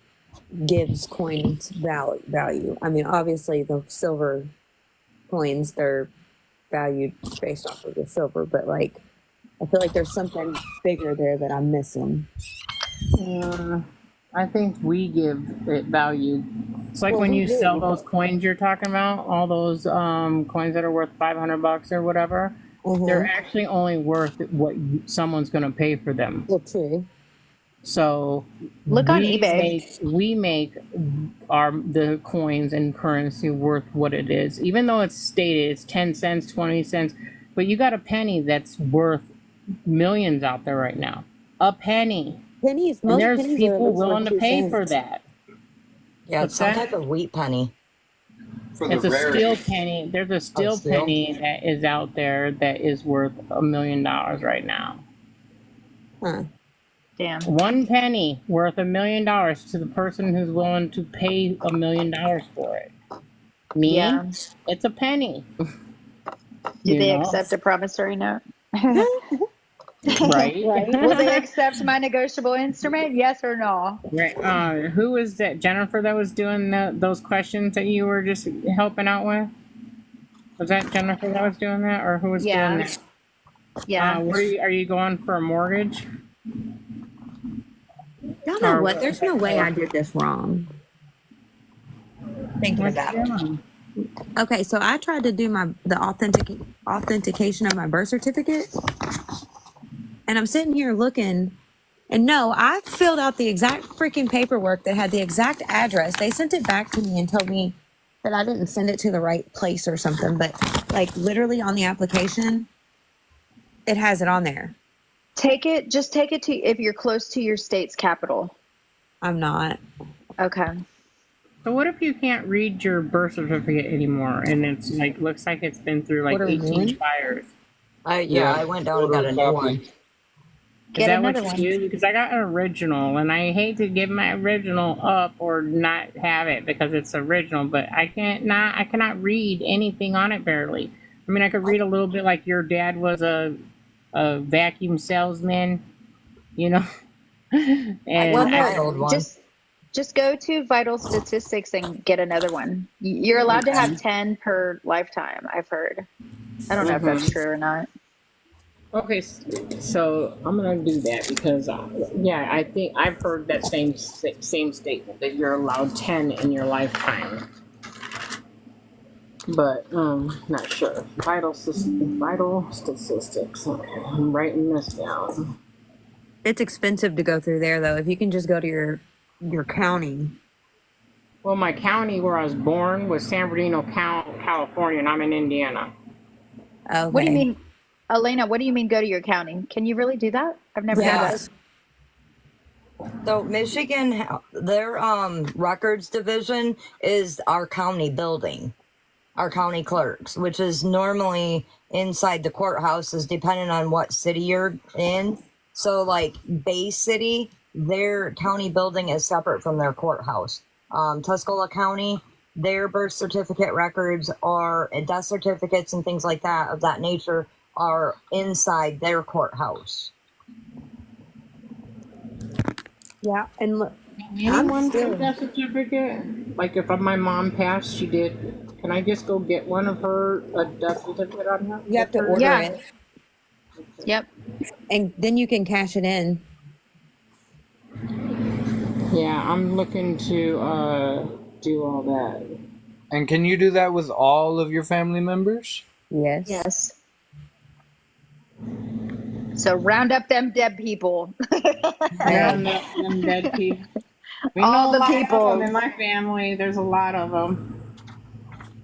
S1: gives coins value. I mean, obviously the silver coins, they're valued based off of the silver, but like I feel like there's something bigger there that I'm missing.
S8: I think we give it value. It's like
S1: Well,
S8: when
S1: we
S8: you
S1: do.
S8: sell those coins you're talking about, all those coins that are worth $500 or whatever. They're actually only worth what someone's going to pay for them.
S1: Well, true.
S8: So
S3: Look on eBay.
S8: We make the coins and currency worth what it is, even though it's stated it's 10 cents, 20 cents. But you got a penny that's worth millions out there right now. A penny.
S1: Pennies.
S8: And
S1: Most
S8: there's
S1: pennies are
S8: people
S1: at least
S8: willing
S1: like
S8: to
S1: 2
S8: pay
S1: cents.
S8: for that.
S7: Yeah,
S8: What's
S7: it's some
S8: that?
S7: type of wheat penny.
S4: For
S8: It's
S4: the
S8: a
S4: rarity.
S8: steel penny. There's a steel
S7: steel?
S8: penny that is out there that is worth $1 million right now.
S1: Huh.
S3: Damn.
S8: One penny worth $1 million to the person who's willing to pay $1 million for it. Me,
S3: Yeah.
S8: it's a penny.
S3: Do
S8: You
S3: they
S8: know?
S3: accept a promissory note?
S8: Right?
S3: Will they accept my negotiable instrument? Yes or no?
S8: Right. Who was that? Jennifer that was doing those questions that you were just helping out with? Was that Jennifer that was doing that, or who was
S3: Yeah.
S8: doing that?
S3: Yeah.
S8: Are you going for a mortgage?
S1: Y'all know
S8: Or-
S1: what? There's no way I did this wrong. Thinking about it. Okay, so I tried to do the authentication of my birth certificate, and I'm sitting here looking, and no, I filled out the exact freaking paperwork that had the exact address. They sent it back to me and told me that I didn't send it to the right place or something, but like literally on the application, it has it on there.
S3: Just take it to, if you're close to your state's capital.
S1: I'm not.
S3: Okay.
S8: So what if you can't read your birth certificate anymore, and it's like looks like it's been through like
S1: What are we
S8: 18
S1: doing?
S8: fires?
S7: I went down and got a new one.
S8: Is
S3: Get
S8: that what
S3: another
S8: you
S3: one.
S8: do? Because I got an original, and I hate to give my original up or not have it because it's original, but I cannot read anything on it barely. I mean, I could read a little bit like your dad was a vacuum salesman, you know,
S7: I
S8: and
S7: got
S3: Well,
S7: my
S8: I,
S7: old one.
S3: just go to vital statistics and get another one. You're allowed to have 10 per lifetime, I've heard. I don't know if that's true or not.
S8: okay, so I'm gonna do that because, yeah, I think I've heard that same statement that you're allowed 10 in your lifetime, but not sure. Vital statistics. Okay, I'm writing this down.
S1: It's expensive to go through there though. If you can just go to your county.
S8: Well, my county where I was born was San Bernardino, California, and I'm in Indiana.
S1: Okay.
S3: What do you mean, Elena? What do you mean go to your county? Can you really do that? I've never heard that.
S7: Yes. So Michigan, their records division is our county building, our county clerks, which is normally inside the courthouses, depending on what city you're in. So like Bay City, their county building is separate from their courthouse. Tuscola County, their birth certificate records or death certificates and things like that of that nature are inside their courthouse.
S1: Yeah, and look,
S8: Anyone
S1: still-
S8: get that certificate? Like if my mom passed, she did. Can I just go get one of her a death certificate on her?
S1: you have to order
S3: Yeah.
S1: it,
S3: Yep.
S1: and then you can cash it in.
S8: Yeah, I'm looking to do all that.
S4: And can you do that with all of your family members?
S1: Yes.
S3: Yes. So round up them dead people.
S8: Yeah, them dead people. We
S3: All
S8: know
S3: the
S8: a lot of
S3: people.
S8: them in my family. There's a lot of them.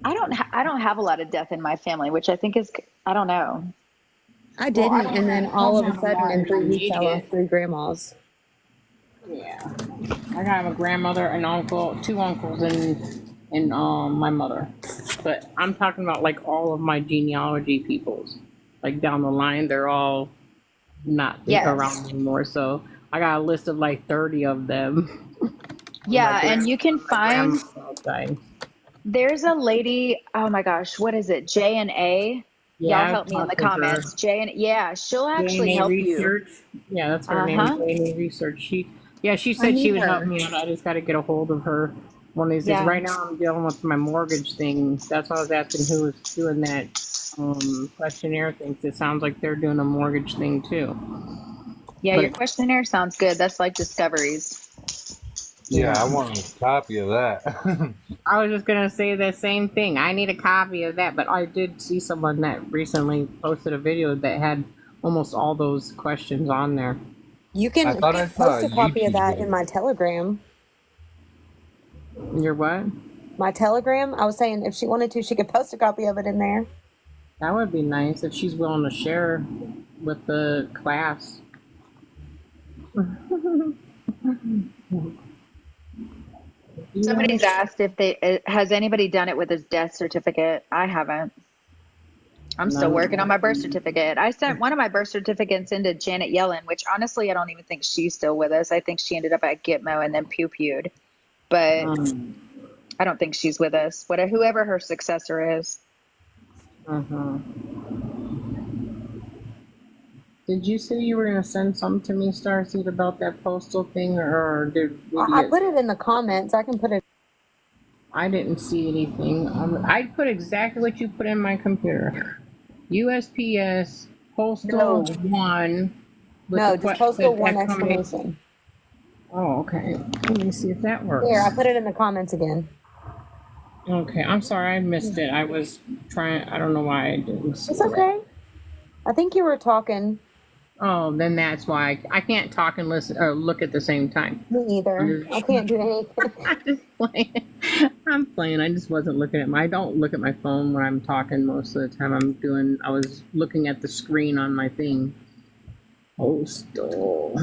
S3: I don't have a lot of death in my family, which I think is, I don't know.
S1: I didn't,
S8: I don't
S1: and then
S8: have-
S1: all of
S8: I
S1: a
S8: don't
S1: sudden,
S8: have
S1: in 3
S8: a
S1: weeks, I
S8: immediate-
S1: lost 3 grandmas.
S8: Yeah, I have a grandmother, an uncle, 2 uncles, and my mother. But I'm talking about like all of my genealogy peoples, like down the line, they're all not
S3: Yes.
S8: around anymore. So I got a list of like 30 of them.
S3: Yeah,
S8: My
S3: and you can find,
S8: grandma died.
S3: there's a lady, oh my gosh, what is it? J and A.
S8: Yeah,
S3: Y'all help me in the
S8: talked to her.
S3: comments. J and yeah, she'll actually
S8: DNA
S3: help you.
S8: research. Yeah, that's her
S3: Uh-huh.
S8: name. DNA research. She said she would help me out. I just got to get a hold of her one of these days.
S3: Yeah.
S8: Right now, I'm dealing with my mortgage thing. That's why I was asking who was doing that questionnaire thing. 'Cause it sounds like they're doing a mortgage thing too.
S3: Yeah,
S8: But-
S3: your questionnaire sounds good. That's like discoveries.
S4: Yeah, I want a copy of that.
S8: I was just gonna say the same thing. I need a copy of that, but I did see someone that recently posted a video that had almost all those questions on there.
S1: You can
S4: I thought I saw
S1: post
S4: a
S1: a copy of
S4: YouTube
S1: that
S4: video.
S1: in my Telegram.
S8: Your what?
S1: My Telegram. I was saying if she wanted to, she could post a copy of it in there.
S8: That would be nice if she's willing to share with the class.
S3: Somebody's asked if has anybody done it with his death certificate. I haven't. I'm still
S8: No.
S3: working on my birth certificate. I sent one of my birth certificates into Janet Yellen, which honestly I don't even think she's still with us. I think she ended up at Gitmo and then pew-pewed. But I don't think she's with us. Whoever her successor is.
S8: Uh-huh. Did you say you were gonna send something to me, Starseed, about that postal thing, or did we
S1: I
S8: get?
S1: put it in the comments. I can put it.
S8: I didn't see anything. I put exactly what you put in my computer. USPS Postal
S1: No.
S8: 1. with
S1: No,
S8: the
S1: just
S8: que-
S1: postal
S8: with
S1: 1
S8: exclamation-
S1: exclamation.
S8: Oh, okay. Let me see if that works.
S1: Here, I put it in the comments again.
S8: Okay, I'm sorry I missed it. I was trying. I don't know why I didn't see
S1: It's
S8: it.
S1: okay. I think you were talking.
S8: Oh, then that's why I can't talk and listen or look at the same time.
S1: Me either. I can't do anything.
S8: I'm just playing. I'm playing. I just wasn't looking at I don't look at my phone when I'm talking most of the time. I was looking at the screen on my thing. Postal.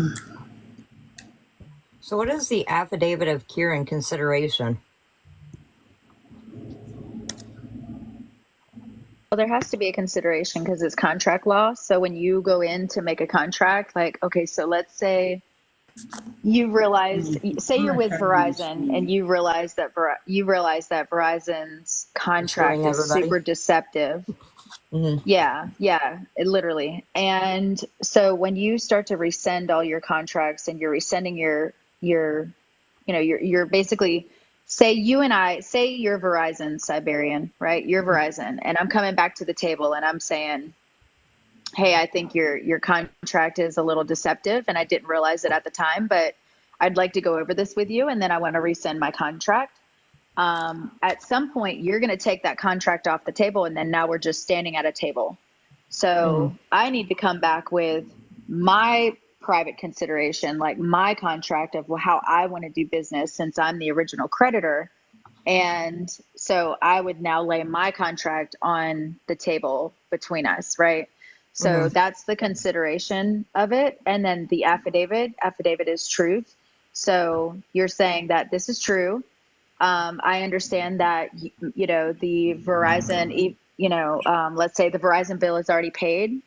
S7: So what is the affidavit of cure and consideration?
S3: Well, there has to be a consideration because it's contract law. So when you go in to make a contract, like, okay, so let's say you realize, say you're with Verizon and you realize that Verizon's contract
S1: Screwing
S3: is
S1: everybody.
S3: super deceptive. Yeah, literally. And so when you start to rescind all your contracts and you're rescinding you're basically, say you're Verizon, Siberian, right? You're Verizon, and I'm coming back to the table and I'm saying, hey, I think your contract is a little deceptive and I didn't realize it at the time, but I'd like to go over this with you, and then I want to rescind my contract. At some point you're going to take that contract off the table, and then now we're just standing at a table. So I need to come back with my private consideration, like my contract of how I want to do business, since I'm the original creditor. And so I would now lay my contract on the table between us, right? So that's the consideration of it. And then the affidavit is truth. So you're saying that this is true. I understand that, the Verizon, let's say the Verizon bill is already paid,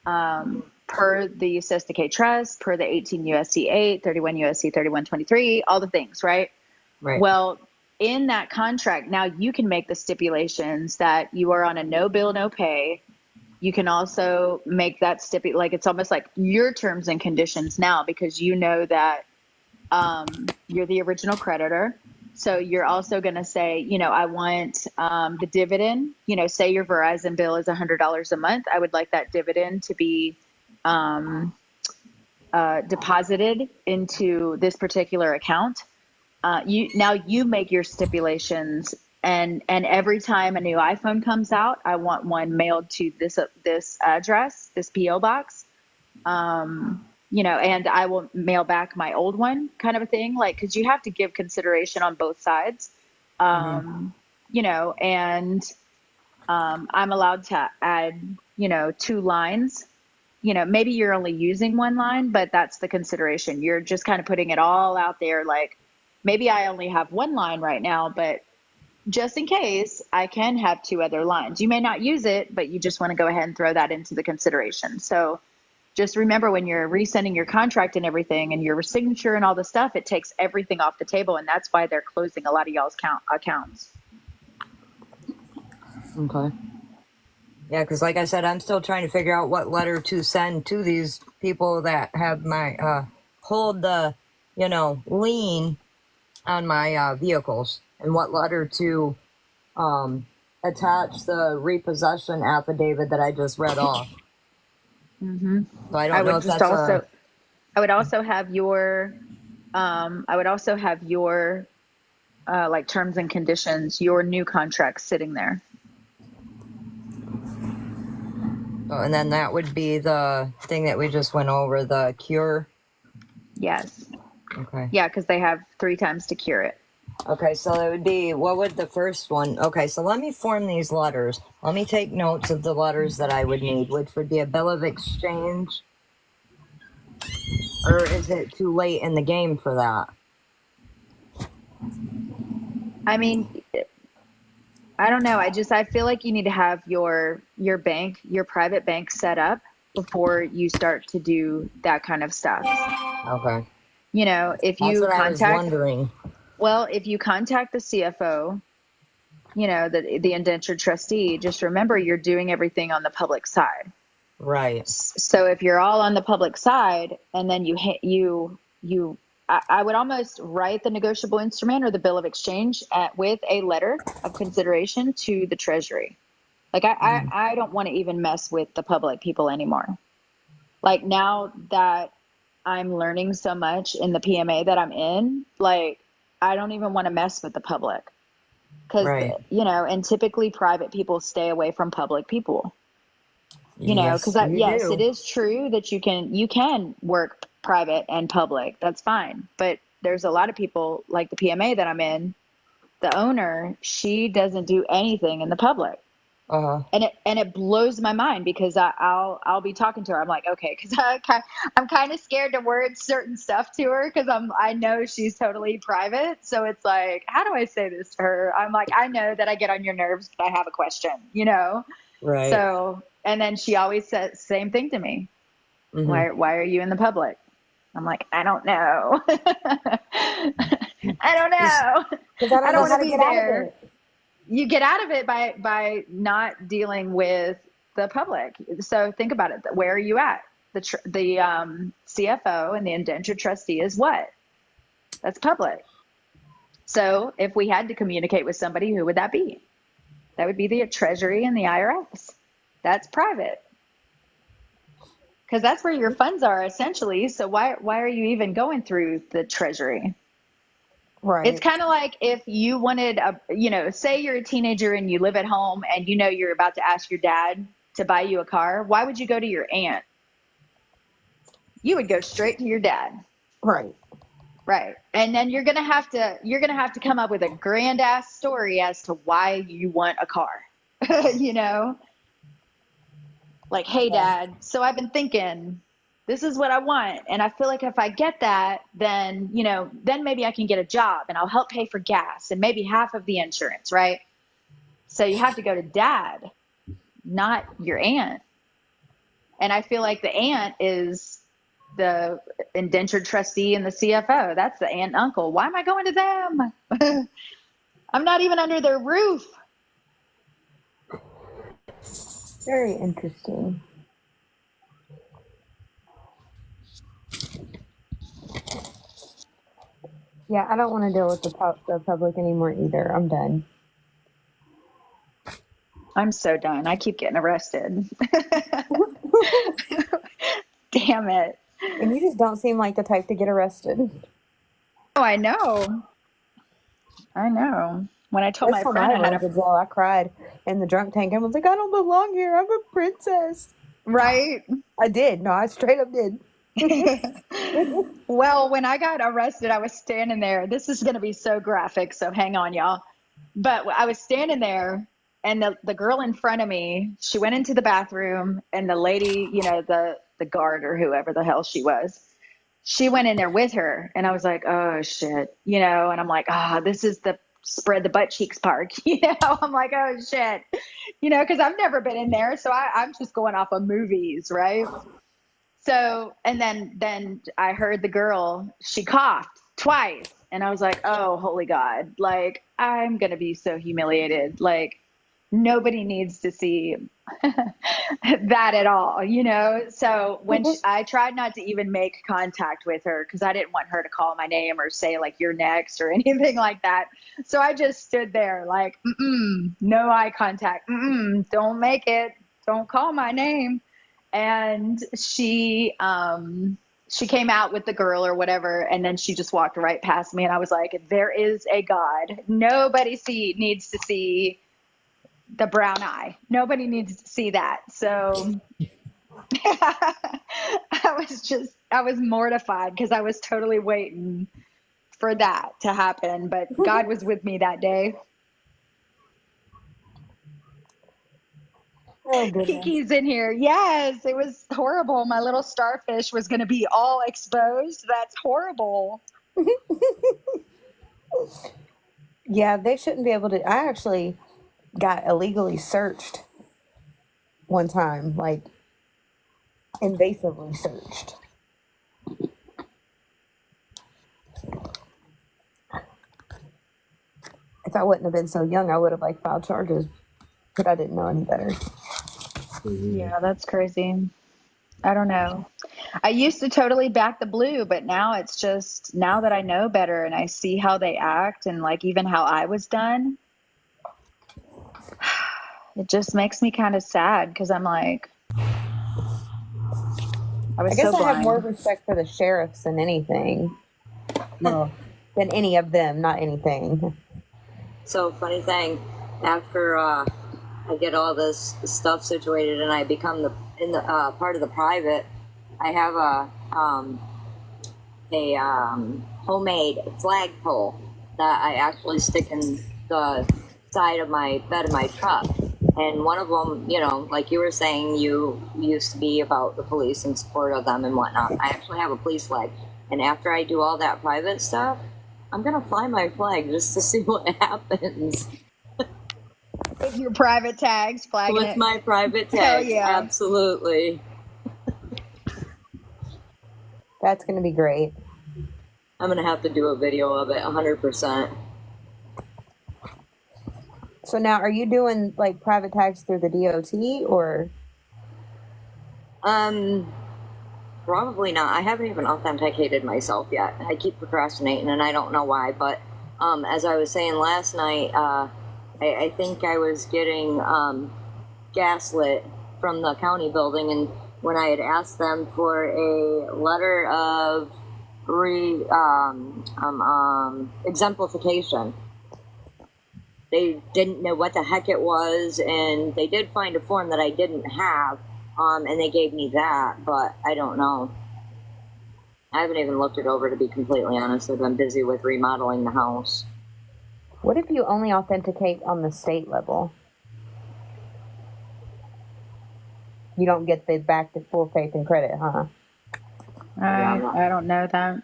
S3: per the Sestakay Trust, per the 18 USC 8, 31 USC 3123, all the things, right?
S1: Right.
S3: Well, in that contract, now you can make the stipulations that you are on a no bill, no pay. You can also make that like it's almost like your terms and conditions now, because you know that you're the original creditor. So you're also going to say, I want the dividend, say your Verizon bill is $100 a month. I would like that dividend to be deposited into this particular account. You make your stipulations, and every time a new iPhone comes out, I want one mailed to this address, this PO box. And I will mail back my old one, kind of a thing, like, because you have to give consideration on both sides. I'm allowed to add, 2 lines. Maybe you're only using 1 line, but that's the consideration. You're just kind of putting it all out there. Like, maybe I only have 1 line right now, but just in case, I can have 2 other lines. You may not use it, but you just want to go ahead and throw that into the consideration. So just remember, when you're resending your contract and everything and your signature and all the stuff, it takes everything off the table. And that's why they're closing a lot of y'all's accounts.
S1: Okay. Yeah, because like I said, I'm still trying to figure out what letter to send to these people that have my hold the lien on my vehicles, and what letter to attach the repossession affidavit that I just read off. So I don't know if that's
S3: I would also have your like terms and conditions, your new contract sitting there.
S1: Oh, and then that would be the thing that we just went over, the cure.
S3: Yes.
S1: Okay.
S3: Yeah, because they have 3 times to cure it.
S1: Okay, so it would be, what would the first one? Okay, so let me form these letters. Let me take notes of the letters that I would need, which would be a bill of exchange. Or is it too late in the game for that?
S3: I mean, I don't know. I feel like you need to have your bank, your private bank set up before you start to do that kind of stuff.
S1: Okay.
S3: If
S1: That's
S3: you
S1: what I was wondering.
S3: Well, if you contact the CFO, the indentured trustee, just remember you're doing everything on the public side.
S1: Right.
S3: So if you're all on the public side, and then I would almost write the negotiable instrument or the bill of exchange with a letter of consideration to the Treasury. Like I don't want to even mess with the public people anymore. Like, now that I'm learning so much in the PMA that I'm in, like, I don't even want to mess with the public, because,
S1: Right.
S3: And typically private people stay away from public people,
S1: Yes,
S3: because
S1: you
S3: yes,
S1: do.
S3: it is true that you can work private and public. That's fine. But there's a lot of people, like the PMA that I'm in, the owner, she doesn't do anything in the public.
S1: Uh-huh.
S3: And it blows my mind, because I'll be talking to her. I'm like, okay, because I'm kind of scared to word certain stuff to her, because I know she's totally private. So it's like, how do I say this to her? I'm like, I know that I get on your nerves, but I have a question,
S1: Right.
S3: So, and then she always says same thing to me.
S1: Mhm.
S3: Why are you in the public? I'm like, I don't know. I don't know.
S1: Because I
S3: I
S1: don't
S3: don't
S1: know
S3: want
S1: how
S3: to
S1: to
S3: be
S1: get out of
S3: there.
S1: it.
S3: You get out of it by not dealing with the public. So think about it. Where are you at? The CFO and the indentured trustee is what? That's public. So if we had to communicate with somebody, who would that be? That would be the Treasury and the IRS. That's private. Because that's where your funds are essentially. So why are you even going through the Treasury? It's
S1: Right.
S3: kind of like if you wanted say you're a teenager and you live at home and you know you're about to ask your dad to buy you a car. Why would you go to your aunt? You would go straight to your dad.
S1: Right.
S3: Right. And then you're gonna have to come up with a grand ass story as to why you want a car. you know? Like, hey
S1: Yeah.
S3: dad, so I've been thinking this is what I want. And I feel like if I get that, then, then maybe I can get a job and I'll help pay for gas and maybe half of the insurance, right? So you have to go to dad, not your aunt. And I feel like the aunt is the indentured trustee and the CFO. That's the aunt and uncle. Why am I going to them? I'm not even under their roof.
S1: Very interesting. Yeah, I don't want to deal with the public anymore either. I'm done.
S3: I'm so done. I keep getting arrested. Damn it.
S1: And you just don't seem like the type to get arrested.
S3: Oh, I know. When I told
S1: First
S3: my
S1: time
S3: friend
S1: I
S3: I had
S1: went to jail, I cried in the drunk tank and was like, I don't belong here. I'm a princess.
S3: right?
S1: I did. No, I straight up did.
S3: Well, when I got arrested, I was standing there. This is going to be so graphic, so hang on, y'all. But I was standing there, and the girl in front of me, she went into the bathroom, and the lady, the guard or whoever the hell she was, she went in there with her. And I was like, oh, shit, and I'm like, this is the spread the butt cheeks part, I'm like, oh, shit, because I've never been in there. So I'm just going off of movies, right? So, and then I heard the girl, she coughed twice. And I was like, oh, holy God, like, I'm going to be so humiliated. Like, nobody needs to see that at all, So when I tried not to even make contact with her because I didn't want her to call my name or say, like, you're next or anything like that. So I just stood there like, no eye contact. Don't make it. Don't call my name. And she came out with the girl or whatever, and then she just walked right past me, and I was like, there is a God. Nobody needs to see the brown eye. Nobody needs to see that. So I was mortified because I was totally waiting for that to happen, but God was with me that day.
S1: Oh, goodness.
S3: Kiki's in here. Yes, it was horrible. My little starfish was going to be all exposed. That's horrible.
S1: Yeah, they shouldn't be able to. I actually got illegally searched one time, like invasively searched. If I wouldn't have been so young, I would have filed charges, but I didn't know any better.
S3: Yeah, that's crazy. I don't know. I used to totally back the blue, but now it's just, now that I know better and I see how they act and like even how I was done, it just makes me kind of sad because I'm like, I was
S1: I guess
S3: so
S1: I have more
S3: blind.
S1: respect for the sheriffs than anything. Well, than any of them, not anything.
S7: So funny thing, after I get all this stuff situated and I become in the part of the private, I have a homemade flagpole that I actually stick in the side of my bed of my truck. And one of them, like you were saying, you used to be about the police and support of them and whatnot. I actually have a police flag. And after I do all that private stuff, I'm going to fly my flag just to see what happens.
S3: With your private tags, flagging
S7: With
S3: it.
S7: my private
S3: Hell
S7: tags,
S3: yeah.
S7: absolutely.
S1: That's going to be great.
S7: I'm gonna have to do a video of it, 100%.
S1: So now, are you doing like private tags through the DOT or?
S7: Probably not. I haven't even authenticated myself yet. I keep procrastinating, and I don't know why. But as I was saying last night, I think I was getting gaslit from the county building, and when I had asked them for a letter of exemplification, they didn't know what the heck it was, and they did find a form that I didn't have, and they gave me that, but I don't know. I haven't even looked it over, to be completely honest. I've been busy with remodeling the house.
S1: What if you only authenticate on the state level? You don't get the back to full faith and credit, huh?
S3: I don't know that.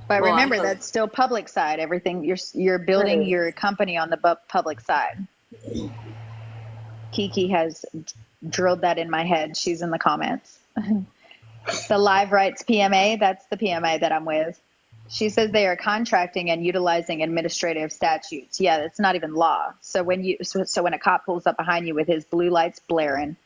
S3: But
S7: Well,
S3: remember,
S7: I know-
S3: that's still public side. Everything you're building your company on the public side. Kiki has drilled that in my head. She's in the comments. The Live Rights PMA, that's the PMA that I'm with. She says they are contracting and utilizing administrative statutes. Yeah, it's not even law. So when when a cop pulls up behind you with his blue lights blaring,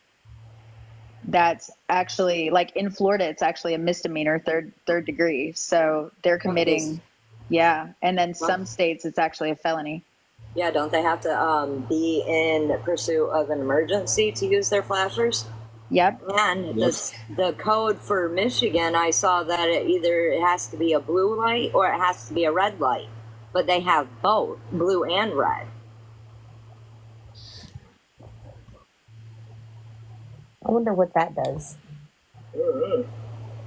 S3: that's actually, like in Florida, it's actually a misdemeanor, third degree. So they're committing, yeah. And then some states, it's actually a felony.
S7: Yeah, don't they have to be in pursuit of an emergency to use their flashers?
S3: Yep.
S7: And the code for Michigan, I saw that it has to be a blue light or it has to be a red light. But they have both, blue and red.
S1: I wonder what that does.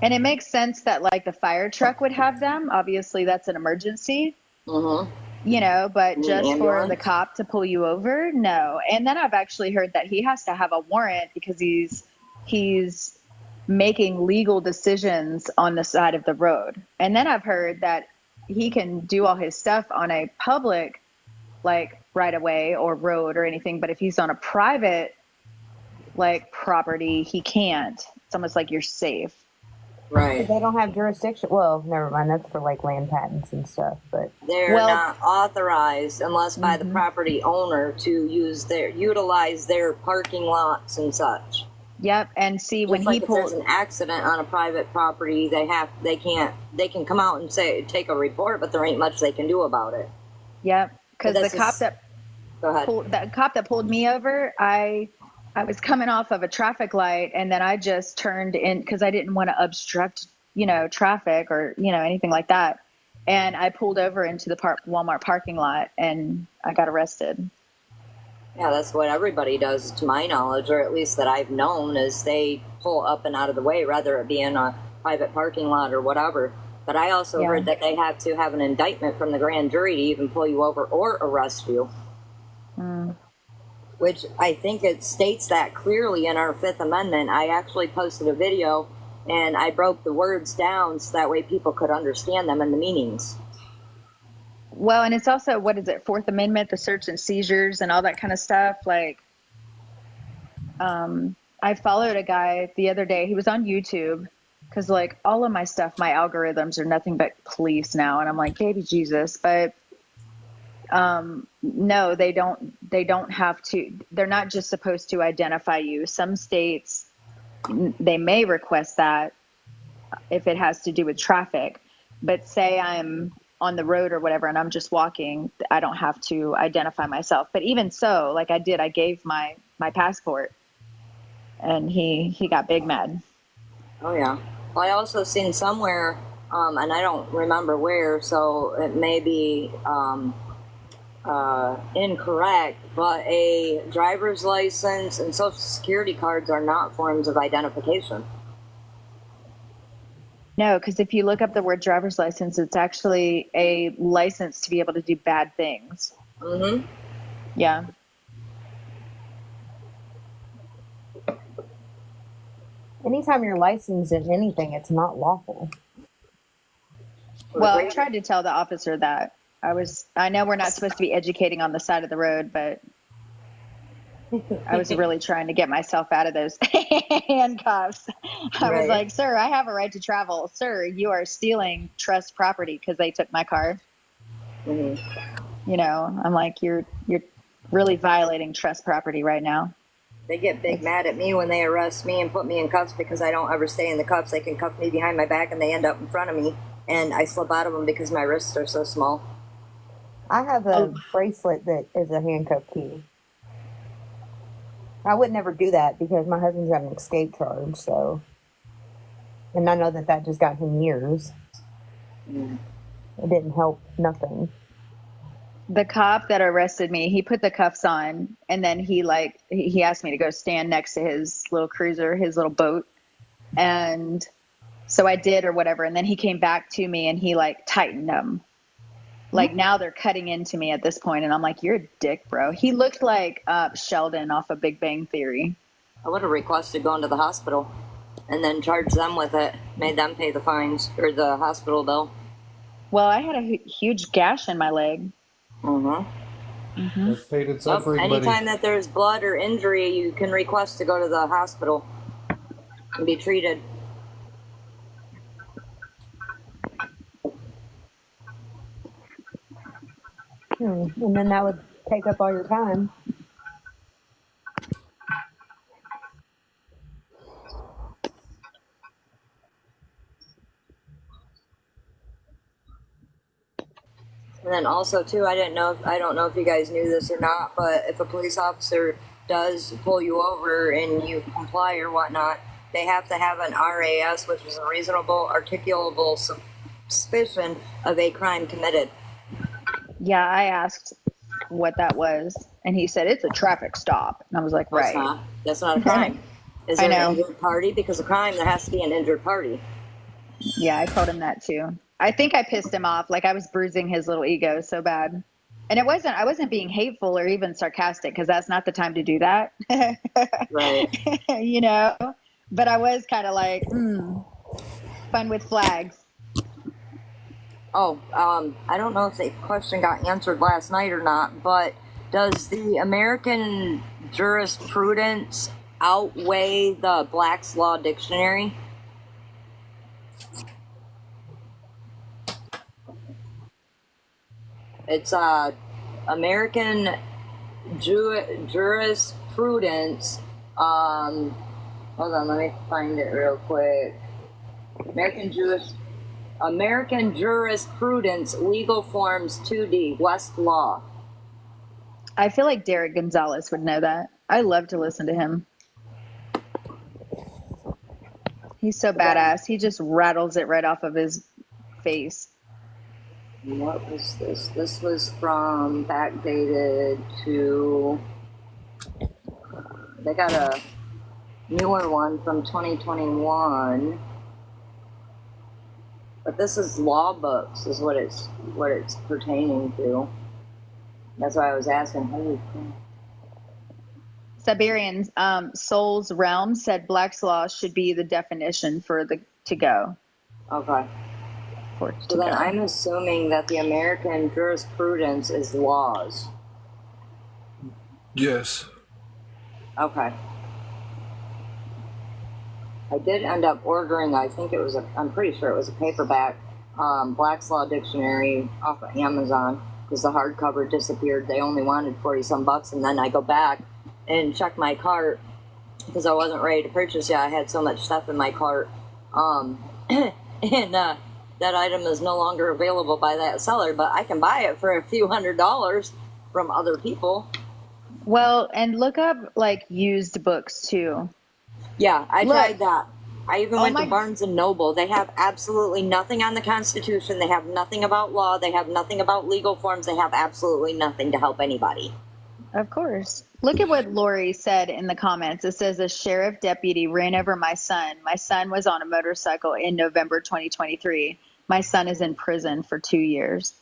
S3: And it makes sense that like the fire truck would have them. Obviously, that's an emergency.
S7: Mm-hmm.
S3: You know, but just for
S7: ambulance?
S3: the cop to pull you over, no. And then I've actually heard that he has to have a warrant because he's making legal decisions on the side of the road. And then I've heard that he can do all his stuff on a public, like right of way or road or anything, but if he's on a private like property, he can't. It's almost like you're safe.
S7: Right.
S1: They don't have jurisdiction. Well, never mind. That's for like land patents and stuff. But
S7: They're
S3: Well-
S7: not authorized unless by the property owner to utilize their parking lots and such.
S3: Yep. And see, when
S7: Just
S3: he
S7: like if there's
S3: pulled,
S7: an accident on a private property, they can come out and take a report, but there ain't much they can do about it.
S3: yep, because
S7: But
S3: the
S7: that's just- Go ahead.
S3: the cop that pulled me over, I was coming off of a traffic light, and then I just turned in because I didn't want to obstruct, traffic or anything like that. And I pulled over into the Walmart parking lot, and I got arrested.
S7: Yeah, that's what everybody does, to my knowledge, or at least that I've known, is they pull up and out of the way, whether it be in a private parking lot or whatever. But I also
S3: Yeah.
S7: heard that they have to have an indictment from the grand jury to even pull you over or arrest you. Which I think it states that clearly in our Fifth Amendment. I actually posted a video and I broke the words down so that way people could understand them and the meanings.
S3: Well, and it's also, what is it, Fourth Amendment, the search and seizures and all that kind of stuff. Like, I followed a guy the other day. He was on YouTube because, like, all of my stuff, my algorithms are nothing but police now. And I'm like, baby Jesus. But no, they don't have to. They're not just supposed to identify you. Some states, they may request that if it has to do with traffic. But say I'm on the road or whatever and I'm just walking, I don't have to identify myself. But even so, like I gave my passport, and he got big mad.
S7: Oh yeah. Well, I also seen somewhere, and I don't remember where, so it may be incorrect, but a driver's license and social security cards are not forms of identification.
S3: No, because if you look up the word driver's license, it's actually a license to be able to do bad things.
S7: Mm-hmm.
S3: Yeah.
S1: anytime you're licensed in anything, it's not lawful.
S3: Well, I tried to tell the officer that. I know we're not supposed to be educating on the side of the road, but I was really trying to get myself out of those handcuffs. I was
S7: Right.
S3: like, sir, I have a right to travel. Sir, you are stealing trust property because they took my car.
S7: Mhm.
S3: You know, I'm like, you're really violating trust property right now.
S7: They get big mad at me when they arrest me and put me in cuffs because I don't ever stay in the cuffs. They can cuff me behind my back and they end up in front of me, and I slip out of them because my wrists are so small.
S1: I have a bracelet that is a handcuff key. I would never do that because my husband's got an escape charge, so. And I know that just got him years.
S7: Mm.
S1: It didn't help nothing.
S3: The cop that arrested me, he put the cuffs on, and then he asked me to go stand next to his little cruiser, his little boat. And so I did or whatever. And then he came back to me and he like tightened them. Like now they're cutting into me at this point, and I'm like, you're a dick, bro. He looked like Sheldon off of Big Bang Theory.
S7: I would have requested going to the hospital and then charged them with it, made them pay the fines or the hospital bill.
S3: Well, I had a huge gash in my leg.
S7: Mm-hmm.
S4: That's paid itself for everybody.
S7: Anytime that there's blood or injury, you can request to go to the hospital and be treated.
S1: And then that would take up all your time.
S7: And then also too, I don't know if you guys knew this or not, but if a police officer does pull you over and you comply or whatnot, they have to have an RAS, which is a reasonable, articulable suspicion of a crime committed.
S3: Yeah, I asked what that was, and he said it's a traffic stop. And I was like, right.
S7: That's not a crime. Is
S3: I
S7: there
S3: know.
S7: an injured party? Because a crime, there has to be an injured party.
S3: Yeah, I told him that too. I think I pissed him off. Like I was bruising his little ego so bad. And I wasn't being hateful or even sarcastic, because that's not the time to do that.
S7: Right.
S3: You know, but I was kind of like, fun with flags.
S7: Oh, I don't know if the question got answered last night or not, but does the American jurisprudence outweigh the Black's Law Dictionary? It's American jurisprudence. Hold on, let me find it real quick. American Jurisprudence, Legal Forms 2D, Westlaw.
S3: I feel like Derek Gonzalez would know that. I love to listen to him. He's so badass. He just rattles it right off of his face.
S7: What was this? This was from backdated to. They got a newer one from 2021. But this is law books, is what it's pertaining to. That's why I was asking. Holy crap.
S3: Siberian's Soul's Realm said Black's Law should be the definition for the to go.
S7: Okay.
S3: For
S7: So
S3: to
S7: then
S3: go.
S7: I'm assuming that the American jurisprudence is laws.
S4: Yes.
S7: Okay. I did end up ordering, I'm pretty sure it was a paperback, Black's Law Dictionary off of Amazon, because the hardcover disappeared. They only wanted 40-some bucks, and then I go back and check my cart, because I wasn't ready to purchase yet. I had so much stuff in my cart. And that item is no longer available by that seller, but I can buy it for a few $100s from other people.
S3: Well, and look up like used books too.
S7: Yeah, I
S3: Look.
S7: tried that. I even
S3: Oh
S7: went
S3: my-
S7: to Barnes and Noble. They have absolutely nothing on the Constitution. They have nothing about law. They have nothing about legal forms. They have absolutely nothing to help anybody.
S3: Of course. Look at what Lori said in the comments. It says a sheriff deputy ran over my son. My son was on a motorcycle in November 2023. My son is in prison for 2 years.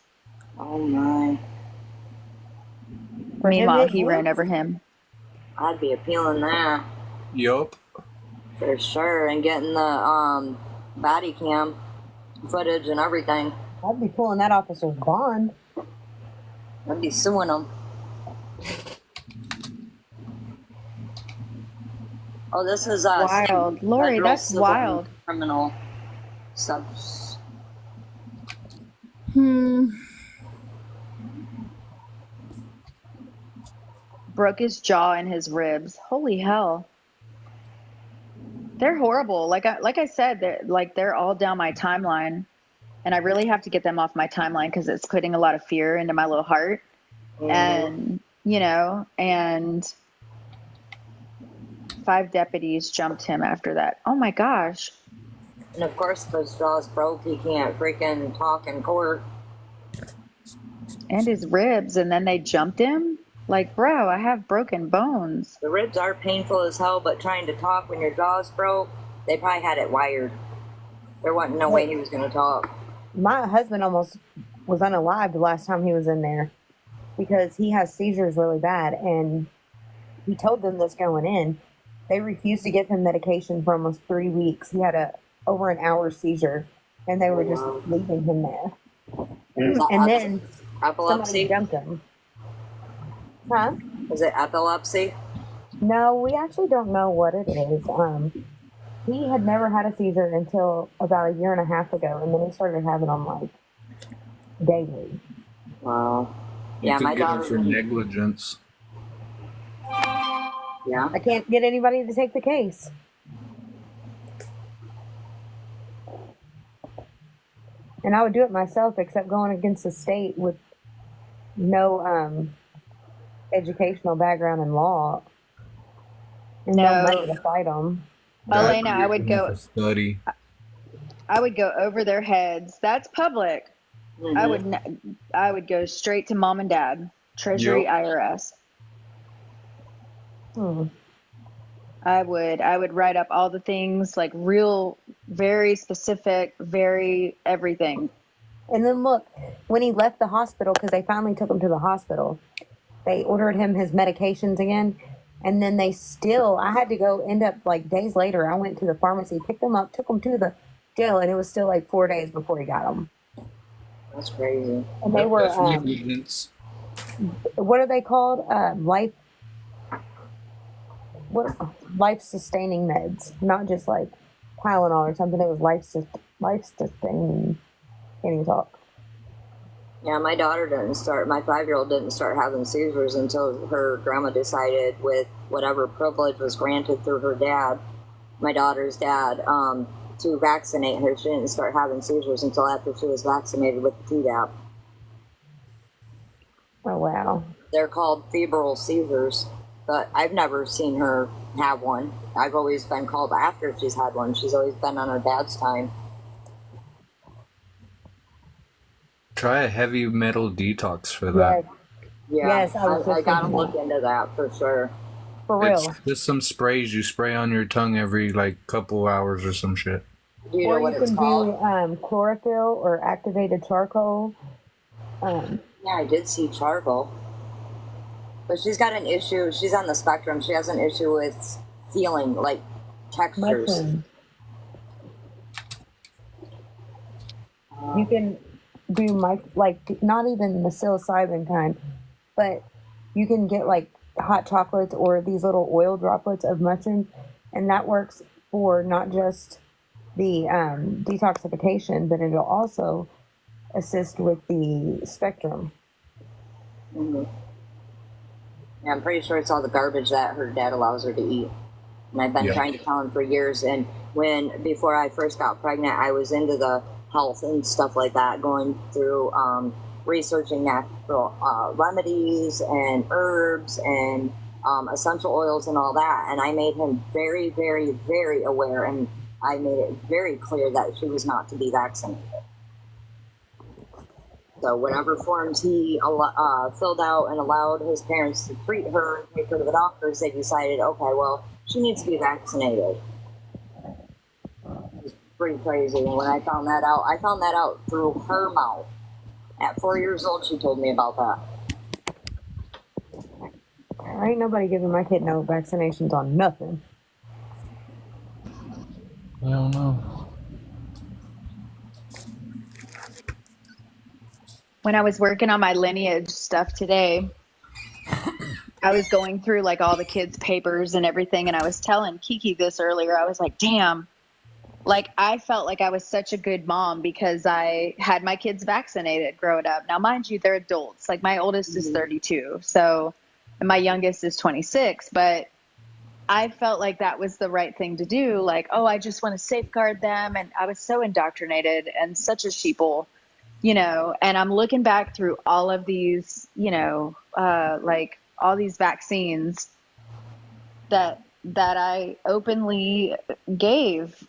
S7: Oh my.
S3: Meanwhile,
S1: him
S3: he
S1: hitting
S3: ran
S1: you?
S3: over him.
S7: I'd be appealing that
S4: Yup.
S7: for sure, and getting the body cam footage and everything.
S1: I'd be pulling that officer's bond.
S7: I'd be suing them. Oh, this is
S3: Wild. Lori,
S7: federal
S3: that's
S7: civil
S3: wild.
S7: criminal subs.
S3: Broke his jaw and his ribs. Holy hell. They're horrible. Like I said, they're all down my timeline, and I really have to get them off my timeline because it's putting a lot of fear into my little heart. And and 5 deputies jumped him after that. Oh my gosh.
S7: And of course, if his jaw's broke, he can't freaking talk in court.
S3: And his ribs, and then they jumped him. Like, bro, I have broken bones.
S7: The ribs are painful as hell, but trying to talk when your jaw's broke, they probably had it wired. There wasn't no way he was going to talk.
S1: My husband almost was unalived the last time he was in there because he has seizures really bad, and he told them this going in. They refused to give him medication for almost 3 weeks. He had over an hour seizure, and they were just leaving him there. And then
S7: Epilepsy?
S1: somebody jumped him. Huh?
S7: Is it epilepsy?
S1: No, we actually don't know what it is. He had never had a seizure until about 1.5 years ago, and then he started having them like daily.
S7: Wow.
S4: You
S7: Yeah,
S4: could
S7: my
S4: get him
S7: daughter.
S4: for negligence.
S7: Yeah.
S1: I can't get anybody to take the case. And I would do it myself, except going against the state with no educational background in law and no money to fight them.
S3: Elena, I would go
S4: Study.
S3: over their heads. That's public. I would go straight to mom and dad, Treasury,
S4: Yep.
S3: IRS.
S1: Hmm.
S3: I would write up all the things, like real, very specific, very everything.
S1: And then look, when he left the hospital, because they finally took him to the hospital, they ordered him his medications again. And then I had to go end up like days later. I went to the pharmacy, picked him up, took him to the jail, and it was still like 4 days before he got them.
S7: That's crazy.
S1: And they were,
S4: That's negligence.
S1: what are they called? Life sustaining meds, not just like Tylenol or something. It was life sustaining. Can't even talk.
S7: Yeah, my 5-year-old didn't start having seizures until her grandma decided, with whatever privilege was granted through her dad, my daughter's dad, to vaccinate her. She didn't start having seizures until after she was vaccinated with the Tdap.
S1: Oh wow.
S7: They're called febrile seizures, but I've never seen her have one. I've always been called after she's had one. She's always been on her dad's time.
S4: Try a heavy metal detox for that.
S1: Yes,
S7: Yeah,
S1: Yes, I was
S7: I
S1: just
S7: gotta
S1: thinking
S7: look
S1: that.
S7: into that for sure.
S1: For real.
S4: It's just some sprays you spray on your tongue every like couple hours or some shit.
S7: Do you know
S1: Or
S7: what
S1: you
S7: it's
S1: can
S7: called?
S1: do chlorophyll or activated charcoal.
S7: Yeah, I did see charcoal. But she's got an issue. She's on the spectrum. She has an issue with feeling, like textures.
S1: Mushroom. You can do like not even the psilocybin kind, but you can get like hot chocolates or these little oil droplets of mushroom, and that works for not just the detoxification, but it'll also assist with the spectrum.
S7: Yeah, I'm pretty sure it's all the garbage that her dad allows her to eat. And I've been
S4: Yeah.
S7: trying to tell him for years. And before I first got pregnant, I was into the health and stuff like that, going through researching natural remedies and herbs and essential oils and all that. And I made him very, very, very aware, and I made it very clear that she was not to be vaccinated. So whatever forms he filled out and allowed his parents to treat her and take her to the doctors, they decided, okay, well, she needs to be vaccinated. It's pretty crazy. And when I found that out through her mouth. At 4 years old, she told me about that.
S1: Ain't nobody giving my kid no vaccinations on nothing.
S4: I don't know.
S3: When I was working on my lineage stuff today, I was going through like all the kids' papers and everything, and I was telling Kiki this earlier. I was like, damn, like I felt like I was such a good mom because I had my kids vaccinated growing up. Now, mind you, they're adults. Like my oldest is 32, so and my youngest is 26, but I felt like that was the right thing to do. Like, oh, I just want to safeguard them. And I was so indoctrinated and such a sheeple, and I'm looking back through all of these, like all these vaccines that I openly gave,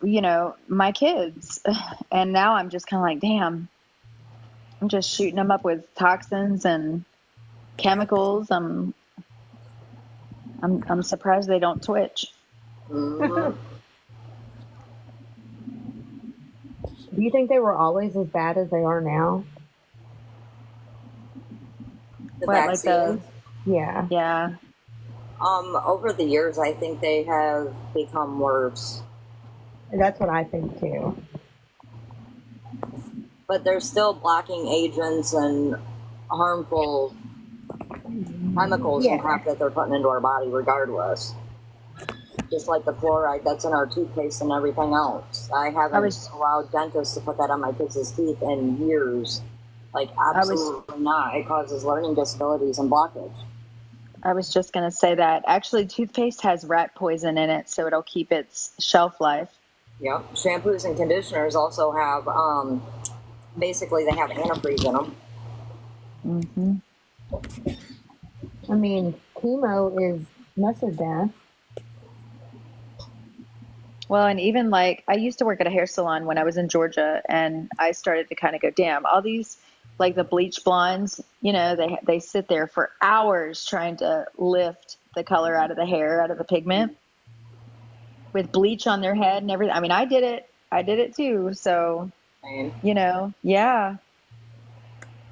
S3: my kids. And now I'm just kind of like, damn, I'm just shooting them up with toxins and chemicals. I'm surprised they don't twitch.
S7: Mhm.
S1: Do you think they were always as bad as they are now?
S7: The
S3: What, like
S7: vaccines.
S1: Yeah.
S3: Yeah.
S7: Over the years, I think they have become worse,
S1: That's what I think too.
S7: but they're still blocking agents and harmful chemicals and
S1: Yeah.
S7: crap that they're putting into our body regardless. Just like the fluoride that's in our toothpaste and everything else. I haven't allowed dentists to put that on my kids' teeth in years. Like, absolutely not. It causes learning disabilities and blockage.
S3: I was just going to say that. Actually, toothpaste has rat poison in it, so it'll keep its shelf life.
S7: Yep. Shampoos and conditioners also have, basically, they have antifreeze in them.
S3: Mm-hmm.
S1: I mean, chemo is muscle death.
S3: Well, and even like I used to work at a hair salon when I was in Georgia, and I started to kind of go, damn, all these like the bleach blondes, they sit there for hours trying to lift the color out of the hair, out of the pigment with bleach on their head and everything. I mean, I did it too. So,
S7: And
S3: yeah.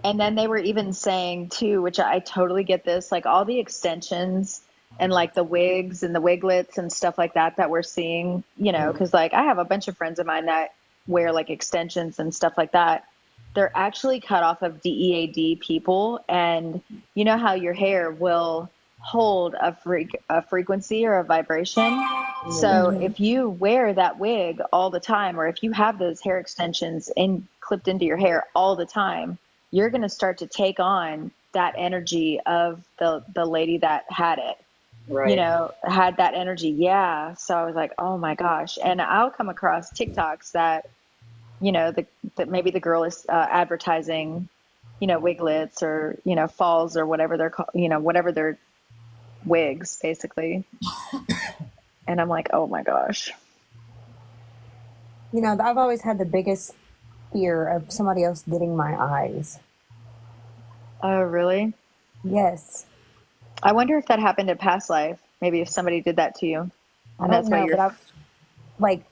S3: And then they were even saying too, which I totally get this, like all the extensions and like the wigs and the wiglets and stuff like that we're seeing, because like I have a bunch of friends of mine that wear like extensions and stuff like that. They're actually cut off of DEAD people. And you know how your hair will hold a frequency or a vibration. So if you wear that wig all the time, or if you have those hair extensions clipped into your hair all the time, you're going to start to take on that energy of the lady that had it.
S7: right.
S3: Had that energy. Yeah. So I was like, oh my gosh. And I'll come across TikToks that, that maybe the girl is advertising, wiglets or, falls or whatever they're called, whatever their wigs basically. And I'm like, oh my gosh.
S1: I've always had the biggest fear of somebody else getting my eyes.
S3: Oh, really?
S1: Yes.
S3: I wonder if that happened in past life. Maybe if somebody did that to you.
S1: I
S3: And
S1: don't
S3: that's why
S1: know,
S3: you're,
S1: but I've, like,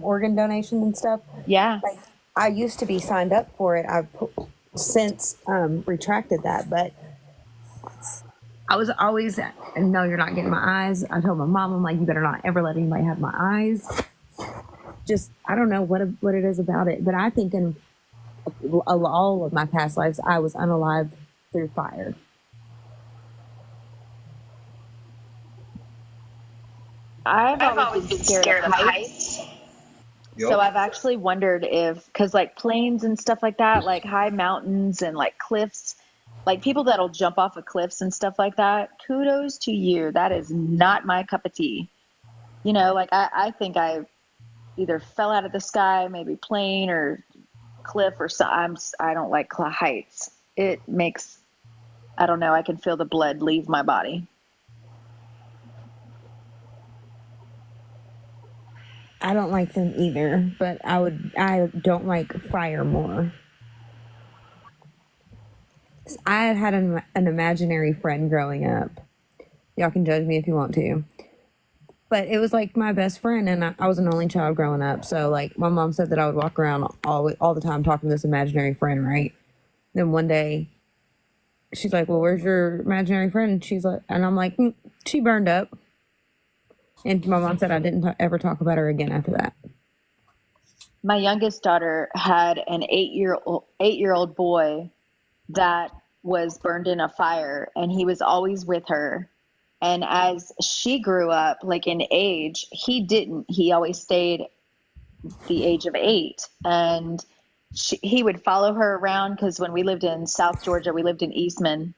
S1: organ donation and stuff.
S3: yeah.
S1: Like, I used to be signed up for it. I've since retracted that, but I was always, no, you're not getting my eyes. I told my mom, I'm like, you better not ever let anybody have my eyes. Just, I don't know what it is about it, but I think in all of my past lives, I was unalived through fire.
S3: I've always been scared of heights.
S4: Yup.
S3: So I've actually wondered because like planes and stuff like that, like high mountains and like cliffs, like people that'll jump off of cliffs and stuff like that, kudos to you. That is not my cup of tea. Like I think I either fell out of the sky, maybe plane or cliff or something. I don't like heights. It makes, I don't know, I can feel the blood leave my body.
S1: I don't like them either, but I don't like fire more. I had an imaginary friend growing up. Y'all can judge me if you want to. But it was like my best friend, and I was an only child growing up. So like my mom said that I would walk around all the time talking to this imaginary friend, right? Then one day she's like, well, where's your imaginary friend? And I'm like, she burned up. And my mom said I didn't ever talk about her again after that.
S3: My youngest daughter had an 8-year-old boy that was burned in a fire, and he was always with her. And as she grew up, like in age, he didn't. He always stayed the age of 8. And he would follow her around because when we lived in South Georgia, we lived in Eastman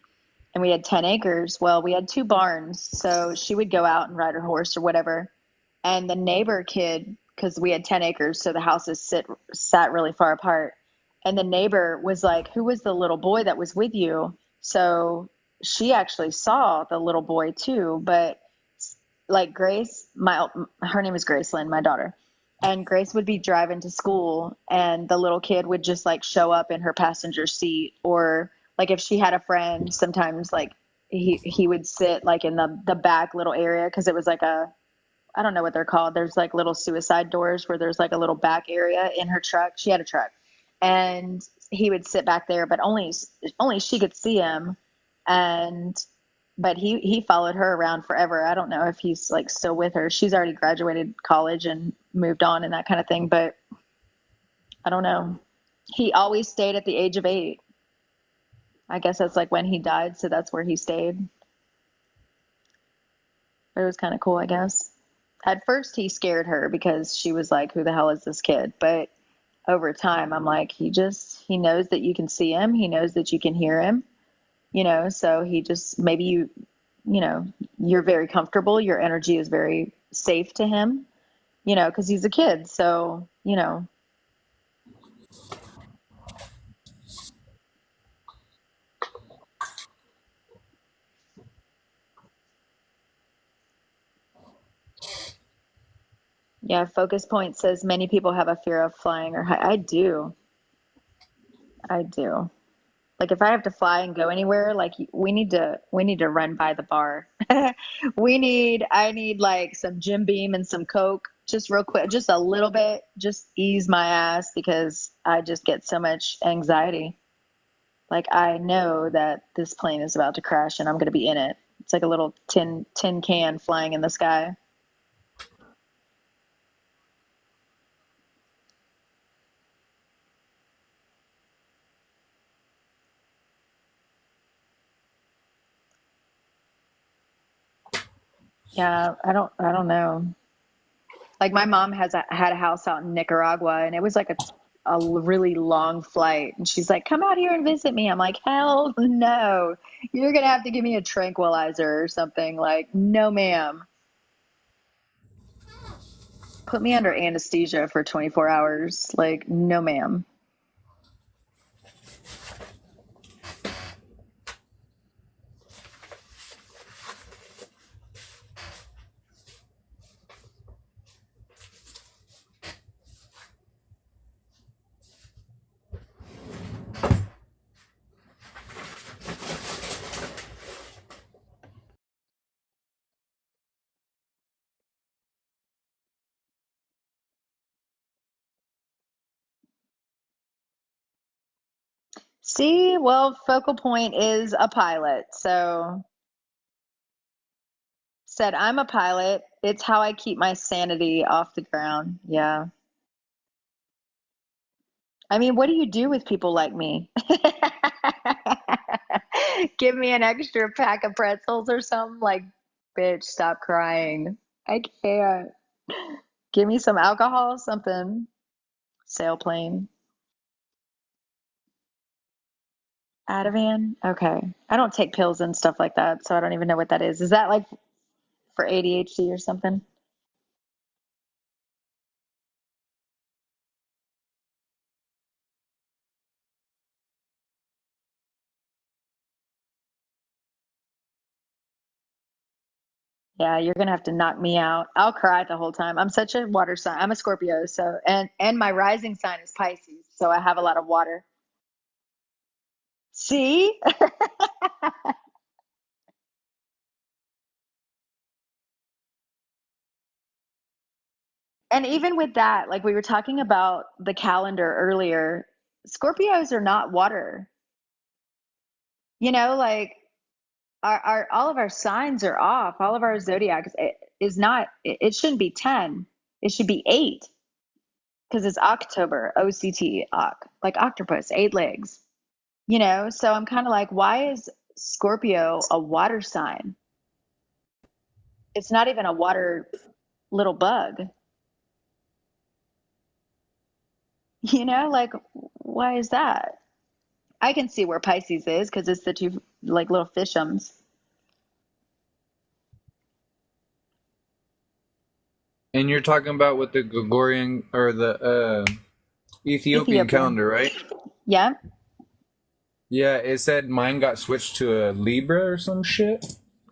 S3: and we had 10 acres. Well, we had 2 barns. So she would go out and ride her horse or whatever. And the neighbor kid, because we had 10 acres, so the houses sat really far apart. And the neighbor was like, "Who was the little boy that was with you?" So she actually saw the little boy too. But like Grace, her name is Gracelyn, my daughter. And Grace would be driving to school and the little kid would just like show up in her passenger seat. Or like if she had a friend, sometimes like he would sit like in the back little area, because it was like I don't know what they're called. There's like little suicide doors where there's like a little back area in her truck. She had a truck. And he would sit back there, but only she could see him. But he followed her around forever. I don't know if he's like still with her. She's already graduated college and moved on and that kind of thing, but I don't know. He always stayed at the age of 8. I guess that's like when he died, so that's where he stayed. But it was kind of cool, I guess. At first he scared her because she was like, "Who the hell is this kid?" But over time I'm like, he knows that you can see him. He knows that you can hear him, so he just, maybe you're very comfortable. Your energy is very safe to him, because he's a kid. So, yeah. Focus Point says many people have a fear of flying or high. I do. I do. Like if I have to fly and go anywhere, like we need to run by the bar. I need like some Jim Beam and some Coke, just real quick, just a little bit, just ease my ass because I just get so much anxiety. Like I know that this plane is about to crash and I'm going to be in it. It's like a little tin can flying in the sky. Yeah, I don't know. Like my mom had a house out in Nicaragua, and it was like a really long flight. And she's like, "Come out here and visit me." I'm like, "Hell no! You're gonna have to give me a tranquilizer or something." Like, no, ma'am. Put me under anesthesia for 24 hours. Like, no, ma'am. See, well, Focal Point is a pilot, so said I'm a pilot. It's how I keep my sanity off the ground. Yeah. I mean, what do you do with people like me? Give me an extra pack of pretzels or something? Like, bitch, stop crying. I can't. Give me some alcohol, something. Sailplane. Ativan? Okay. I don't take pills and stuff like that, so I don't even know what that is. Is that like for ADHD or something? Yeah, you're gonna have to knock me out. I'll cry the whole time. I'm such a water sign. I'm a Scorpio, so and my rising sign is Pisces, so I have a lot of water. See? And even with that, like we were talking about the calendar earlier, Scorpios are not water. Like our all of our signs are off. All of our zodiac is not. It shouldn't be 10. It should be 8 because it's October. OCT, like octopus, 8 legs. So I'm kind of like, why is Scorpio a water sign? It's not even a water little bug. You know, like, why is that? I can see where Pisces is because it's the two like little fishums.
S4: And you're talking about with the Gregorian or the Ethiopian
S3: Ethiopian.
S4: calendar, right?
S3: Yeah,
S4: Yeah, it said mine got switched to a Libra or some shit.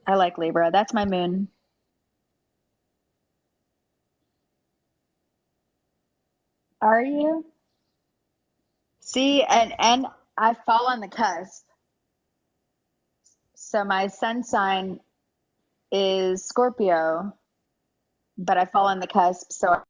S3: I like Libra. That's my moon. Are you? See, and I fall on the cusp. So my sun sign is Scorpio, but I fall on the cusp. So